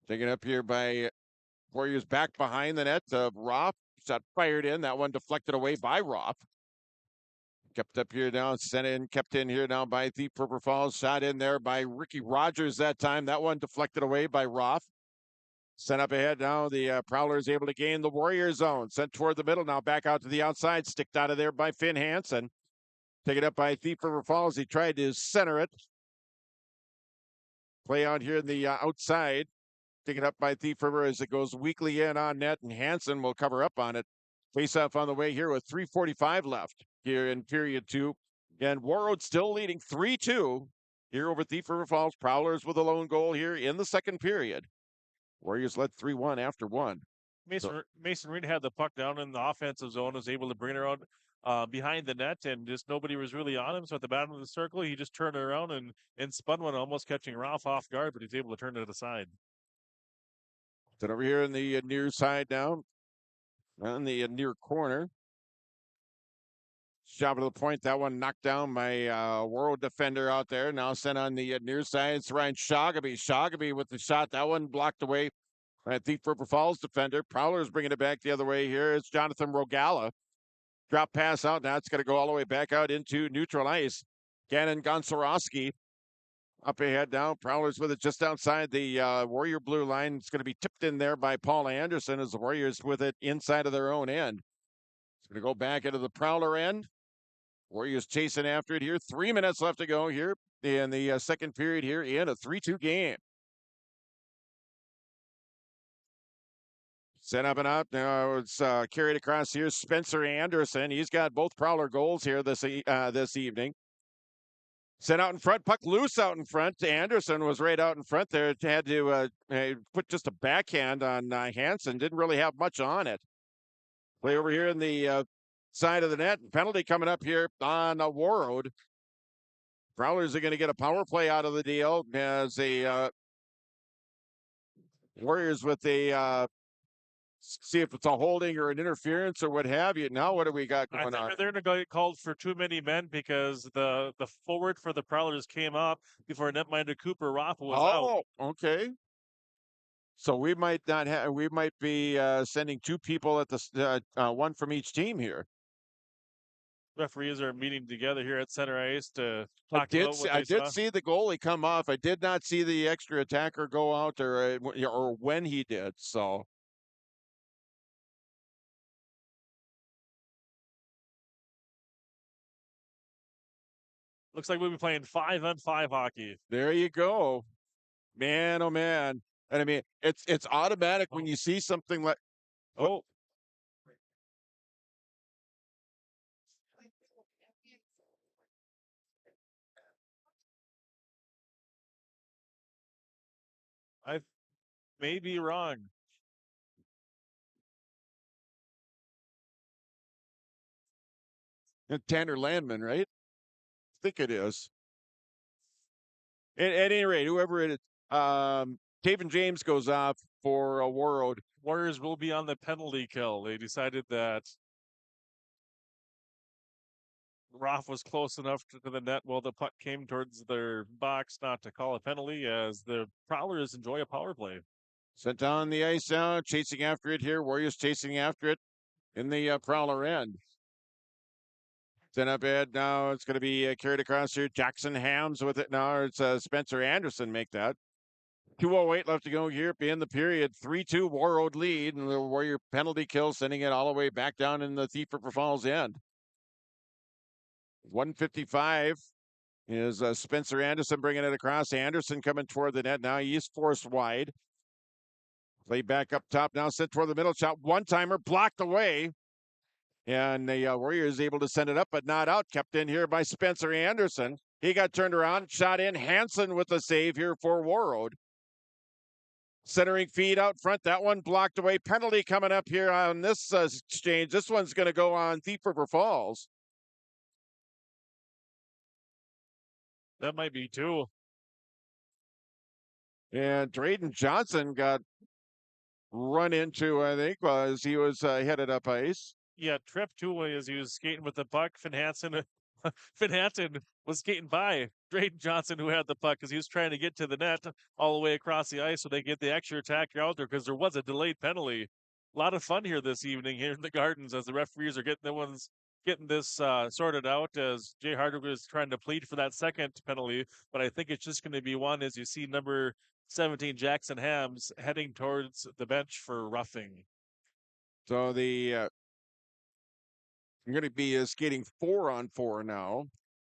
Taken up here by Warriors back behind the net of Roth. Shot fired in. That one deflected away by Roth. Kept up here now, sent in, kept in here now by Thief River Falls. Shot in there by Ricky Rogers that time. That one deflected away by Roth. Sent up ahead now. The Prowler is able to gain the Warrior zone. Sent toward the middle now, back out to the outside. Sticked out of there by Finn Hansen. Taken up by Thief River Falls. He tried to center it. Play out here in the outside. taken up by Thief River as it goes weakly in on net, and Hansen will cover up on it. Face off on the way here with 3:45 left here in period 2. And Warroad still leading 3-2 here over Thief River Falls. Prowlers with a lone goal here in the second period. Warriors led 3-1 after 1. Mason Reed had the puck down in the offensive zone, was able to bring it around behind the net, and just nobody was really on him. So at the bottom of the circle, he just turned it around and spun one, almost catching Ralph off guard, but he's able to turn it aside. Then over here in the near side now, on the near corner. Shot to the point. That one knocked down by World defender out there. Now sent on the near side. It's Ryan Shoggaby. Shoggaby with the shot. That one blocked away by Thief River Falls defender. Prowler's bringing it back the other way here. It's Jonathan Rogala. Drop pass out. Now it's going to go all the way back out into neutral ice. Gannon Gonsorowski up ahead now. Prowlers with it just outside the Warrior blue line. It's going to be tipped in there by Paul Anderson as the Warriors with it inside of their own end. It's going to go back into the Prowler end. Warriors chasing after it here. 3 minutes left to go here in the second period here in a 3-2 game. Set up and up. Now it's carried across here. Spencer Anderson. He's got both Prowler goals here this evening. Sent out in front. Puck loose out in front. Anderson was right out in front there. Had to put just a backhand on Hansen. Didn't really have much on it. Play over here in the side of the net. Penalty coming up here on Warroad. Prowlers are going to get a power play out of the deal as the Warriors with the see if it's a holding or an interference or what have you. Now what do we got going on? They're going to get called for too many men because the forward for the Prowlers came up before netminder Cooper Rafa was out. Oh, okay. So we might not have. We might be sending two people at the one from each team here. Referees are meeting together here at center ice to talk I about what they saw. did see the goalie come off. I did not see the extra attacker go out or when he did. So. Looks like we'll be playing 5-on-5 hockey. There you go. Man, oh man. And I mean, it's automatic when you see something like I may be wrong. Tanner Landman, right? I think it is. At any rate, whoever it is, Taven James goes off for a Warroad. Warriors will be on the penalty kill. They decided that Roth was close enough to the net while the puck came towards their box not to call a penalty as the Prowlers enjoy a power play. Sent down the ice now, chasing after it here. Warriors chasing after it in the Prowler end. Sent up ahead now. It's going to be carried across here. Jackson Hams with it now. It's Spencer Anderson make that. 2:08 left to go here in the period. 3-2 Warroad lead, and the Warrior penalty kill sending it all the way back down in the Thief River Falls end. 155 is Spencer Anderson bringing it across. Anderson coming toward the net now. He's forced wide. Play back up top now. Sent toward the middle. Shot one-timer blocked away. And the Warriors able to send it up, but not out. Kept in here by Spencer Anderson. He got turned around, shot in. Hansen with the save here for Warroad. Centering feed out front. That one blocked away. Penalty coming up here on this exchange. This one's going to go on Thief River Falls. That might be two. And Drayden Johnson got run into, I think, as he was headed up ice. Yeah, tripped too as he was skating with the puck. Finn Hansen was skating by Drayden Johnson, who had the puck, because he was trying to get to the net all the way across the ice so they get the extra attacker out there because there was a delayed penalty. A lot of fun here this evening here in the Gardens as the referees are getting this sorted out as Jay Hardwick is trying to plead for that second penalty, but I think it's just going to be one as you see number 17 Jackson Hams heading towards the bench for roughing. So the I'm going to be skating 4-on-4 now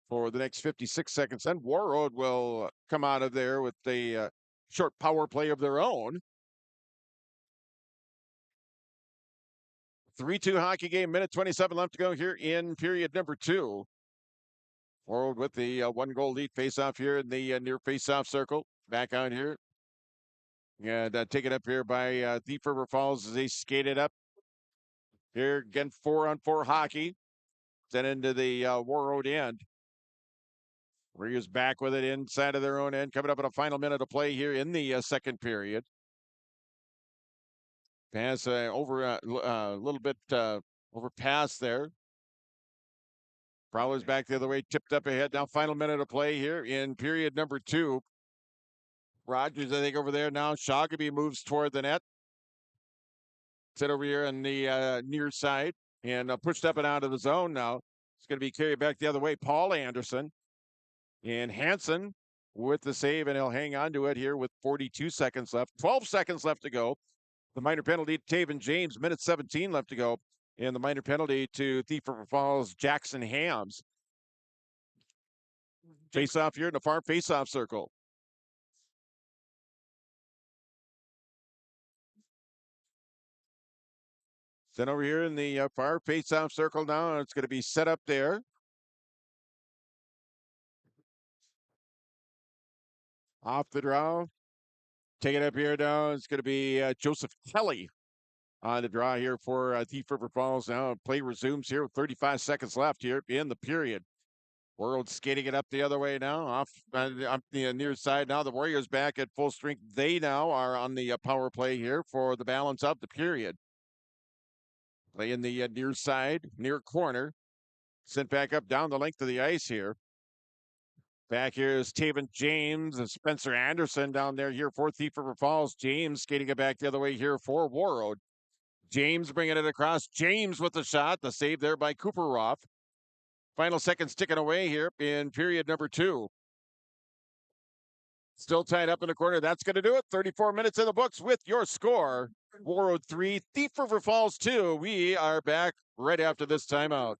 for the next 56 seconds. And Warroad will come out of there with a short power play of their own. 3-2 hockey game, minute 27 left to go here in period number 2. Warroad with the 1-goal lead face-off here in the near face-off circle. Back out here. And taken up here by Thief River Falls as they skated up. Here again, 4-on-4 hockey. Sent into the Warroad end. Warriors back with it inside of their own end. Coming up in a final minute of play here in the second period. Pass over a little bit overpass there. Prowler's back the other way, tipped up ahead. Now final minute of play here in period number 2. Rogers, I think, over there now. Shoggaby moves toward the net. Sit over here on the near side and pushed up and out of the zone now. It's going to be carried back the other way. Paul Anderson and Hansen with the save, and he'll hang on to it here with 42 seconds left. 12 seconds left to go. The minor penalty to Taven James, minute 17 left to go. And the minor penalty to Thief River Falls, Jackson Hams. Face off here in the far face off circle. Then over here in the far face off circle now, it's going to be set up there. Off the draw. Take it up here now. It's going to be Joseph Kelly on the draw here for Thief River Falls now. Play resumes here with 35 seconds left here in the period. Warroad skating it up the other way now, off the near side now. The Warriors back at full strength. They now are on the power play here for the balance of the period. Play in the near side, near corner. Sent back up down the length of the ice here. Back here is Taven James and Spencer Anderson down there here for Thief River Falls. James skating it back the other way here for Warroad. James bringing it across. James with the shot. The save there by Cooperroff. Final seconds ticking away here in period number 2. Still tied up in the corner. That's going to do it. 34 minutes in the books with your score. Warroad 3, Thief River Falls 2. We are back right after this timeout.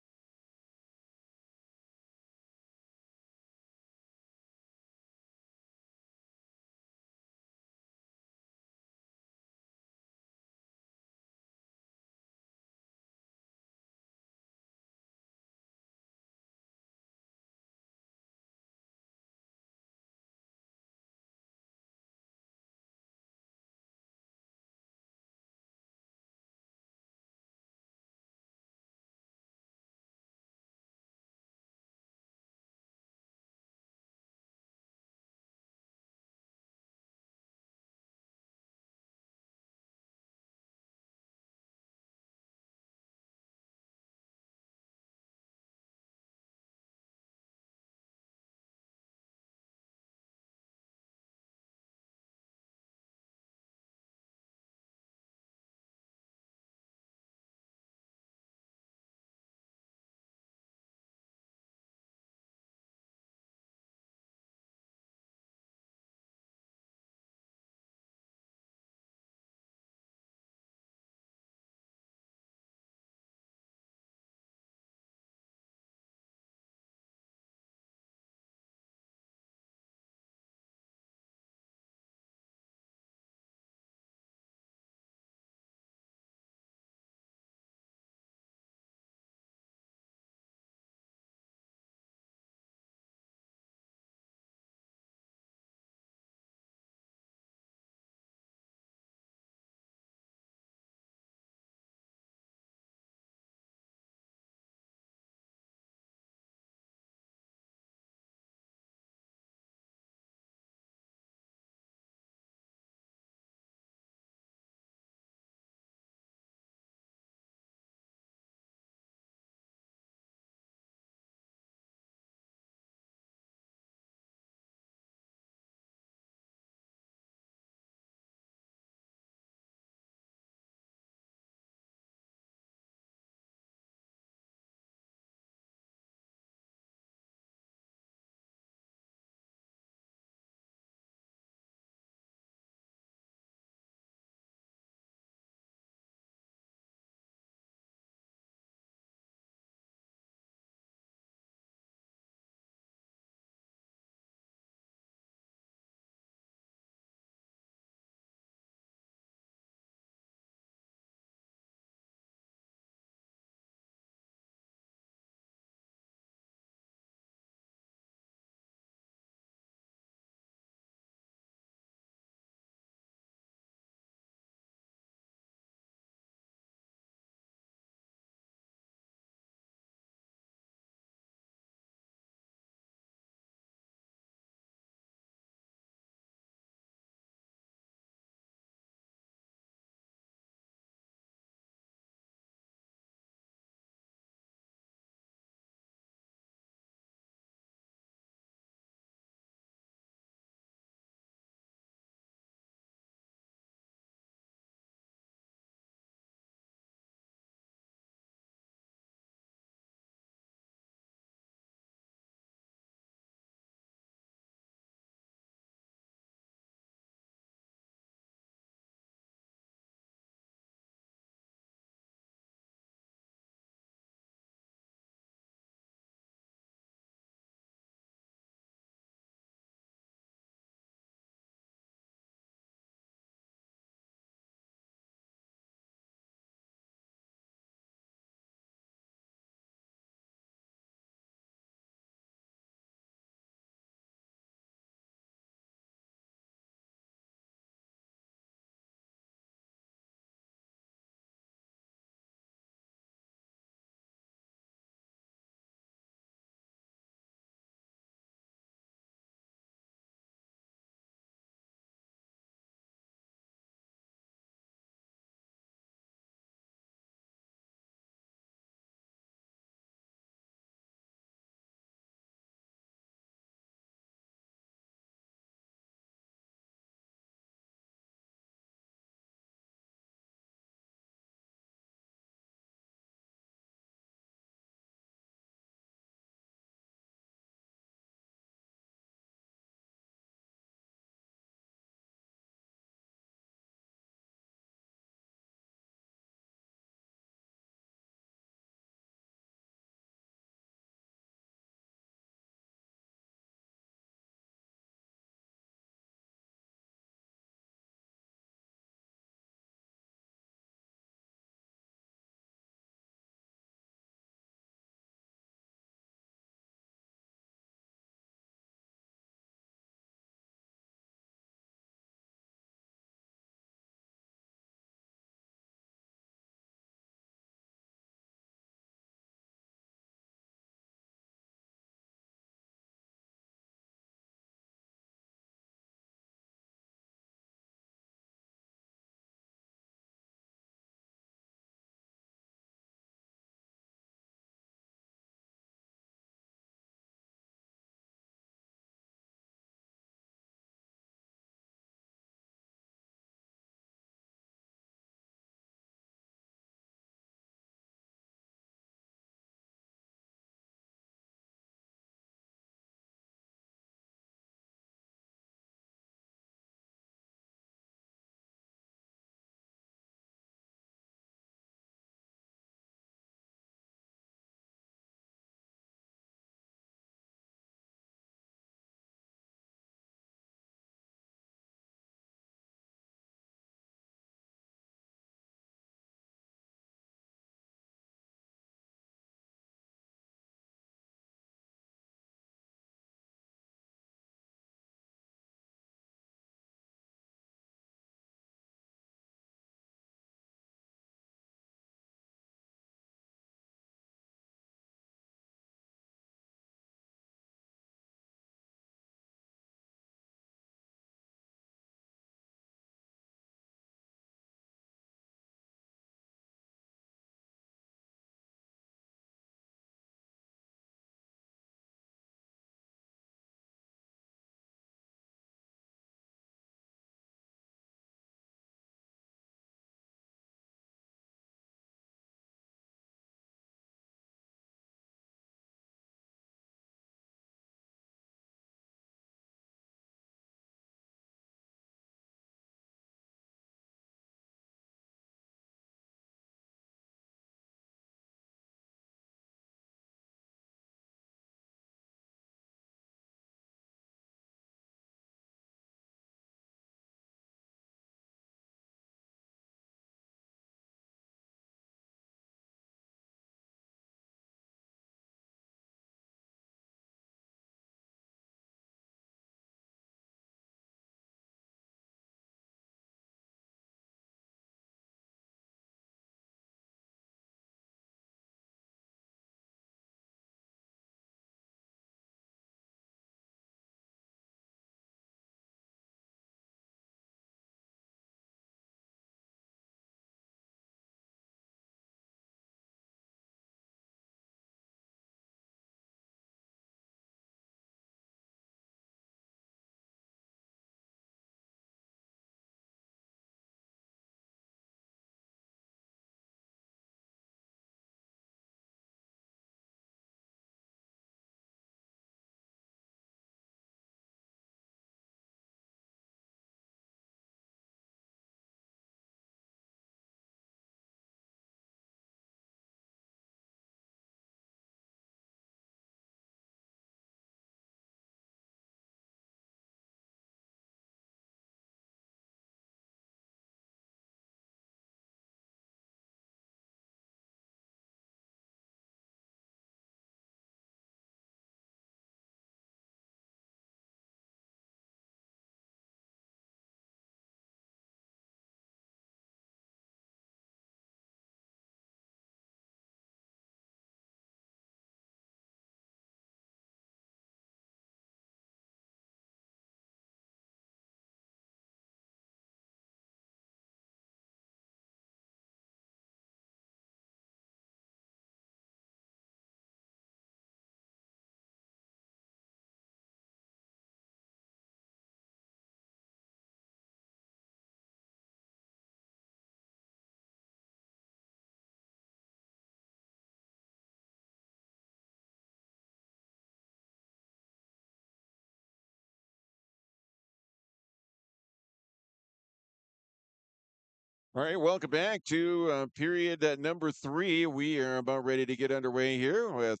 All right, welcome back to period number 3. We are about ready to get underway here with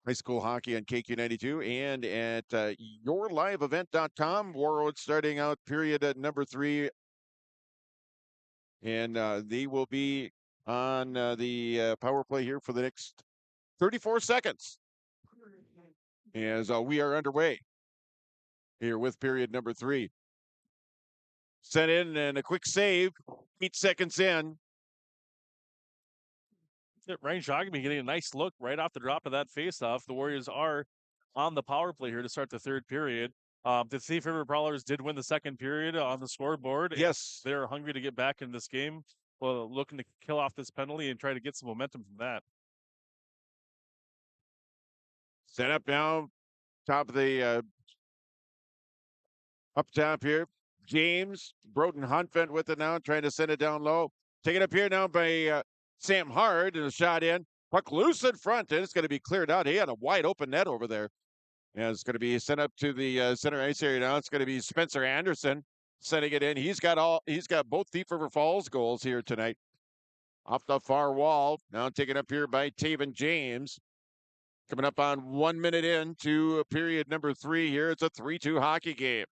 high school hockey on KQ92 and at yourliveevent.com. Warroad starting out period number 3. And they will be on the power play here for the next 34 seconds as we are underway here with period number 3. Sent in and a quick save, 8 seconds in. Ryan Shogamy getting a nice look right off the drop of that faceoff. The Warriors are on the power play here to start the third period. The Thief River Prowlers did win the second period on the scoreboard. Yes. They're hungry to get back in this game. Well, looking to kill off this penalty and try to get some momentum from that. Set up now, top of the up top here. James, Broden Huntvent with it now, trying to send it down low. Taken up here now by Sam Hard, and a shot in. Puck loose in front, and it's going to be cleared out. He had a wide open net over there. And it's going to be sent up to the center ice area now. It's going to be Spencer Anderson sending it in. He's got both Thief River Falls goals here tonight. Off the far wall, now taken up here by Taven James. Coming up on 1 minute into period number 3 here. It's a 3-2 hockey game.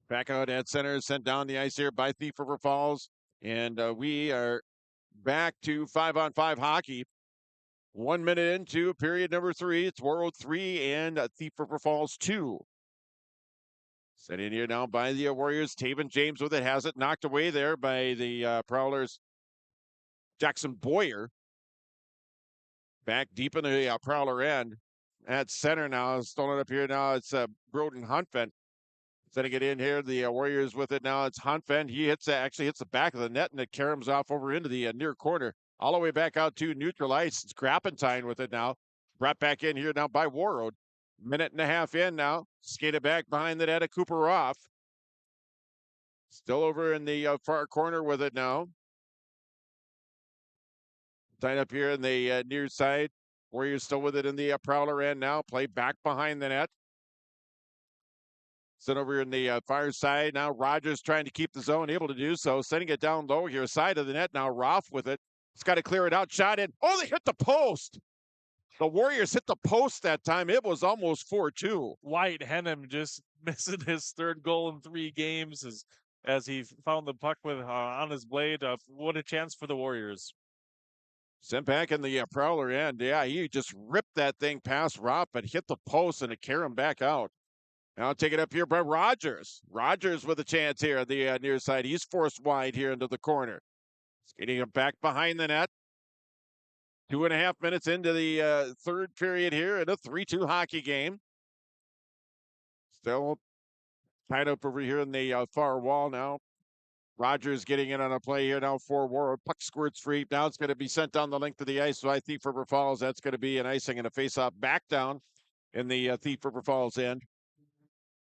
Back out at center, sent down the ice here by Thief River Falls. And we are back to 5-on-5 hockey. 1 minute into period number 3. It's Warroad 3 and Thief River Falls 2. Sent in here now by the Warriors. Taven James with it. Has it knocked away there by the Prowlers. Jackson Boyer. Back deep in the Prowler end. At center now. Stolen up here now. It's Broden Huntvent. Sending it in here. The Warriors with it now. It's Huntvent. He actually hits the back of the net, and it caroms off over into the near corner. All the way back out to neutral ice. It's Grappentine with it now. Brought back in here now by Warroad. Minute and a half in now. Skated back behind the net of Cooper off. Still over in the far corner with it now. Tied up here in the near side. Warriors still with it in the Prowler end now. Play back behind the net. Sent over in the far side. Now Rogers trying to keep the zone, able to do so. Sending it down low here, side of the net. Now Roth with it. It's got to clear it out. Shot in. Oh, they hit the post. The Warriors hit the post that time. It was almost 4-2. Wyatt Henham just missing his third goal in 3 games as he found the puck with on his blade. What a chance for the Warriors. Sent back in the Prowler end. Yeah, he just ripped that thing past Roth, but hit the post and it carried him back out. Now take it up here by Rogers. Rogers with a chance here at the near side. He's forced wide here into the corner. Skating him back behind the net. 2.5 minutes into the third period here in a 3-2 hockey game. Still tied up over here in the far wall now. Rogers getting in on a play here now for Warroad. Puck squirts free. Now it's going to be sent down the length of the ice. So I think River Falls, that's going to be an icing and a face-off back down in the Thief River Falls end.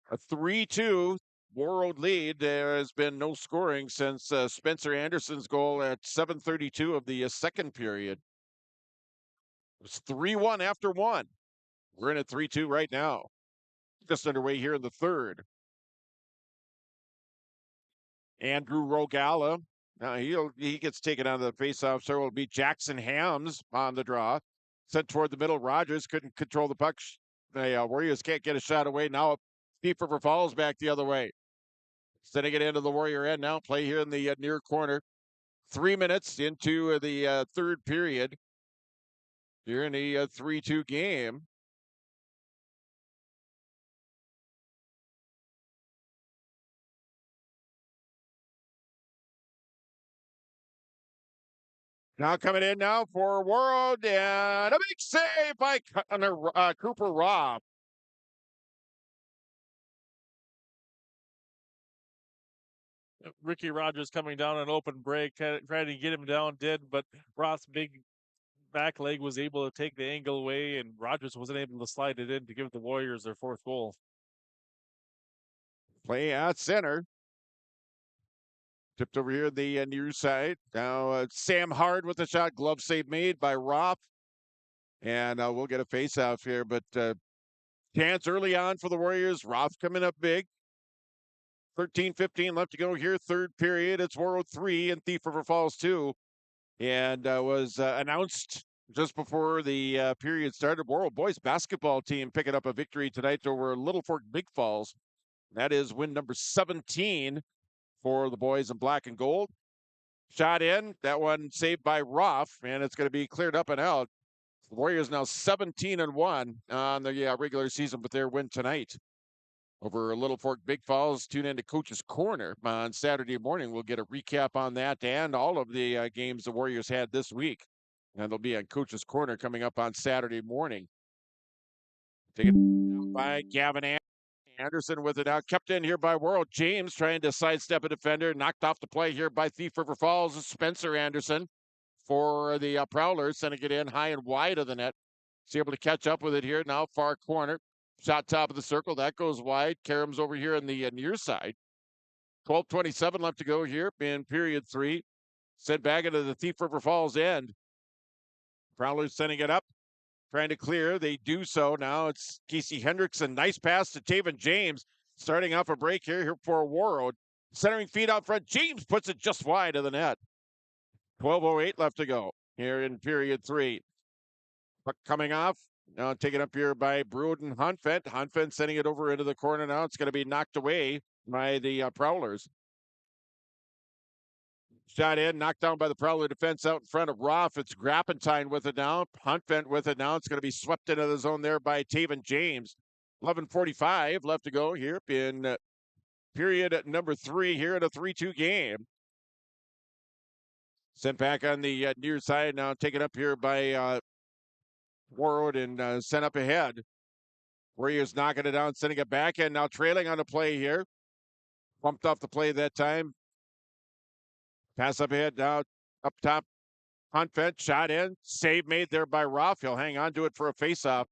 A 3-2 Warroad lead. There has been no scoring since Spencer Anderson's goal at 7:32 of the second period. It was 3-1 after 1. We're in at 3-2 right now. Just underway here in the third. Andrew Rogala. Now he gets taken out of the faceoff, so it'll be Jackson Hams on the draw. Sent toward the middle. Rogers couldn't control the puck. The Warriors can't get a shot away. Now Thief River Falls back the other way. Sending it into the Warrior end now. Play here in the near corner. 3 minutes into the third period. Here in a 3-2 game. Now coming in now for Warroad, and a big save by Cooper Robb. Ricky Rogers coming down an open break, trying to get him down, but Roth's big back leg was able to take the angle away, and Rogers wasn't able to slide it in to give the Warriors their 4th goal. Play at center. Tipped over here the near side. Now Sam Hard with the shot. Glove save made by Roth. And we'll get a face-off here. But chance early on for the Warriors. Roth coming up big. 13:15 left to go here. Third period. It's Warroad 3 and Thief River Falls 2. And was announced just before the period started. Warroad boys basketball team picking up a victory tonight over Little Fork Big Falls. That is win number 17 for the boys in black and gold. Shot in. That one saved by Roth, and it's going to be cleared up and out. The Warriors now 17-1 on the regular season with their win tonight over Little Fork Big Falls. Tune in to Coach's Corner on Saturday morning. We'll get a recap on that and all of the games the Warriors had this week. And they'll be on Coach's Corner coming up on Saturday morning. Taken by Gavin Anderson with it out. Kept in here by Warroad. James trying to sidestep a defender. Knocked off the play here by Thief River Falls. Spencer Anderson for the Prowlers. Sending it in high and wide of the net. He's able to catch up with it here. Now far corner. Shot top of the circle. That goes wide. Karam's over here on the near side. 12:27 left to go here in period 3. Sent back into the Thief River Falls end. Prowlers sending it up. Trying to clear. They do so. Now it's Casey Hendrickson. Nice pass to Taven James. Starting off a break here for Warroad. Centering feed out front. James puts it just wide of the net. 12:08 left to go here in period 3. Puck coming off. Now taken up here by Brood and Hunfent. Hunfent sending it over into the corner now. It's going to be knocked away by the Prowlers. Shot in, knocked down by the Prowler defense out in front of Roth. It's Grappentine with it now. Hunfent with it now. It's going to be swept into the zone there by Taven James. 11:45 left to go here in period number 3 here in a 3-2 game. Sent back on the near side now, taken up here by Warroad and sent up ahead. Warriors knocking it down, sending it back, and now trailing on the play here. Pumped off the play that time. Pass up ahead now, up top. Hunfent shot in. Save made there by Roth. He'll hang on to it for a faceoff.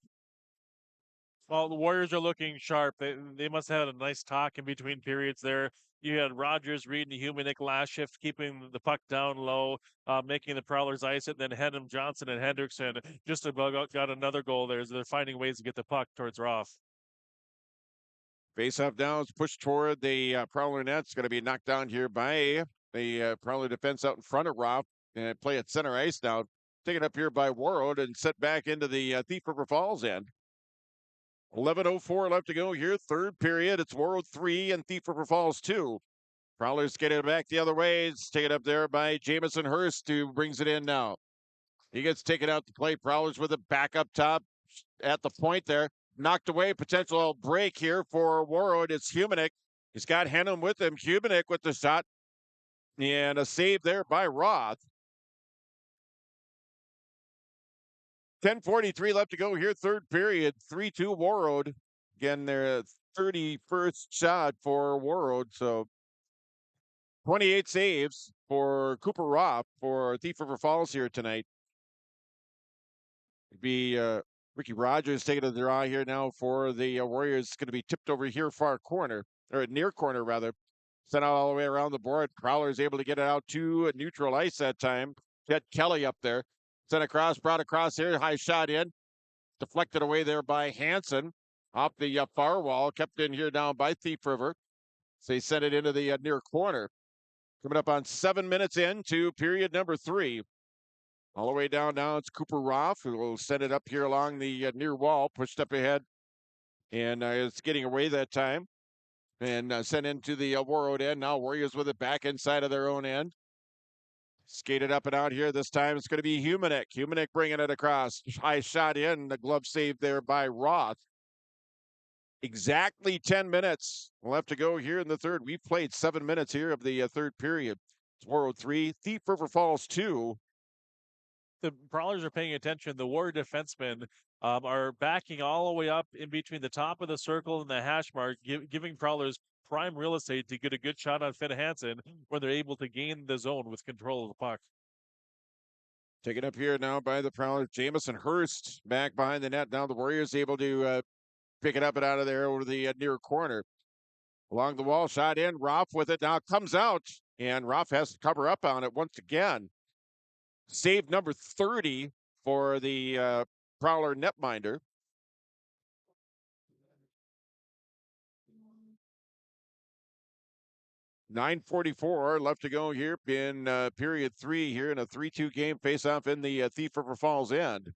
Well, the Warriors are looking sharp. They must have had a nice talk in between periods there. You had Rogers, Reed, and Humanik last shift, keeping the puck down low, making the Prowlers ice it. Then Henham, Johnson, and Hendrickson just about got another goal there. So they're finding ways to get the puck towards Roth. Face-off now is pushed toward the Prowler net. It's going to be knocked down here by the Prowler defense out in front of Roth. And play at center ice now. Taken up here by Warroad and set back into the Thief River Falls end. 11:04 left to go here. Third period. It's Warroad 3 and Thief River Falls 2. Prowlers getting it back the other way. It's taken up there by Jamison Hurst, who brings it in now. He gets taken out to play. Prowlers with it back up top at the point there. Knocked away. Potential break here for Warroad. It's Humanik. He's got Henham with him. Humanik with the shot. And a save there by Roth. 10:43 left to go here. Third period. 3-2 Warroad. Again, their 31st shot for Warroad. So 28 saves for Cooper Roth for Thief River Falls here tonight. It'd be Ricky Rogers taking the draw here now for the Warriors. It's going to be tipped over here far corner, or near corner rather. Sent out all the way around the board. Prowler is able to get it out to neutral ice that time. Jet Kelly up there. Sent across, brought across here. High shot in. Deflected away there by Hansen. Off the far wall. Kept in here down by Thief River. So he sent it into the near corner. Coming up on 7 minutes into period number 3. All the way down now, it's Cooper Roth who will send it up here along the near wall. Pushed up ahead. And it's getting away that time. And sent into the Warroad end. Now Warriors with it back inside of their own end. Skated up and out here. This time it's going to be Humanik. Humanik bringing it across. High shot in. The glove saved there by Roth. Exactly 10 minutes left to go here in the third. We've played 7 minutes here of the third period. It's Warroad 3, Thief River Falls 2. The Prowlers are paying attention. The Warrior defensemen are backing all the way up in between the top of the circle and the hash mark, giving Prowlers prime real estate to get a good shot on Finn Hansen when they're able to gain the zone with control of the puck. Taken up here now by the Prowlers. Jamison Hurst back behind the net. Now the Warriors able to pick it up and out of there over the near corner. Along the wall, shot in. Roth with it now comes out, and Roth has to cover up on it once again. Save number 30 for the Prowler netminder. 9:44 left to go here in period 3 here in a 3-2 game face-off in the Thief River Falls end.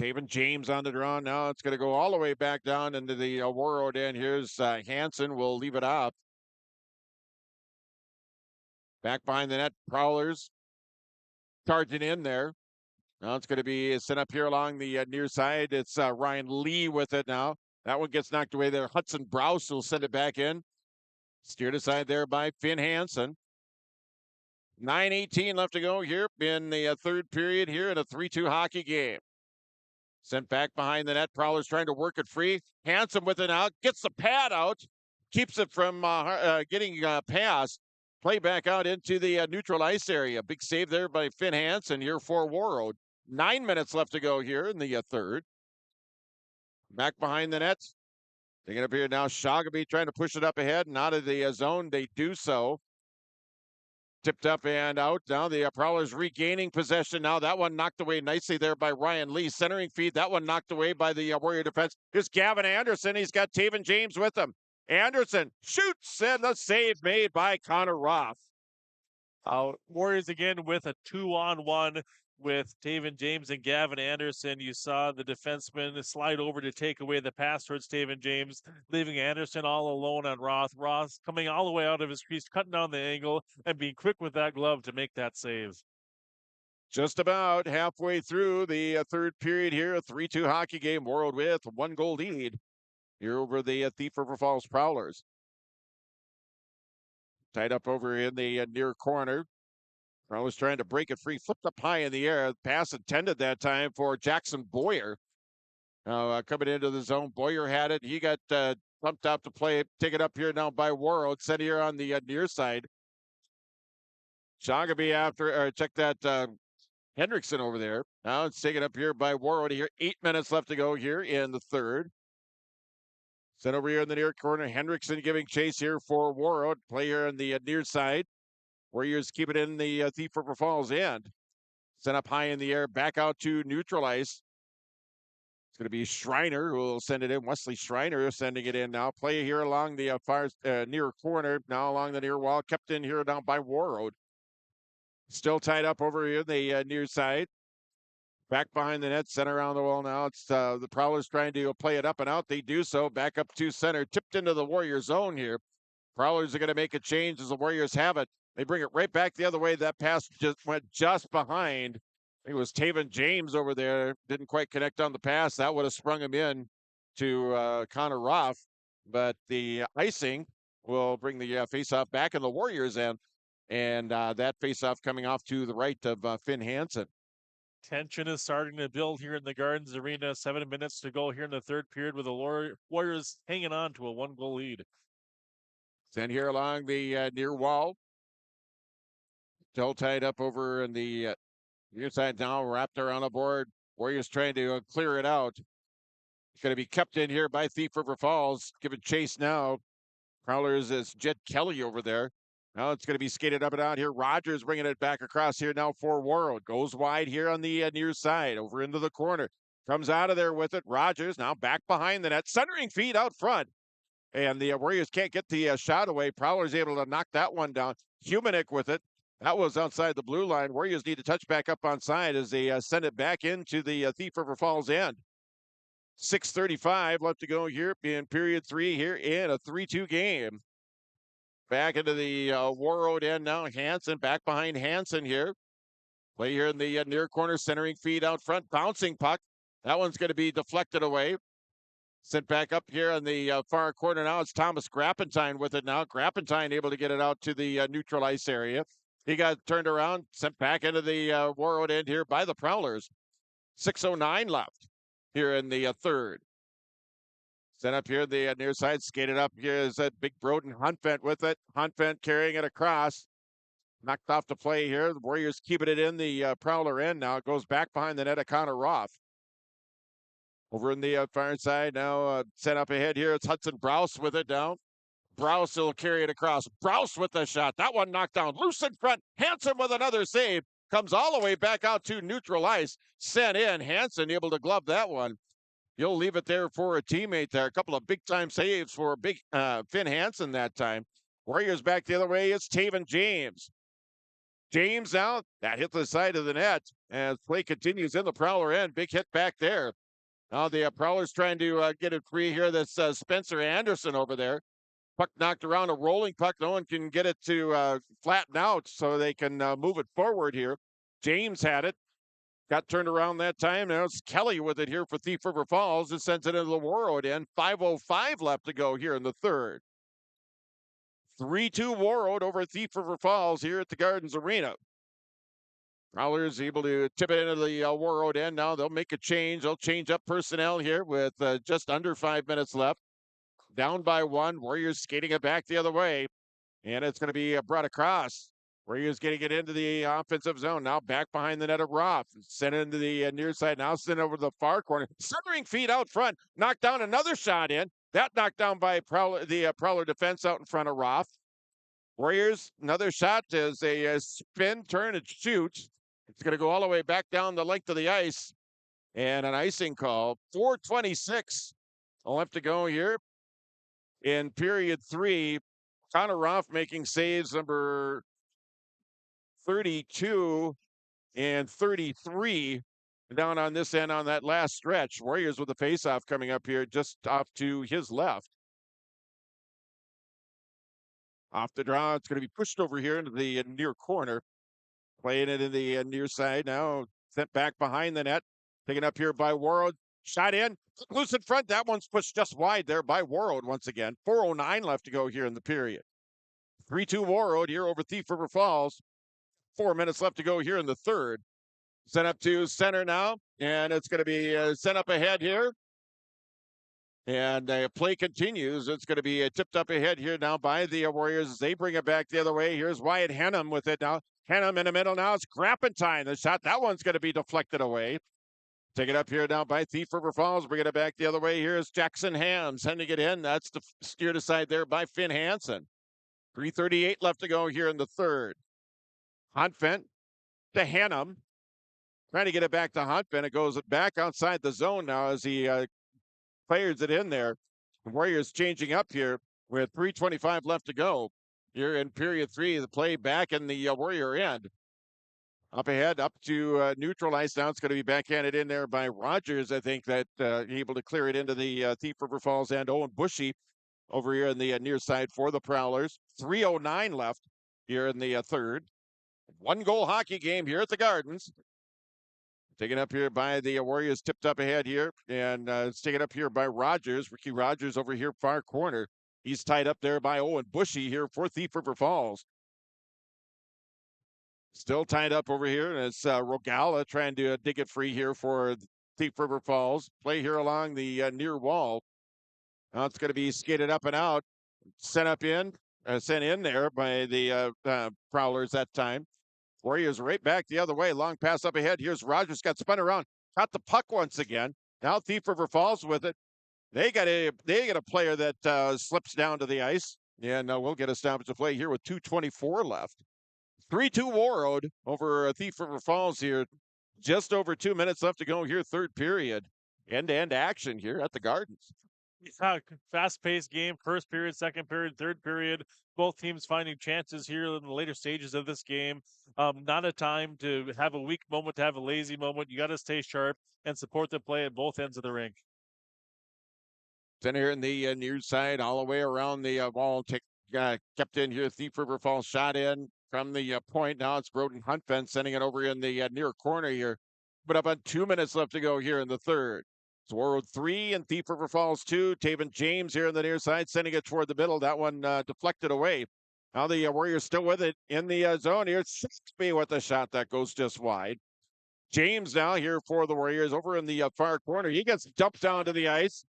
Taven James on the draw now. It's going to go all the way back down into the Warroad end. Here's Hansen. Will leave it up. Back behind the net, Prowlers charging in there. Now it's going to be sent up here along the near side. It's Ryan Lee with it now. That one gets knocked away there. Hudson Browse will send it back in. Steered aside there by Finn Hansen. 9:18 left to go here in the third period here in a 3-2 hockey game. Sent back behind the net. Prowler's trying to work it free. Hansen with it out. Gets the pad out. Keeps it from getting past. Play back out into the neutral ice area. Big save there by Finn Hansen here for Warroad. 9 minutes left to go here in the third. Back behind the net. Taking up here now. Shogamy trying to push it up ahead and out of the zone. They do so. Tipped up and out. Now the Prowlers regaining possession. Now that one knocked away nicely there by Ryan Lee. Centering feed. That one knocked away by the Warrior defense. Here's Gavin Anderson. He's got Taven James with him. Anderson shoots and the save made by Connor Roth. Warriors again with a 2-on-1 with Taven James and Gavin Anderson. You saw the defenseman slide over to take away the pass towards Taven James, leaving Anderson all alone on Roth. Roth coming all the way out of his crease, cutting down the angle, and being quick with that glove to make that save. Just about halfway through the third period here, a 3-2 hockey game. Warroad with a 1-goal lead here over the Thief River Falls Prowlers. Tied up over in the near corner. Prowlers trying to break it free. Flipped up high in the air. Pass intended that time for Jackson Boyer. Coming into the zone. Boyer had it. He got pumped out to play. Taken up here now by Warroad. Set here on the near side. Shogamy after, check that Hendrickson over there. Now it's taken up here by Warroad here. 8 minutes left to go here in the third. Sent over here in the near corner. Hendrickson giving chase here for Warroad. Play here on the near side. Warriors keep it in the Thief River Falls end. Sent up high in the air. Back out to neutral ice. It's going to be Schreiner who will send it in. Wesley Schreiner sending it in now. Play here along the far near corner. Now along the near wall. Kept in here down by Warroad. Still tied up over here in the near side. Back behind the net, center around the wall now. It's the Prowlers trying to play it up and out. They do so. Back up to center. Tipped into the Warrior zone here. Prowlers are going to make a change as the Warriors have it. They bring it right back the other way. That pass just went just behind. It was Taven James over there. Didn't quite connect on the pass. That would have sprung him in to Connor Roth. But the icing will bring the faceoff back in the Warriors end. And that faceoff coming off to the right of Finn Hansen. Tension is starting to build here in the Gardens Arena. 7 minutes to go here in the third period with the Warriors hanging on to a 1-goal lead. Sent here along the near wall. Still tied up over in the near side now, wrapped around the board. Warriors trying to clear it out. It's going to be kept in here by Thief River Falls. Giving chase now. Prowlers is Jed Kelly over there. Now it's going to be skated up and out here. Rogers bringing it back across here now for Warroad. Goes wide here on the near side, over into the corner. Comes out of there with it. Rogers now back behind the net. Centering feed out front. And the Warriors can't get the shot away. Prowler's able to knock that one down. Humanik with it. That was outside the blue line. Warriors need to touch back up on side as they send it back into the Thief River Falls end. 6:35 left to go here in period 3 here in a 3-2 game. Back into the Warroad end now. Hansen back behind Hansen here. Play here in the near corner, centering feed out front. Bouncing puck. That one's going to be deflected away. Sent back up here on the far corner now. It's Thomas Grappentine with it now. Grappentine able to get it out to the neutral ice area. He got turned around, sent back into the Warroad end here by the Prowlers. 6:09 left here in the third. Sent up here the near side, skated up here is that big Broden Huntvent with it. Huntvent carrying it across. Knocked off the play here. The Warriors keeping it in the Prowler end now. It goes back behind the net of Connor Roth. Over in the far side now, sent up ahead here. It's Hudson Browse with it now. Browse will carry it across. Browse with the shot. That one knocked down. Loose in front. Hansen with another save. Comes all the way back out to neutral ice. Sent in. Hansen able to glove that one. He'll leave it there for a teammate there. A couple of big time saves for big Finn Hansen that time. Warriors back the other way. It's Taven James. James out. That hit the side of the net as play continues in the Prowler end. Big hit back there. Now the Prowler's trying to get it free here. That's Spencer Anderson over there. Puck knocked around, a rolling puck. No one can get it to flatten out so they can move it forward here. James had it. Got turned around that time. Now it's Kelly with it here for Thief River Falls. It sends it into the Warroad end. 5:05 left to go here in the third. 3-2 Warroad over Thief River Falls here at the Gardens Arena. Prowlers able to tip it into the Warroad end. Now they'll make a change. They'll change up personnel here with just under 5 minutes left. Down by one. Warriors skating it back the other way. And it's going to be brought across. Warriors getting it into the offensive zone. Now back behind the net of Roth. Sent into the near side. Now sent over to the far corner. Centering feet out front. Knocked down another shot in. That knocked down by the Prowler defense out in front of Roth. Warriors, another shot is a spin, turn, and shoot. It's going to go all the way back down the length of the ice. And an icing call. 4:26 left to go here in period 3. Connor Roth making saves number 32 and 33 down on this end on that last stretch. Warriors with a faceoff coming up here just off to his left. Off the draw, it's going to be pushed over here into the near corner. Playing it in the near side now. Sent back behind the net. Taken up here by Warroad. Shot in. Loose in front. That one's pushed just wide there by Warroad once again. 4:09 left to go here in the period. 3-2 Warroad here over Thief River Falls. 4 minutes left to go here in the third. Sent up to center now, and it's going to be sent up ahead here. And play continues. It's going to be tipped up ahead here now by the Warriors as they bring it back the other way. Here's Wyatt Hennum with it now. Hennum in the middle now. It's Grappentine. The shot, that one's going to be deflected away. Take it up here now by Thief River Falls. Bring it back the other way. Here's Jackson Ham sending it in. That's steered aside there by Finn Hansen. 3:38 left to go here in the third. Huntvent to Hannum. Trying to get it back to Huntvent. It goes back outside the zone now as he fires it in there. The Warriors changing up here with 3:25 left to go. Here in period 3, the play back in the Warrior end. Up ahead, up to neutral ice. Now it's going to be backhanded in there by Rogers. I think that able to clear it into the Thief River Falls and Owen Bushy over here in the near side for the Prowlers. 3:09 left here in the third. 1-goal hockey game here at the Gardens. Taken up here by the Warriors, tipped up ahead here, and it's taken up here by Rogers. Ricky Rogers over here, far corner. He's tied up there by Owen Bushy here for Thief River Falls. Still tied up over here, and it's Rogala trying to dig it free here for Thief River Falls. Play here along the near wall. Now it's going to be skated up and out, sent in there by the Prowlers that time. Warriors right back the other way. Long pass up ahead. Here's Rogers, got spun around. Caught the puck once again. Now Thief River Falls with it. They got a player that slips down to the ice. And we'll get a stoppage of play here with 2:24 left. 3-2 Warroad over Thief River Falls here. Just over 2 minutes left to go here, third period. End-to-end action here at the Gardens. Yeah, fast-paced game. First period, second period, third period. Both teams finding chances here in the later stages of this game. Not a time to have a weak moment, to have a lazy moment. You got to stay sharp and support the play at both ends of the rink. Center here in the near side, all the way around the wall. Kept in here. Thief River Falls shot in from the point. Now it's Broden Huntvent sending it over in the near corner here. But about 2 minutes left to go here in the third. It's Warroad 3 and Thief River Falls 2. Taven James here on the near side, sending it toward the middle. That one deflected away. Now the Warriors still with it in the zone here. Sixby with a shot that goes just wide. James now here for the Warriors over in the far corner. He gets dumped down to the ice.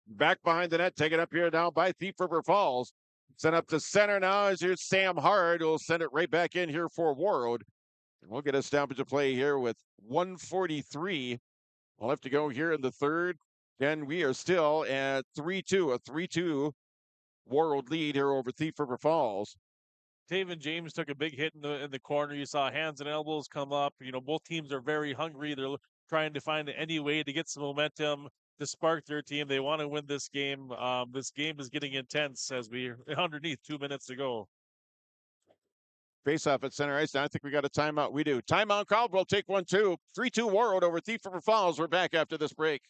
Back behind the net, taken up here now by Thief River Falls. Sent up to center now as here's Sam Hard, who'll send it right back in here for Warroad. And we'll get a stoppage of play here with 1:43. We'll have to go here in the third. And we are still at 3-2, a 3-2 Warroad lead here over Thief River Falls. Taven James took a big hit in the corner. You saw hands and elbows come up. You know, both teams are very hungry. They're trying to find any way to get some momentum. to spark their team. They want to win this game. This game is getting intense as we're underneath 2 minutes to go. Face off at center ice. Now I think we got a timeout. We do. Timeout called. We'll take 1-2. 3-2 Warroad over Thief River Falls. We're back after this break.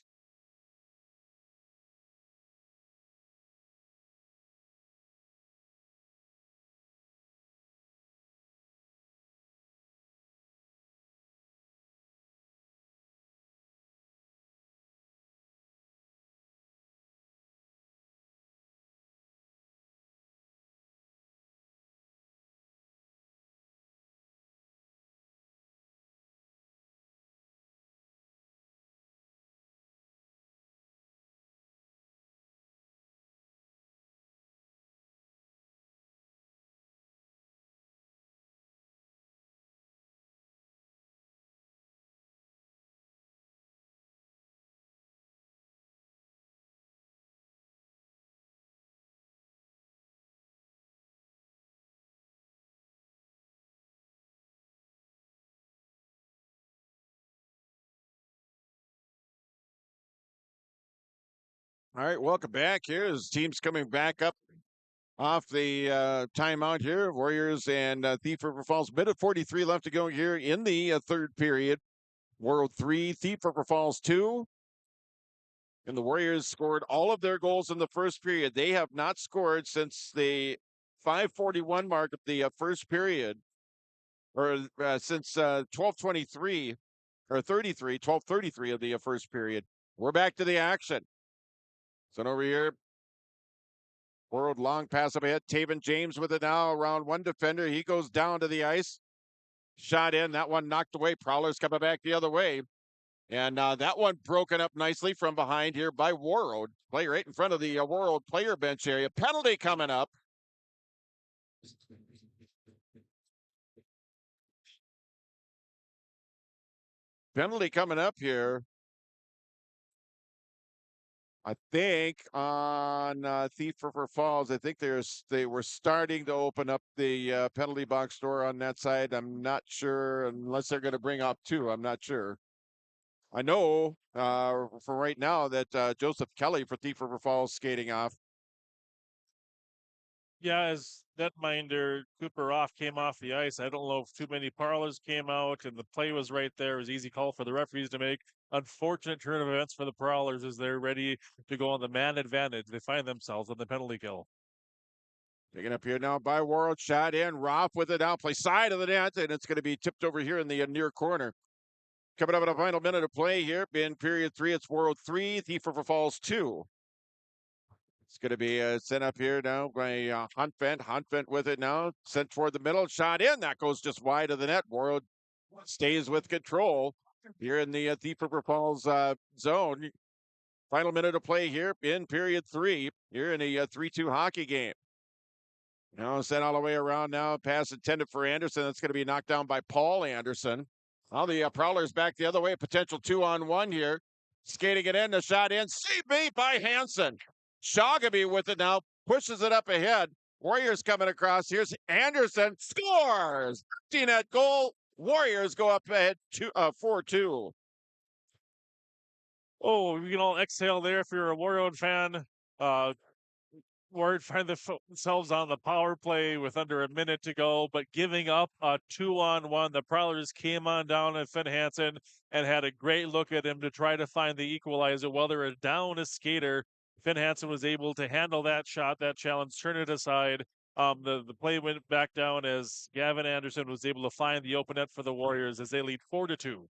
All right, welcome back. Here as teams coming back up off the timeout here. Warriors and Thief River Falls. Minute 43 left to go here in the third period. Warroad 3, Thief River Falls 2. And the Warriors scored all of their goals in the first period. They have not scored since the 5:41 mark of the first period, or since 12:23 or 12:33 of the first period. We're back to the action. So over here, Warroad long pass up ahead. Taven James with it now around one defender. He goes down to the ice. Shot in. That one knocked away. Prowler's coming back the other way. And that one broken up nicely from behind here by Warroad. Play right in front of the Warroad player bench area. Penalty coming up. Penalty coming up here. I think on Thief River Falls, I think they were starting to open up the penalty box door on that side. I'm not sure, unless they're going to bring up two. I'm not sure. I know for right now that Joseph Kelly for Thief River Falls skating off. Yeah, as netminder Cooper off came off the ice. I don't know if too many parlors came out and the play was right there. It was easy call for the referees to make. Unfortunate turn of events for the Prowlers as they're ready to go on the man advantage. They find themselves on the penalty kill. Taken up here now by Warroad. Shot in. Roth with it now. Play side of the net, and it's going to be tipped over here in the near corner. Coming up in a final minute of play here in period 3. It's Warroad 3, Thief River Falls 2. It's going to be sent up here now by Huntvent. Huntvent with it now. Sent toward the middle. Shot in. That goes just wide of the net. Warroad stays with control here in the Thief River Falls zone. Final minute of play here in period 3. Here in a 3-2 hockey game. Now sent all the way around now. Pass intended for Anderson. That's going to be knocked down by Paul Anderson. Now the Prowlers back the other way. Potential 2-on-1 here. Skating it in. The shot in. Save made by Hansen. Shogamy with it now. Pushes it up ahead. Warriors coming across. Here's Anderson. Scores! 15-net goal. Warriors go up ahead 4-2. Oh, you can all exhale there if you're a Warroad fan. Warroad find themselves on the power play with under a minute to go, but giving up a 2-on-1. The Prowlers came on down at Finn Hansen and had a great look at him to try to find the equalizer. While they were down a skater, Finn Hansen was able to handle that shot, that challenge, turn it aside. The play went back down as Gavin Anderson was able to find the open net for the Warriors as they lead 4-2.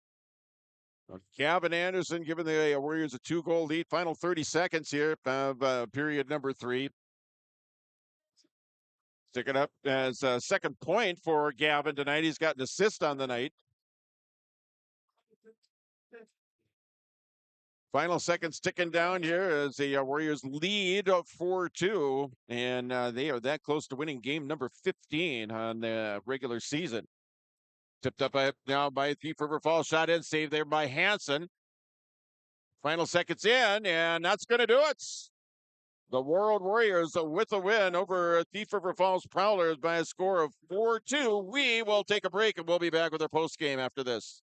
Gavin Anderson giving the Warriors a 2-goal lead. Final 30 seconds here of period number 3. Sticking up as a second point for Gavin tonight. He's got an assist on the night. Final seconds ticking down here as the Warriors lead 4-2, and they are that close to winning game number 15 on the regular season. Tipped up now by Thief River Falls. Shot in, saved there by Hansen. Final seconds in, and that's going to do it. The Warroad Warriors with a win over Thief River Falls Prowlers by a score of 4-2. We will take a break, and we'll be back with our post game after this.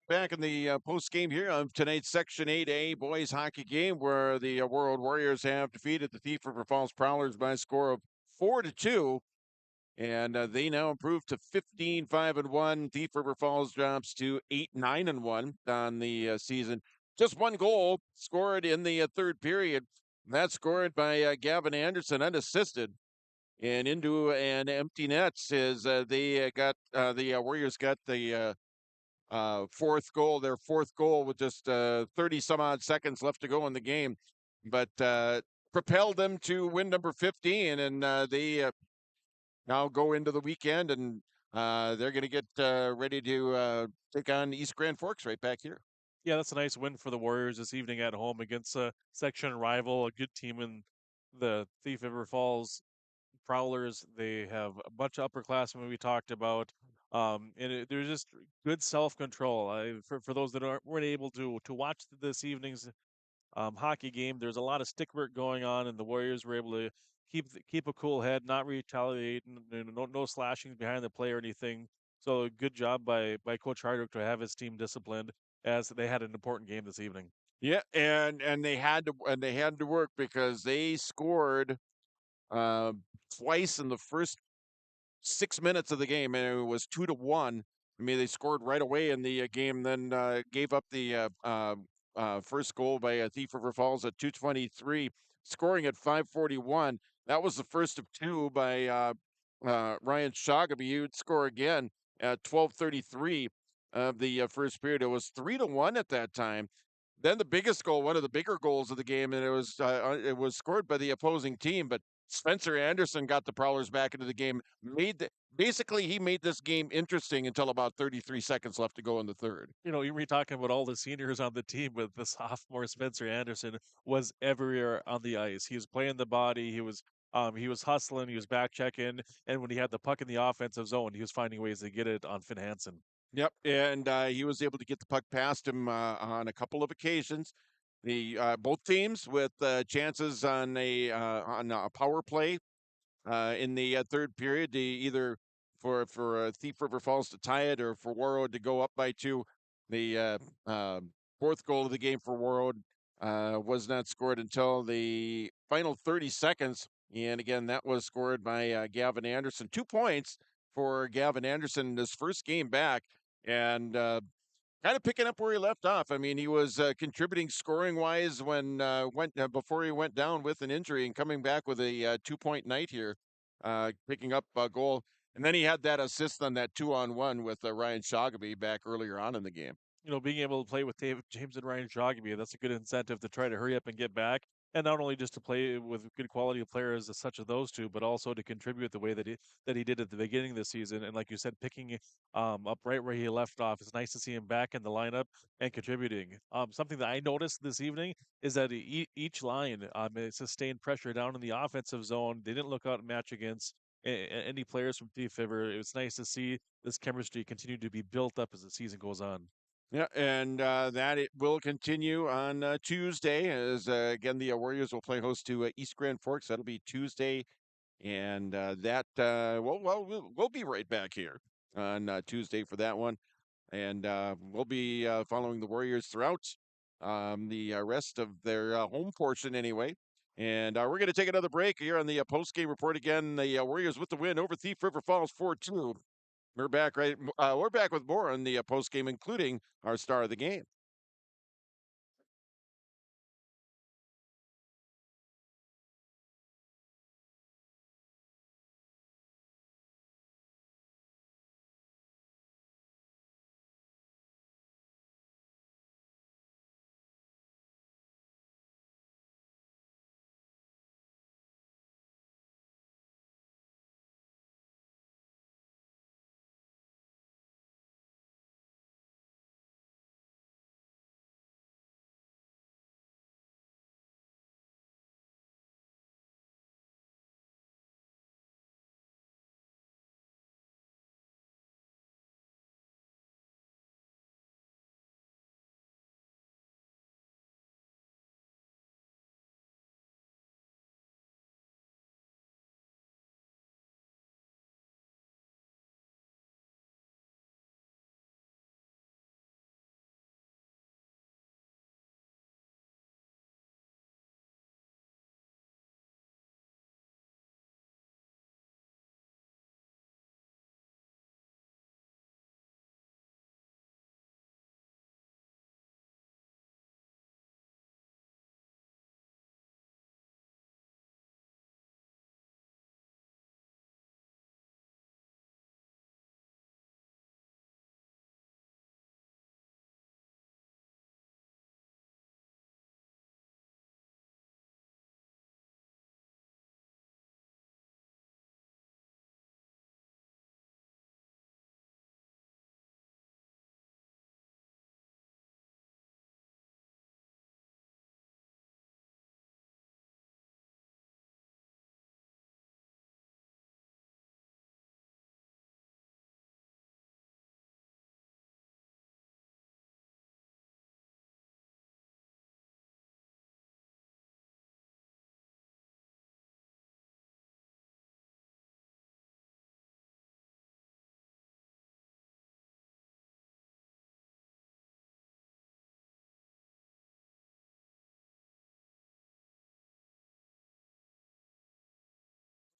Back in the post game here of tonight's Section 8A boys hockey game, where the Warroad Warriors have defeated the Thief River Falls Prowlers by a score of 4-2, and they now improve to 15-5-1. Thief River Falls drops to 8-9-1 on the season. Just one goal scored in the third period. That's scored by Gavin Anderson, unassisted, and into an empty net. As they got the Warriors got the their fourth goal with just 30 some odd seconds left to go in the game, but propelled them to win number 15, and they now go into the weekend, and they're going to get ready to take on East Grand Forks right back here. Yeah, that's a nice win for the Warriors this evening at home against a section rival, a good team in the Thief River Falls Prowlers. They have a bunch of upperclassmen we talked about. There's just good self control. For those that weren't able to watch this evening's hockey game, there's a lot of stick work going on, and the Warriors were able to keep a cool head, not retaliate, no slashings behind the play or anything. So good job by Coach Hardwick to have his team disciplined as they had an important game this evening. Yeah, and they had to work because they scored twice in the first 6 minutes of the game, and it was 2-1. I mean, they scored right away in the game, then gave up the first goal by Thief River Falls at 2:23, scoring at 5:41. That was the first of two by Ryan Shagaby. He would score again at 12:33 of the first period. It was 3-1 at that time. Then the biggest goal, one of the bigger goals of the game, and it was scored by the opposing team, but Spencer Anderson got the Prowlers back into the game. Basically, he made this game interesting until about 33 seconds left to go in the third. You know, you were talking about all the seniors on the team, but the sophomore Spencer Anderson was everywhere on the ice. He was playing the body. He was hustling. He was back checking, and when he had the puck in the offensive zone, he was finding ways to get it on Finn Hansen. Yep, and he was able to get the puck past him on a couple of occasions. The both teams with chances on a power play in the third period, to either for Thief River Falls to tie it or for Warroad to go up by two. The fourth goal of the game for Warroad was not scored until the final 30 seconds, and again that was scored by Gavin Anderson. 2 points for Gavin Anderson in his first game back, and kind of picking up where he left off. I mean, he was contributing scoring wise when before he went down with an injury, and coming back with a 2-point night here, picking up a goal, and then he had that assist on that 2-on-1 with Ryan Shagaby back earlier on in the game. You know, being able to play with David James and Ryan Shagaby, that's a good incentive to try to hurry up and get back. And not only just to play with good quality players such as those two, but also to contribute the way that he did at the beginning of the season. And like you said, picking up right where he left off. It's nice to see him back in the lineup and contributing. Something that I noticed this evening is that each line sustained pressure down in the offensive zone. They didn't look out and match against any players from Thief River. It was nice to see this chemistry continue to be built up as the season goes on. Yeah, and that it will continue on Tuesday, as again the Warriors will play host to East Grand Forks. That'll be Tuesday, and we'll be right back here on Tuesday for that one, and we'll be following the Warriors throughout the rest of their home portion anyway. And we're going to take another break here on the post-game report. Again, the Warriors with the win over Thief River Falls 4-2. We're back we're back with more on the post game, including our star of the game.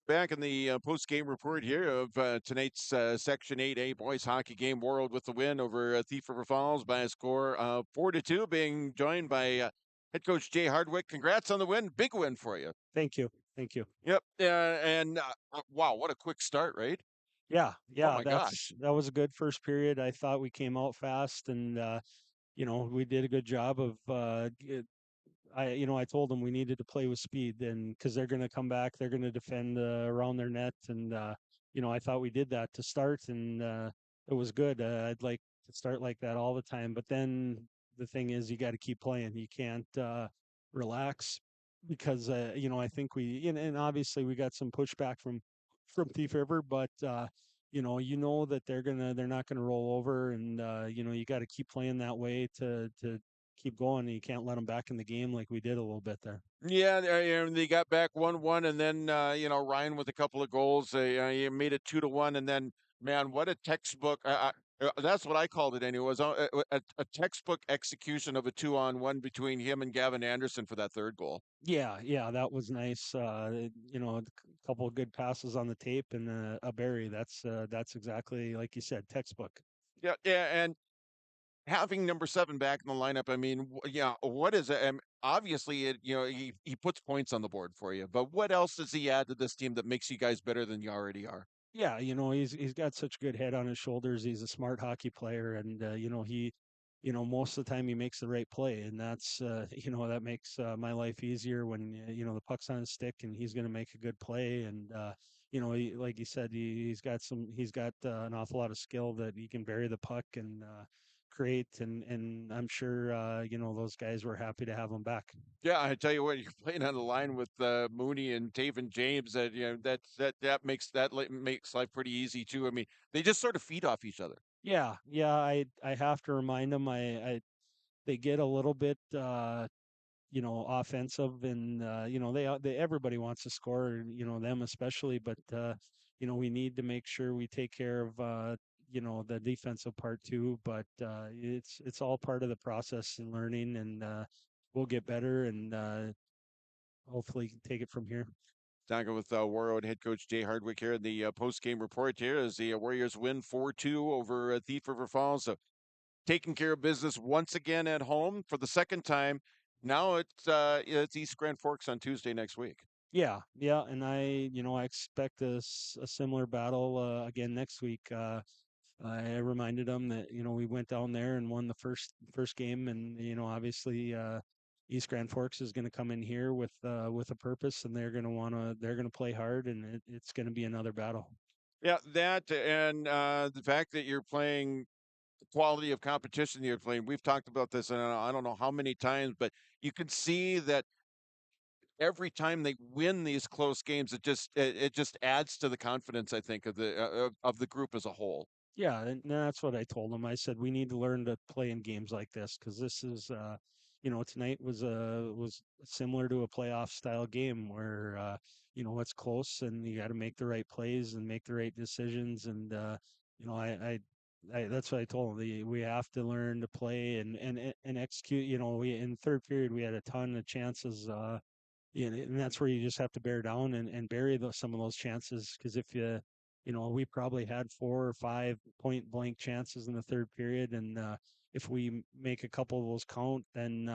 Back in the post-game report here of tonight's Section 8A boys hockey game, Warroad with the win over Thief River Falls by a score of 4-2, being joined by head coach Jay Hardwick. Congrats on the win. Big win for you. Thank you. Thank you. Yep. And wow, what a quick start, right? Yeah, Oh my gosh. that was a good first period. I thought we came out fast, and we did a good job of. I told them we needed to play with speed, and because they're going to come back, they're going to defend around their net, and I thought we did that to start, and it was good. I'd like to start like that all the time, but then the thing is, you got to keep playing. You can't relax because I think and obviously we got some pushback from Thief River, but that they're not gonna roll over, and you got to keep playing that way to keep going. You can't let them back in the game like we did a little bit there. Yeah, they got back 1-1, and then Ryan with a couple of goals. He made it 2-1, and then man, what a textbook! That's what I called it anyway. It was a textbook execution of a 2-on-1 between him and Gavin Anderson for that third goal. Yeah, that was nice. A couple of good passes on the tape and a berry. That's exactly like you said, textbook. Yeah, and having number 7 back in the lineup, I mean, what is it? Obviously, he puts points on the board for you, but what else does he add to this team that makes you guys better than you already are? Yeah, he's got such a good head on his shoulders. He's a smart hockey player, and he, most of the time he makes the right play, and that's that makes my life easier when the puck's on his stick and he's going to make a good play, and like you said, he's got an awful lot of skill that he can bury the puck and create, and I'm sure those guys were happy to have him back. Yeah, I tell you what, you're playing on the line with Mooney and Taven James. That makes life pretty easy too. I mean, they just sort of feed off each other. Yeah, I have to remind them. They get a little bit offensive, and they everybody wants to score, them especially, but we need to make sure we take care of the defensive part too, but it's all part of the process and learning, and we'll get better, and hopefully take it from here. Talking with Warroad head coach Jay Hardwick here in the post-game report here as the Warriors win 4-2 over Thief River Falls. So taking care of business once again at home for the second time. Now it's East Grand Forks on Tuesday next week. Yeah, and I expect a similar battle again next week. I reminded them that we went down there and won the first game, and obviously East Grand Forks is going to come in here with a purpose, and they're going to play hard, and it's going to be another battle. Yeah, that and the fact that you're playing the quality of competition you're playing. We've talked about this, and I don't know how many times, but you can see that every time they win these close games, it just adds to the confidence, I think, of the group as a whole. Yeah, and that's what I told them. I said we need to learn to play in games like this, because this is, tonight was similar to a playoff style game where it's close and you got to make the right plays and make the right decisions, and that's what I told them. We have to learn to play and execute. We in third period we had a ton of chances. And that's where you just have to bear down and bury some of those chances, because if we probably had 4 or 5 point blank chances in the third period, and if we make a couple of those count, then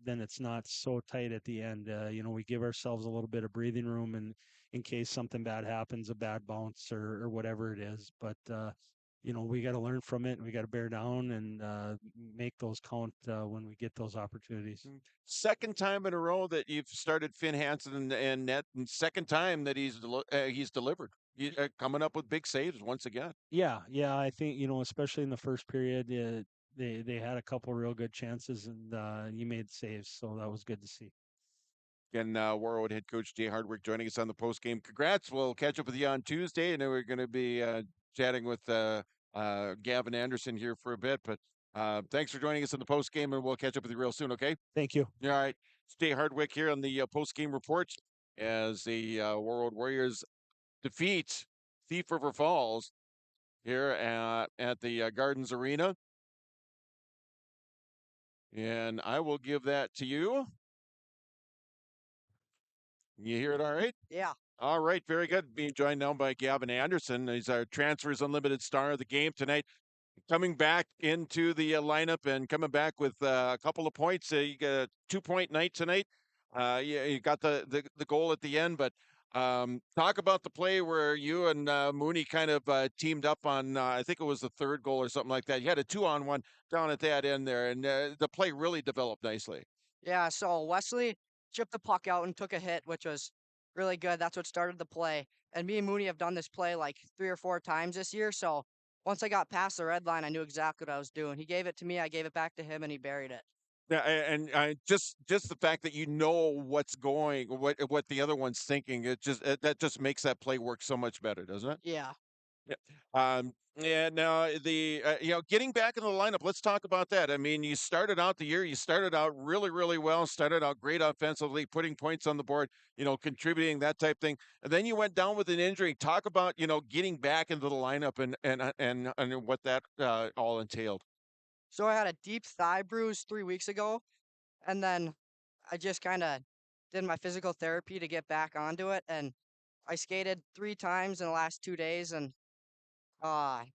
it's not so tight at the end. We give ourselves a little bit of breathing room, and in case something bad happens, a bad bounce or whatever it is. But we got to learn from it, and we got to bear down and make those count when we get those opportunities. Second time in a row that you've started Finn Hansen and net, and second time that he's delivered. Coming up with big saves once again. Yeah, I think especially in the first period, they had a couple real good chances, and he made saves, so that was good to see. Again, Warroad head coach Jay Hardwick joining us on the post game. Congrats! We'll catch up with you on Tuesday, and then we're going to be chatting with Gavin Anderson here for a bit. But thanks for joining us in the post game, and we'll catch up with you real soon. Okay? Thank you. All right, it's Jay Hardwick here on the post game report as the Warroad Warriors defeat Thief River Falls here at the Gardens Arena. And I will give that to you You hear it all right? Yeah. All right, very good. Being joined now by Gavin Anderson. He's our Transfers Unlimited star of the game tonight. Coming back into the lineup and coming back with a couple of points. You got a 2-point night tonight. You got the goal at the end, but talk about the play where you and Mooney kind of teamed up on, I think it was the third goal or something like that. You had a 2-on-1 down at that end there, and the play really developed nicely. Yeah, so Wesley chipped the puck out and took a hit, which was really good. That's what started the play. And me and Mooney have done this play like 3 or 4 times this year. So once I got past the red line, I knew exactly what I was doing. He gave it to me, I gave it back to him, and he buried it. Yeah, and just the fact that you know what's going, what the other one's thinking, that just makes that play work so much better, doesn't it? Yeah. Yeah. And now getting back in the lineup, let's talk about that. I mean, you started out the year, you started out really, really well, started out great offensively, putting points on the board, contributing, that type thing. And then you went down with an injury. Talk about, getting back into the lineup and what that all entailed. So I had a deep thigh bruise 3 weeks ago, and then I just kind of did my physical therapy to get back onto it, and I skated 3 times in the last 2 days, and I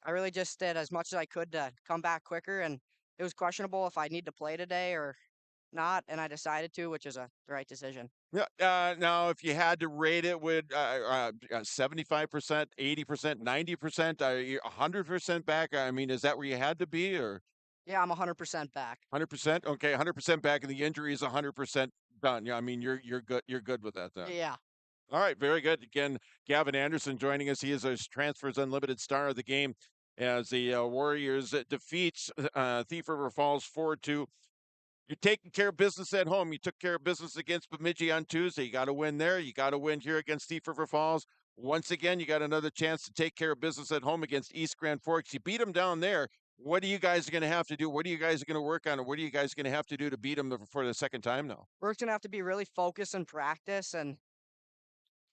really just did as much as I could to come back quicker, and it was questionable if I need to play today or not, and I decided to, which is the right decision. Yeah. Now, if you had to rate it, would 75%, 80%, 90%, 100% back? I mean, is that where you had to be, or Yeah, I'm 100% back. 100%? Okay, 100% back, and the injury is 100% done. Yeah, I mean, you're good. You're good with that then. Yeah. All right, very good. Again, Gavin Anderson joining us. He is our Transfers Unlimited star of the game as the Warriors defeats Thief River Falls 4-2. You're taking care of business at home. You took care of business against Bemidji on Tuesday. You got to win there. You got to win here against Thief River Falls. Once again, you got another chance to take care of business at home against East Grand Forks. You beat them down there. What are you guys going to have to do? What are you guys going to work on? Or what are you guys going to have to do to beat them for the second time now? We're going to have to be really focused and practice and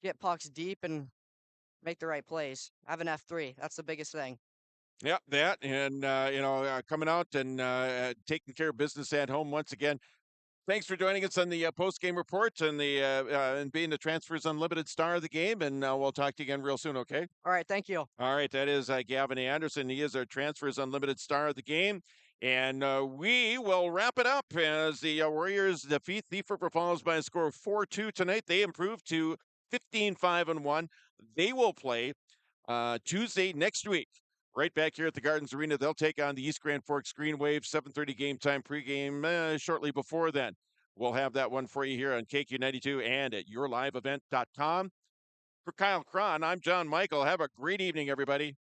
get pucks deep and make the right plays. Have an F3. That's the biggest thing. Yeah, that and coming out and taking care of business at home once again. Thanks for joining us on the post-game report and and being the Transfers Unlimited star of the game. And we'll talk to you again real soon. Okay. All right. Thank you. All right. That is Gavin Anderson. He is our Transfers Unlimited star of the game. And we will wrap it up as the Warriors defeat Thief River Falls by a score of 4-2 tonight. They improve to 15-5-1. They will play Tuesday next week. Right back here at the Gardens Arena, they'll take on the East Grand Forks Green Wave, 7:30 game time pregame shortly before then. We'll have that one for you here on KQ92 and at yourliveevent.com. For Kyle Cron, I'm John Michael. Have a great evening, everybody.